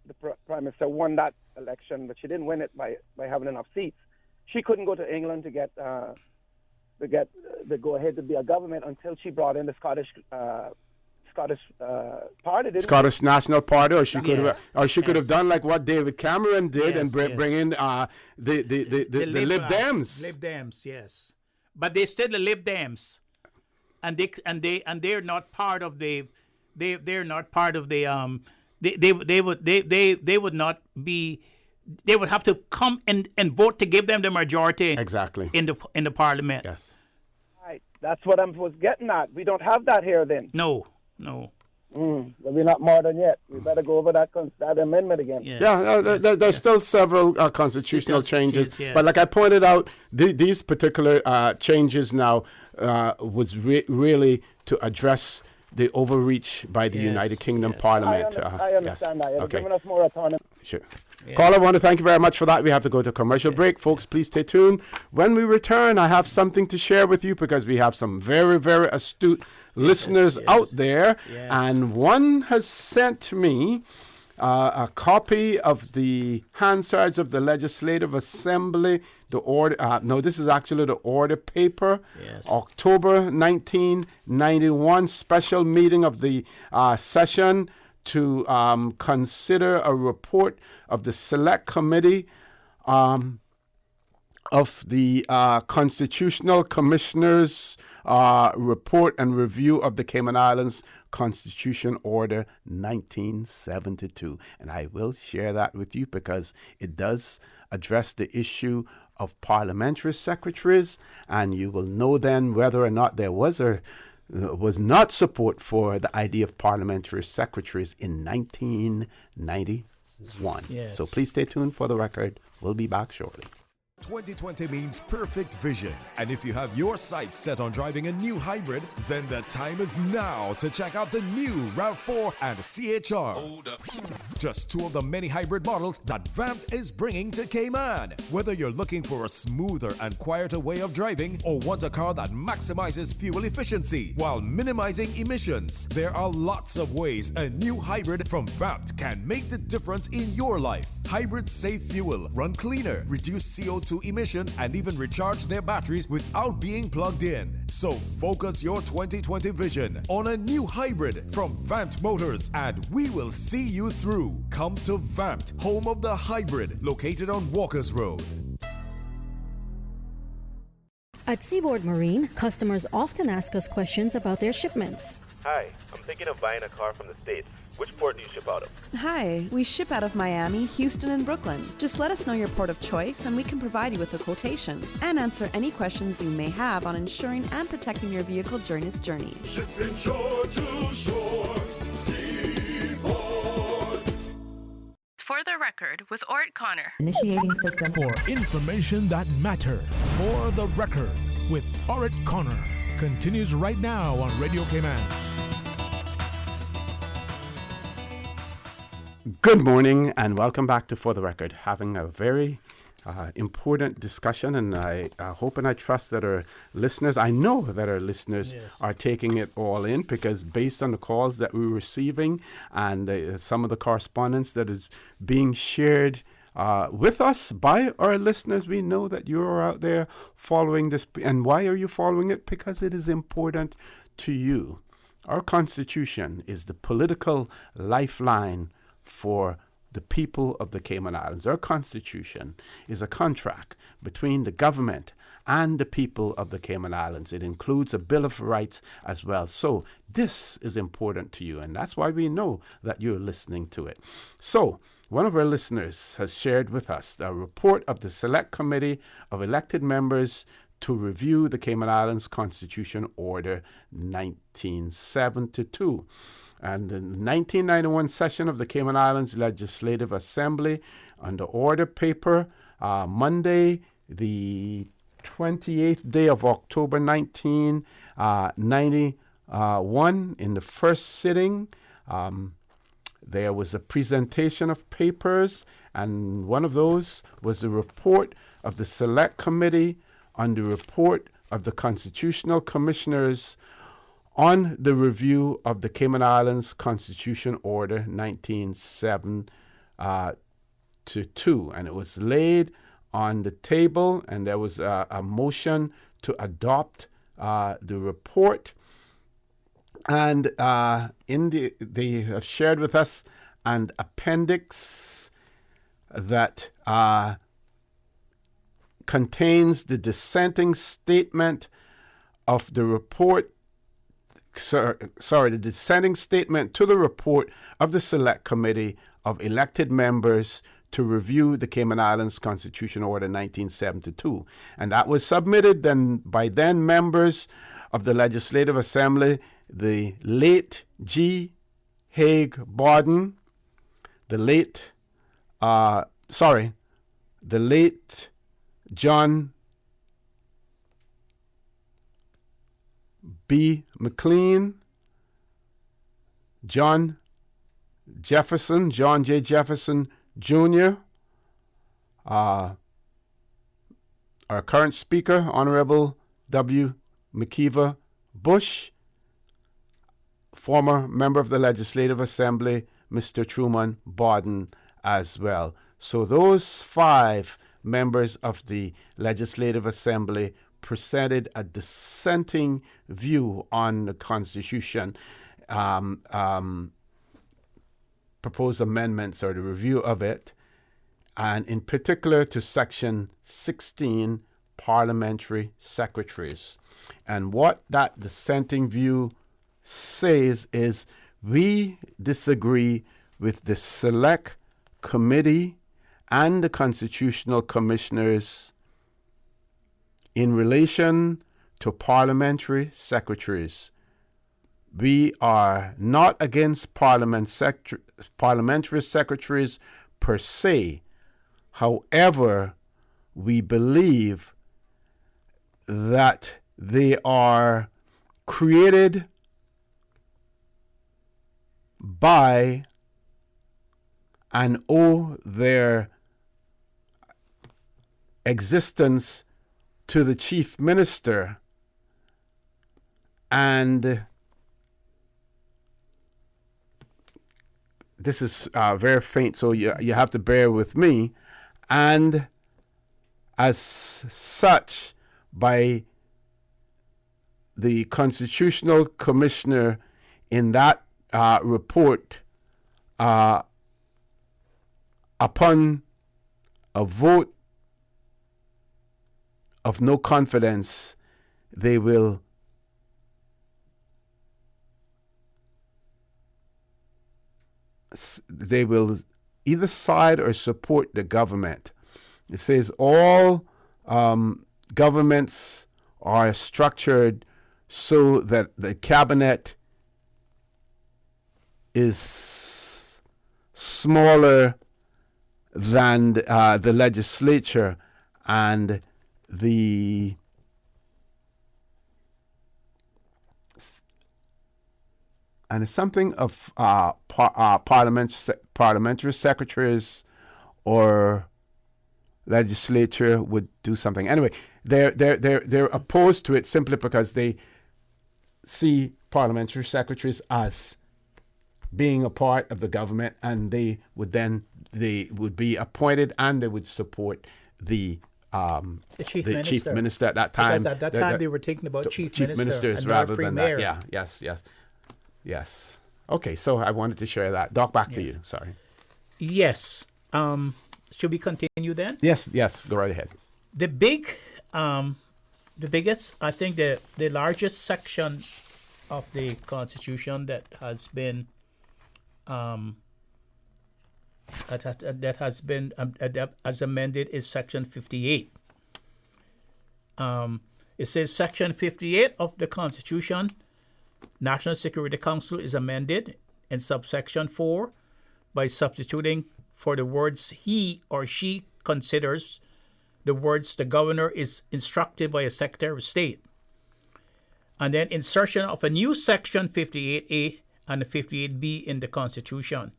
the Prime Minister, won that election, but she didn't win it by having enough seats. She couldn't go to England to get the go ahead to be a government until she brought in the Scottish party. Scottish National Party, or she could have done like what David Cameron did and bring in the Lib Dems. Lib Dems, yes, but they're still the Lib Dems, and they're not part of the. They're not part of the. They would not be. They would have to come and vote to give them the majority. Exactly. In the parliament. Yes. Right. That's what I was getting at. We don't have that here then. No. But we're not modern yet. We better go over that amendment again. Yes. Yeah, there's still several constitutional changes. Yes. But like I pointed out, these particular changes now was really to address the overreach by the United Kingdom Parliament. I understand that. It's giving us more autonomy. Sure. Yeah. Caller, I want to thank you very much for that. We have to go to a commercial break. Folks, please stay tuned. When we return, I have something to share with you because we have some very, very astute listeners out there. Yes. And one has sent me a copy of the Hansards of the Legislative Assembly. The order. This is actually the order paper. Yes. October 1991 special meeting of the session to consider a report of the Select Committee of the Constitutional Commissioners report and review of the Cayman Islands Constitution Order 1972. And I will share that with you because it does address the issue of parliamentary secretaries, and you will know then whether or not there was or was not support for the idea of parliamentary secretaries in 1991. Yes. So please stay tuned for the record. We'll be back shortly. 2020 means perfect vision. And if you have your sights set on driving a new hybrid, then the time is now to check out the new RAV4 and CHR. Hold up. Just two of the many hybrid models that Vamped is bringing to Cayman. Whether you're looking for a smoother and quieter way of driving or want a car that maximizes fuel efficiency while minimizing emissions, there are lots of ways a new hybrid from Vamped can make the difference in your life. Hybrids save fuel, run cleaner, reduce CO2 emissions, and even recharge their batteries without being plugged in. So focus your 2020 vision on a new hybrid from Vamped Motors, and we will see you through. Come to Vamped, home of the hybrid, located on Walkers Road. At Seaboard Marine, customers often ask us questions about their shipments. Hi, I'm thinking of buying a car from the States. Which port do you ship out of? Hi, we ship out of Miami, Houston, and Brooklyn. Just let us know your port of choice and we can provide you with a quotation and answer any questions you may have on insuring and protecting your vehicle during its journey. Shipping shore to shore, Seaboard. For the record, with Orrett Connor. Initiating system. For information that matters. For the record, with Orrett Connor. Continues right now on Radio Cayman. Good morning and welcome back to For the Record. Having a very important discussion, and I hope and I trust that our listeners, I know that our listeners are taking it all in, because based on the calls that we're receiving and some of the correspondence that is being shared with us by our listeners, we know that you're out there following this. And why are you following it? Because it is important to you. Our Constitution is the political lifeline for the people of the Cayman Islands. Our Constitution is a contract between the government and the people of the Cayman Islands. It includes a Bill of Rights as well. So this is important to you, and that's why we know that you're listening to it. So one of our listeners has shared with us a report of the Select Committee of Elected Members to review the Cayman Islands Constitution Order 1972. And the 1991 session of the Cayman Islands Legislative Assembly, on the order paper, Monday, the 28th day of October 1991, in the first sitting, there was a presentation of papers, and one of those was the report of the Select Committee on the report of the Constitutional Commissioners on the review of the Cayman Islands Constitution Order 1972. And it was laid on the table, and there was a motion to adopt the report. And they have shared with us an appendix that contains the dissenting statement of the report. The dissenting statement to the report of the Select Committee of Elected Members to review the Cayman Islands Constitution Order 1972. And that was submitted by then members of the Legislative Assembly, the late G. Haig Borden, the late John B. McLean, John J. Jefferson Jr., our current Speaker, Honorable W. McKeever Bush, former member of the Legislative Assembly, Mr. Truman Borden as well. So those 5 members of the Legislative Assembly presented a dissenting view on the Constitution, proposed amendments or the review of it, and in particular to Section 16, Parliamentary Secretaries. And what that dissenting view says is, we disagree with the Select Committee and the Constitutional Commissioners in relation to parliamentary secretaries. We are not against parliamentary secretaries per se. However, we believe that they are created by and owe their existence to the Chief Minister, and this is very faint, so you have to bear with me, and as such, by the Constitutional Commissioner in that report, upon a vote of no confidence, they will either side or support the government. It says all governments are structured so that the cabinet is smaller than the legislature, and it's something of parliamentary secretaries or legislature would do something. Anyway, they're opposed to it simply because they see parliamentary secretaries as being a part of the government, and they would be appointed, and they would support the chief minister at that time. Because at that time they were thinking about chief ministers rather than premier. that. Yeah. Yes. Okay, so I wanted to share that. Doc, back to you. Sorry. Yes. Should we continue then? Yes. Go right ahead. The biggest, I think, the largest section of the Constitution that has been as amended is Section 58. It says Section 58 of the Constitution, National Security Council, is amended in subsection 4 by substituting for the words he or she considers the words the governor is instructed by a Secretary of State. And then insertion of a new Section 58A and 58B in the Constitution.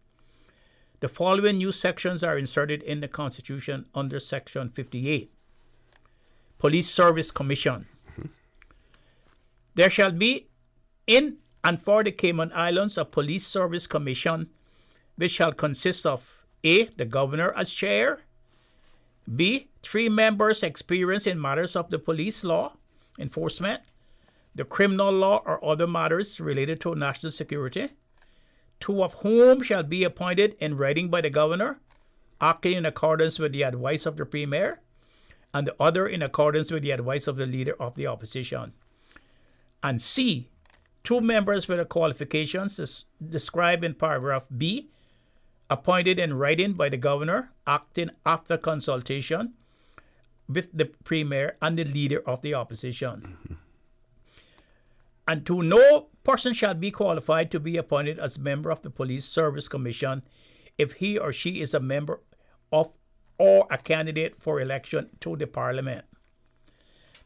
The following new sections are inserted in the Constitution under Section 58. Police Service Commission. There shall be in and for the Cayman Islands a Police Service Commission, which shall consist of A, the governor as chair, B, 3 members experienced in matters of the police law enforcement, the criminal law or other matters related to national security, 2 of whom shall be appointed in writing by the governor, acting in accordance with the advice of the premier, and the other in accordance with the advice of the leader of the opposition. And C, 2 members with the qualifications described in paragraph B, appointed in writing by the governor, acting after consultation with the premier and the leader of the opposition. And 2, no person shall be qualified to be appointed as member of the Police Service Commission if he or she is a member of or a candidate for election to the Parliament.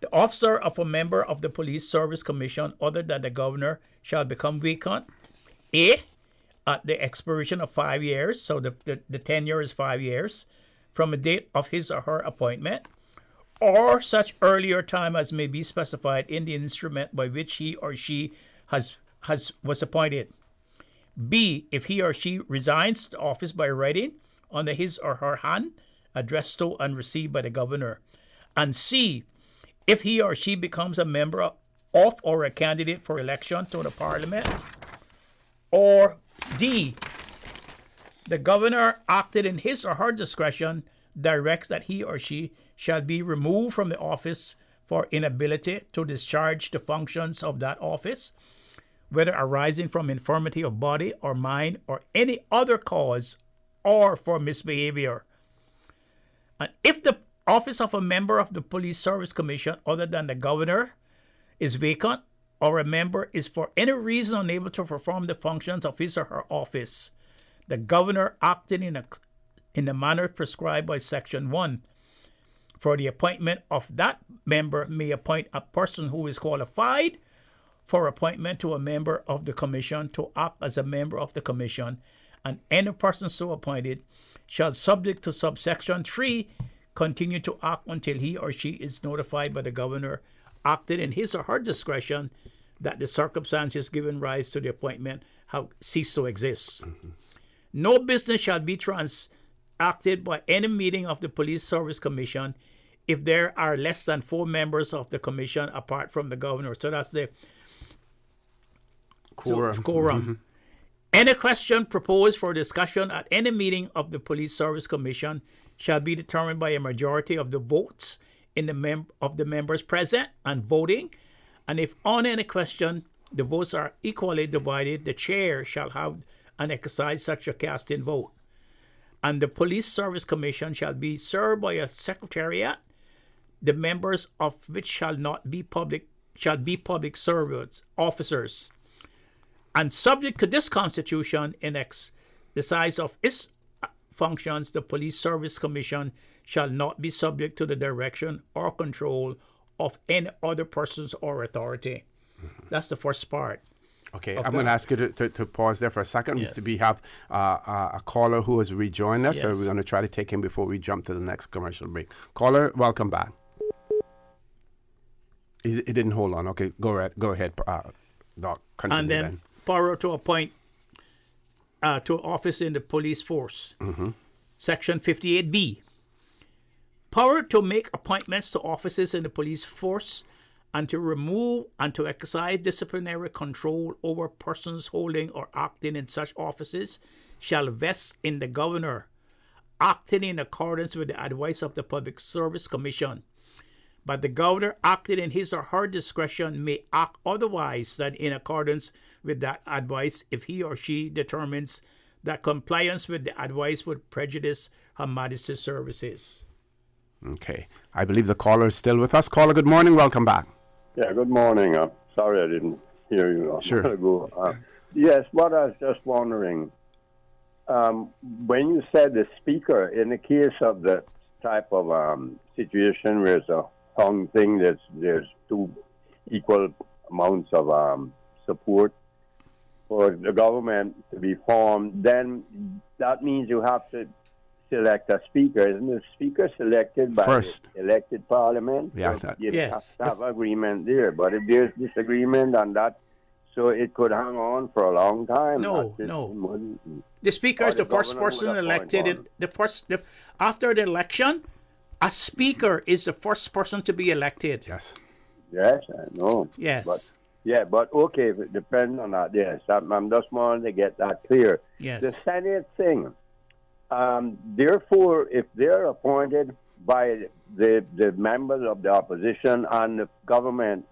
The officer of a member of the Police Service Commission other than the governor shall become vacant, A, at the expiration of 5 years, so the tenure is 5 years, from the date of his or her appointment, or such earlier time as may be specified in the instrument by which he or she was appointed. B, if he or she resigns the office by writing under his or her hand, addressed to and received by the governor. And C, if he or she becomes a member of or a candidate for election to the Parliament. Or D, the governor acted in his or her discretion directs that he or she shall be removed from the office for inability to discharge the functions of that office, whether arising from infirmity of body or mind or any other cause, or for misbehavior. And if the office of a member of the Police Service Commission other than the governor is vacant, or a member is for any reason unable to perform the functions of his or her office, the governor acting in the manner prescribed by Section 1 for the appointment of that member may appoint a person who is qualified for appointment to a member of the commission to act as a member of the commission, and any person so appointed shall, subject to subsection 3, continue to act until he or she is notified by the governor, acted in his or her discretion, that the circumstances giving rise to the appointment have ceased to exist. No business shall be transacted by any meeting of the Police Service Commission if there are less than 4 members of the commission apart from the governor. So that's the quorum. Any question proposed for discussion at any meeting of the Police Service Commission shall be determined by a majority of the votes in of the members present and voting. And if on any question the votes are equally divided, the chair shall have and exercise such a casting vote. And the Police Service Commission shall be served by a secretariat, the members of which shall be public servants, officers. And subject to this Constitution, in exercise of its functions, the Police Service Commission shall not be subject to the direction or control of any other persons or authority. That's the first part. Okay, I'm going to ask you to pause there for a second. Yes. We have a caller who has rejoined us, so Yes. we're going to try to take him before we jump to the next commercial break. Caller, welcome back. It didn't hold on. Okay, go ahead, Doc. Continue And then power to appoint to office in the police force. Mm-hmm. Section 58B. Power to make appointments to offices in the police force and to remove and to exercise disciplinary control over persons holding or acting in such offices shall vest in the governor, acting in accordance with the advice of the Public Service Commission. But the governor, acting in his or her discretion, may act otherwise than in accordance with that advice if he or she determines that compliance with the advice would prejudice Her Majesty's services. Okay. I believe the caller is still with us. Caller, good morning. Welcome back. Yeah, good morning. Sorry I didn't hear you. Sure. Yes, what I was just wondering, when you said the speaker, in the case of the type of situation where it's a hung thing, there's two equal amounts of support for the government to be formed, then that means you have to select a speaker. Isn't the speaker selected by the elected parliament? Yeah, so you have to have agreement there. But if there's disagreement on that, so it could hang on for a long time. No. The speaker is the first person elected. After the election, a speaker is the first person to be elected. Yes. Yes, I know. Yes. But okay, if it depends on that. Yes, I'm just wanting to get that clear. Yes. The Senate thing. Therefore, if they're appointed by the members of the opposition and the government,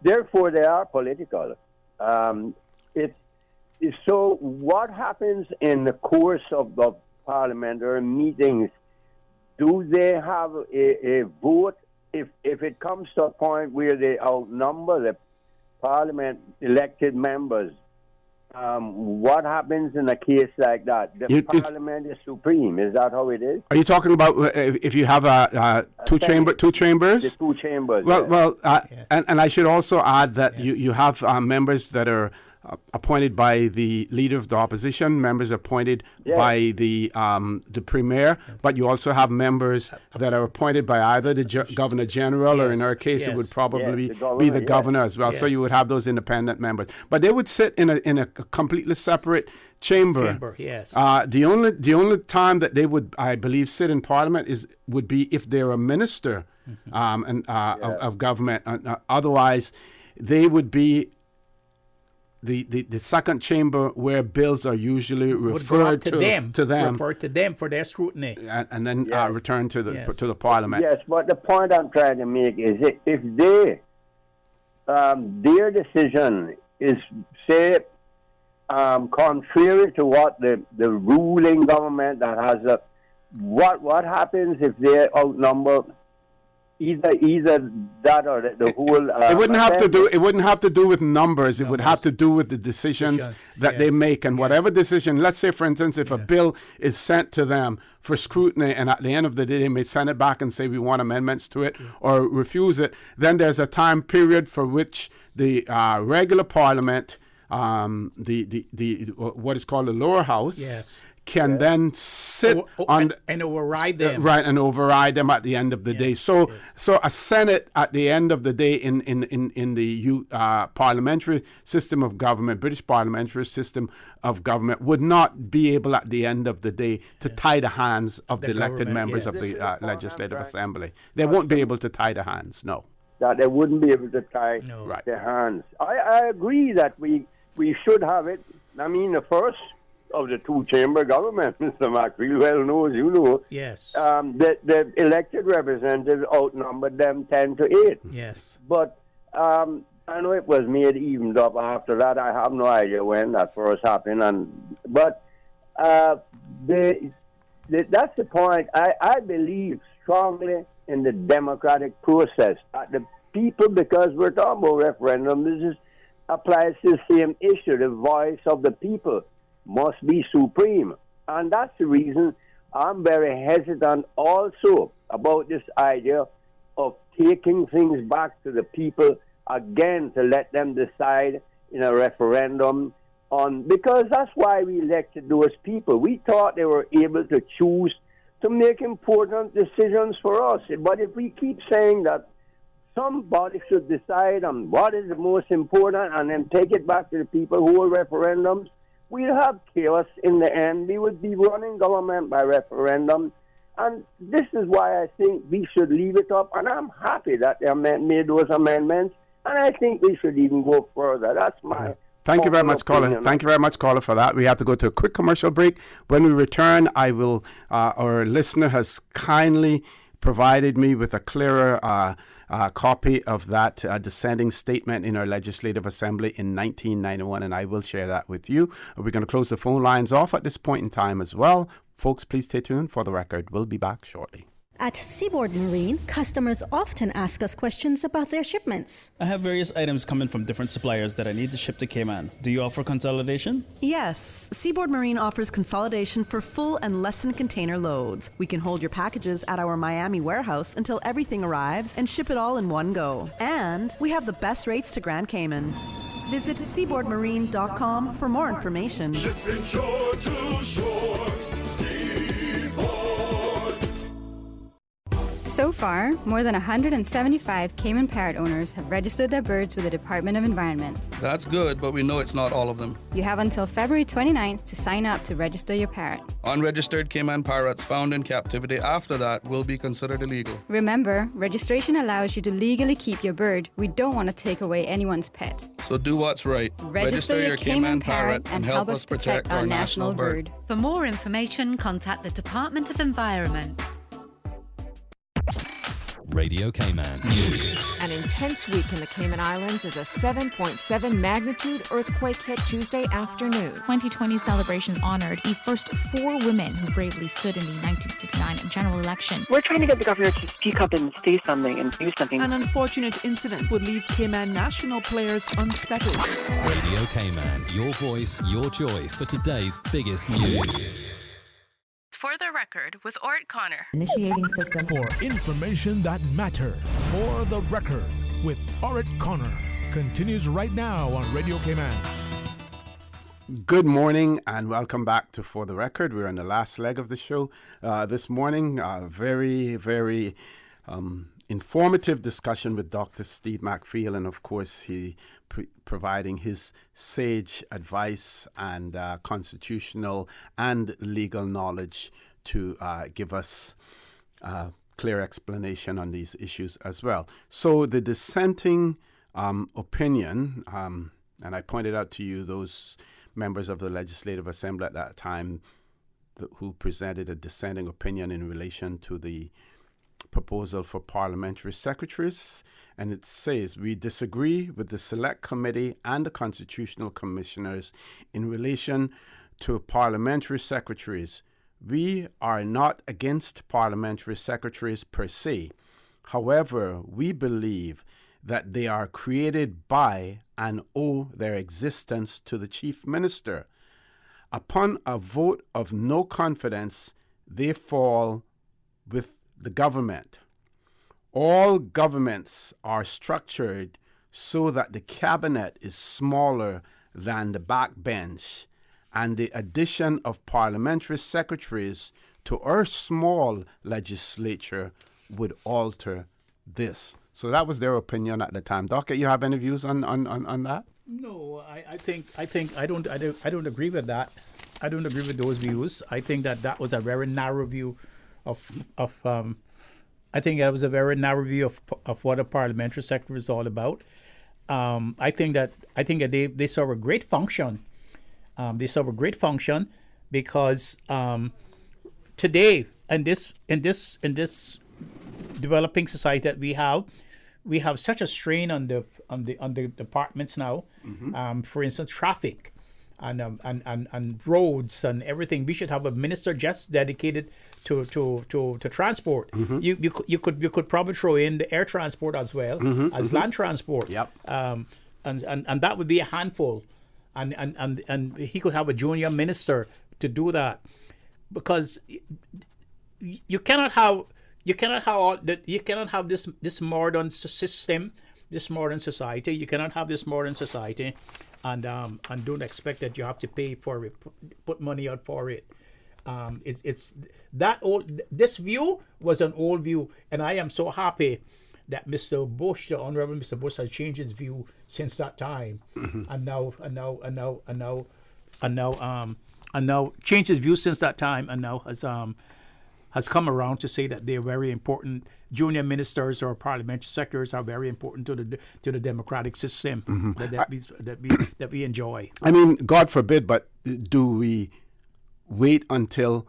therefore they are political. So what happens in the course of the parliamentary meetings? Do they have a vote? If it comes to a point where they outnumber the parliament elected members, what happens in a case like that? The parliament is supreme. Is that how it is? Are you talking about if you have two chambers? The two chambers. Well, and I should also add that you have members that are appointed by the leader of the opposition, members appointed by the premier, but you also have members that are appointed by either the Governor General or in our case it would probably be the governor as well. So you would have those independent members, but they would sit in a completely separate chamber. The only time that they would, I believe, sit in Parliament would be if they're a minister of government. Otherwise, they would be the second chamber where bills are usually referred to them. Referred to them for their scrutiny. And then returned to the Parliament. Yes, but the point I'm trying to make is if they, their decision is, say, contrary to what the ruling government that has what happens if they outnumber either that or the whole it wouldn't have to do with numbers. It would have to do with the decisions that they make, and whatever decision, let's say for instance if a bill is sent to them for scrutiny and at the end of the day they may send it back and say we want amendments to it or refuse it, then there's a time period for which the regular parliament, the what is called the lower house, can then sit on and override them. Right, and override them at the end of the day. So a Senate at the end of the day in the parliamentary system of government, British parliamentary system of government, would not be able at the end of the day to tie the hands of the elected members of the Legislative Assembly. They won't be able to tie the hands, no. That they wouldn't be able to tie their hands. I agree that we should have it. I mean, the first of the two-chamber government, Mr. Macfield well knows, you know. Yes. The elected representatives outnumbered them 10-8. Yes. But I know it was made evened up after that. I have no idea when that first happened. But that's the point. I believe strongly in the democratic process. The people, because we're talking about referendum, this applies to the same issue. The voice of the people must be supreme. And that's the reason I'm very hesitant also about this idea of taking things back to the people again to let them decide in a referendum on, because that's why we elected those people. We thought they were able to choose to make important decisions for us. But if we keep saying that somebody should decide on what is the most important and then take it back to the people who will referendums, we'll have chaos in the end. We would be running government by referendum. And this is why I think we should leave it up. And I'm happy that they made those amendments. And I think we should even go further. That's my Thank you very much, caller. Thank you very much, caller, for that. We have to go to a quick commercial break. When we return, I will. Our listener has kindly provided me with a clearer copy of that dissenting statement in our Legislative Assembly in 1991, and I will share that with you. We're going to close the phone lines off at this point in time as well. Folks, please stay tuned for the record. We'll be back shortly. At Seaboard Marine, customers often ask us questions about their shipments. I have various items coming from different suppliers that I need to ship to Cayman. Do you offer consolidation? Yes. Seaboard Marine offers consolidation for full and less than container loads. We can hold your packages at our Miami warehouse until everything arrives and ship it all in one go. And we have the best rates to Grand Cayman. Visit seaboardmarine.com for more information. Shipping shore to shore, So far, more than 175 Cayman parrot owners have registered their birds with the Department of Environment. That's good, but we know it's not all of them. You have until February 29th to sign up to register your parrot. Unregistered Cayman parrots found in captivity after that will be considered illegal. Remember, registration allows you to legally keep your bird. We don't want to take away anyone's pet. So do what's right. Register your Cayman parrot and help us protect our national bird. For more information, contact the Department of Environment. Radio Cayman News. An intense week in the Cayman Islands as a 7.7 magnitude earthquake hit Tuesday afternoon. 2020 celebrations honored the first 4 women who bravely stood in the 1959 general election. We're trying to get the governor to speak up and say something and do something. An unfortunate incident would leave Cayman national players unsettled. Radio Cayman, your voice, your choice for today's biggest news. For the record, with Orrett Connor. Initiating system. For information that matters. For the record, with Orrett Connor. Continues right now on Radio Cayman. Good morning and welcome back to For the Record. We're in the last leg of the show this morning. Very, very informative discussion with Dr. Steve McPhail, and of course he providing his sage advice and constitutional and legal knowledge to give us clear explanation on these issues as well. So the dissenting opinion, and I pointed out to you those members of the Legislative Assembly at that time who presented a dissenting opinion in relation to the proposal for parliamentary secretaries, and it says, we disagree with the Select Committee and the Constitutional Commissioners in relation to parliamentary secretaries. We are not against parliamentary secretaries per se. However, we believe that they are created by and owe their existence to the Chief Minister. Upon a vote of no confidence, they fall with the government. All governments are structured so that the cabinet is smaller than the backbench, and the addition of parliamentary secretaries to our small legislature would alter this. So that was their opinion at the time. Doc, you have any views on that? No, I think I don't agree with that. I don't agree with those views. I think that was a very narrow view I think that was a very narrow view of what a parliamentary secretary is all about. I think that they serve a great function. They serve a great function because today in this developing society that we have such a strain on the departments now. Mm-hmm. For instance, traffic and roads and everything. We should have a minister just dedicated to transport. Mm-hmm. You could probably throw in the air transport as well as land transport. Yep. And that would be a handful. And he could have a junior minister to do that, because you cannot have this modern system this modern society. You cannot have this modern society, and don't expect that you have to pay for it, put money out for it. It's that old. This view was an old view, and I am so happy that Mr. Bush, the Honorable Mr. Bush, has changed his view since that time, and now changed his view since that time, and now has come around to say that they're very important. Junior ministers or parliamentary secretaries are very important to the democratic system that we enjoy. I mean, God forbid, but do we wait until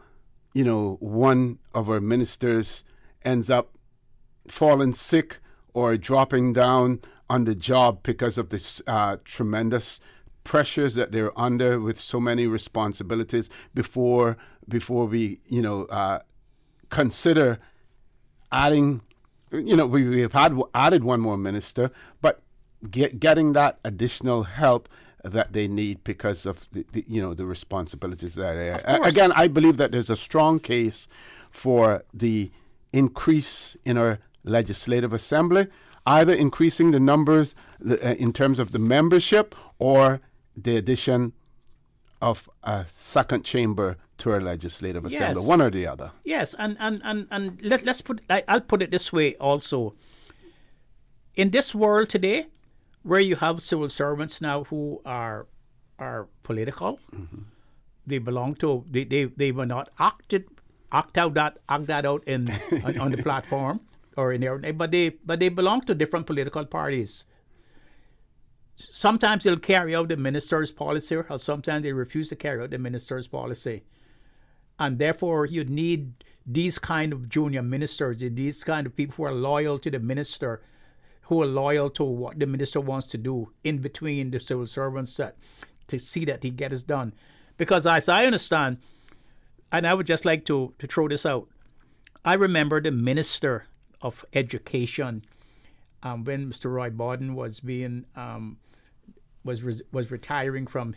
one of our ministers ends up falling sick or dropping down on the job because of this tremendous pressures that they're under with so many responsibilities before we consider adding, we've added one more minister, but getting that additional help that they need because of the responsibilities that are there. Again, I believe that there's a strong case for the increase in our legislative assembly, either increasing the numbers in terms of the membership or the addition of a second chamber to our legislative assembly, one or the other. Yes, and let's put. I'll put it this way also. In this world today, where you have civil servants now who are political, they belong to. They were not act that out in on the platform or in there, but they belong to different political parties. Sometimes they'll carry out the minister's policy, or sometimes they refuse to carry out the minister's policy. And therefore, you need these kind of junior ministers, these kind of people who are loyal to the minister, who are loyal to what the minister wants to do in between the civil servants to see that he gets it done. Because as I understand, and I would just like to throw this out, I remember the Minister of Education when Mr. Roy Borden was being was retiring from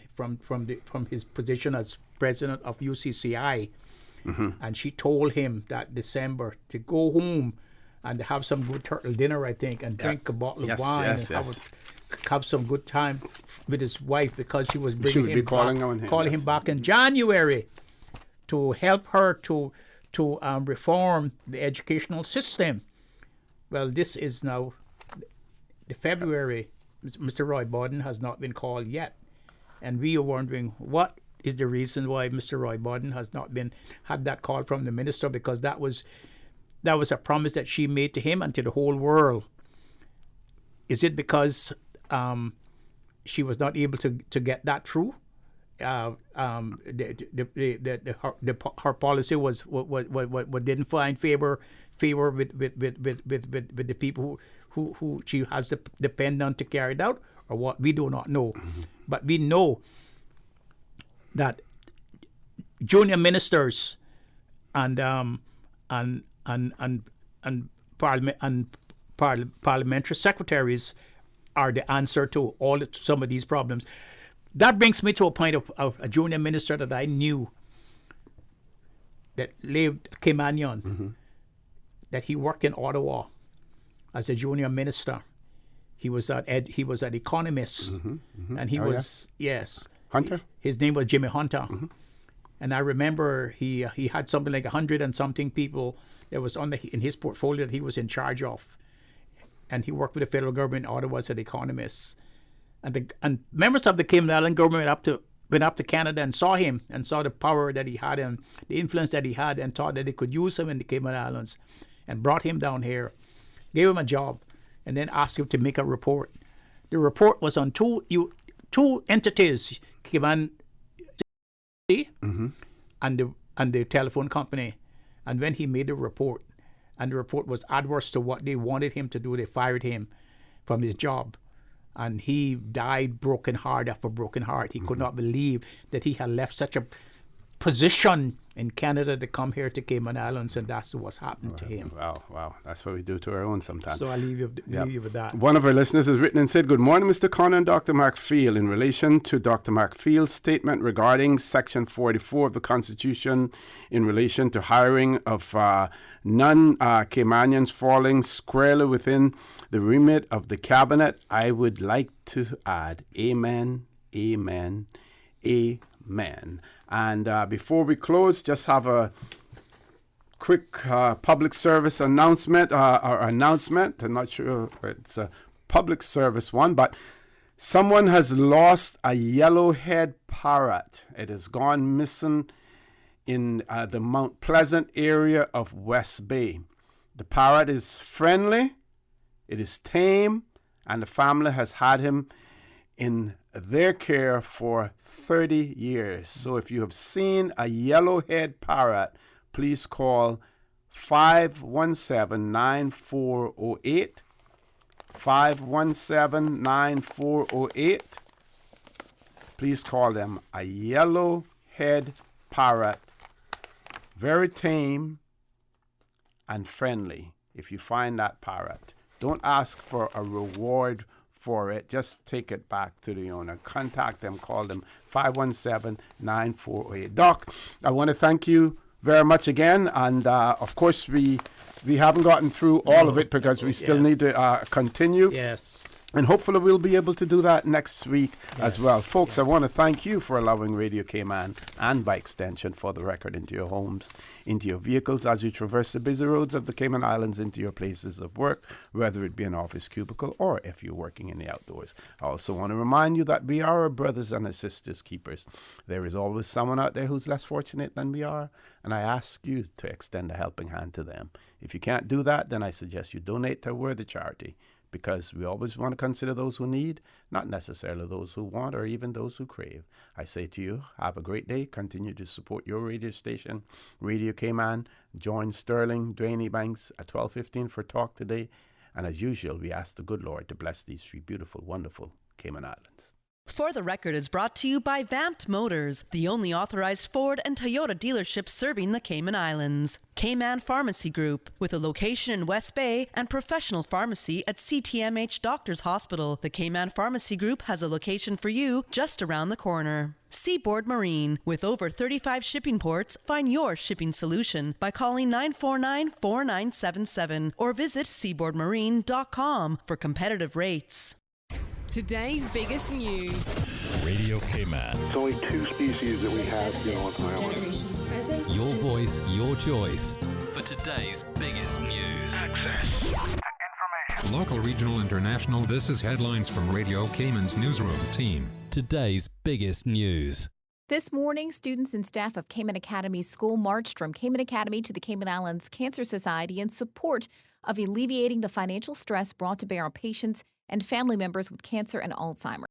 his position as president of UCCI, and she told him that December to go home and have some good turtle dinner, I think, and drink a bottle of wine and have some good time with his wife, because she was calling him back in January to help her to reform the educational system. Well, this is now the February. Mr. Roy Borden has not been called yet, and we are wondering what is the reason why Mr. Roy Borden has not had that call from the minister, because that was a promise that she made to him and to the whole world. Is it because she was not able to get that through? Her policy was didn't find favor with the people who she has to depend on to carry it out, or what, we do not know. But we know that junior ministers and parliamentary secretaries are the answer to some of these problems. That brings me to a point of a junior minister that I knew that lived Caymanian, that he worked in Ottawa as a junior minister. He was an economist, and he was Hunter. His name was Jimmy Hunter, and I remember he had something like 100 and something people that was in his portfolio that he was in charge of, and he worked with the federal government in Ottawa as an economist. And members of the Cayman Island government went up to Canada and saw him and saw the power that he had and the influence that he had, and thought that they could use him in the Cayman Islands, and brought him down here, gave him a job, and then asked him to make a report. The report was on two entities, Cayman and the telephone company. And when he made the report, and the report was adverse to what they wanted him to do, they fired him from his job. And he died broken heart after broken heart. He could not believe that he had left such position in Canada to come here to Cayman Islands, and that's what's happened to him. Wow. That's what we do to our own sometimes. So I'll leave you with that. One of our listeners has written and said, "Good morning, Mr. Connor and Dr. McPhail. In relation to Dr. McPhail's statement regarding Section 44 of the Constitution in relation to hiring of non-Caymanians falling squarely within the remit of the Cabinet, I would like to add, amen, amen, amen." And before we close, just have a quick public service announcement. I'm not sure it's a public service one, but someone has lost a yellowhead parrot. It has gone missing in the Mount Pleasant area of West Bay. The parrot is friendly, it is tame, and the family has had him in their care for 30 years. So if you have seen a yellowhead parrot, please call 517-9408. 517-9408. Please call them. A yellowhead parrot, very tame and friendly. If you find that parrot, don't ask for a reward for it. Just take it back to the owner. Contact them, call them 517-9408. Doc, I want to thank you very much again. And of course, we haven't gotten through all of it because we still need to continue. Yes. And hopefully we'll be able to do that next week as well. Folks, I want to thank you for allowing Radio Cayman, and by extension For the Record, into your homes, into your vehicles as you traverse the busy roads of the Cayman Islands, into your places of work, whether it be an office cubicle or if you're working in the outdoors. I also want to remind you that we are our brothers and our sisters keepers. There is always someone out there who's less fortunate than we are, and I ask you to extend a helping hand to them. If you can't do that, then I suggest you donate to a worthy charity, because we always want to consider those who need, not necessarily those who want or even those who crave. I say to you, have a great day. Continue to support your radio station, Radio Cayman. Join Sterling, Dwayne Ebanks at 12:15 for Talk Today. And as usual, we ask the good Lord to bless these three beautiful, wonderful Cayman Islands. For the Record is brought to you by Vamped Motors, the only authorized Ford and Toyota dealership serving the Cayman Islands. Cayman Pharmacy Group, with a location in West Bay and professional pharmacy at CTMH Doctors Hospital. The Cayman Pharmacy Group has a location for you just around the corner. Seaboard Marine, with over 35 shipping ports, find your shipping solution by calling 949-4977 or visit seaboardmarine.com for competitive rates. Today's biggest news. Radio Cayman. It's only two species that we have, on Island. Generations present. Your voice, your choice. For today's biggest news. Access. Local, regional, international. This is headlines from Radio Cayman's newsroom team. Today's biggest news. This morning, students and staff of Cayman Academy School marched from Cayman Academy to the Cayman Islands Cancer Society in support of alleviating the financial stress brought to bear on patients and family members with cancer and Alzheimer's.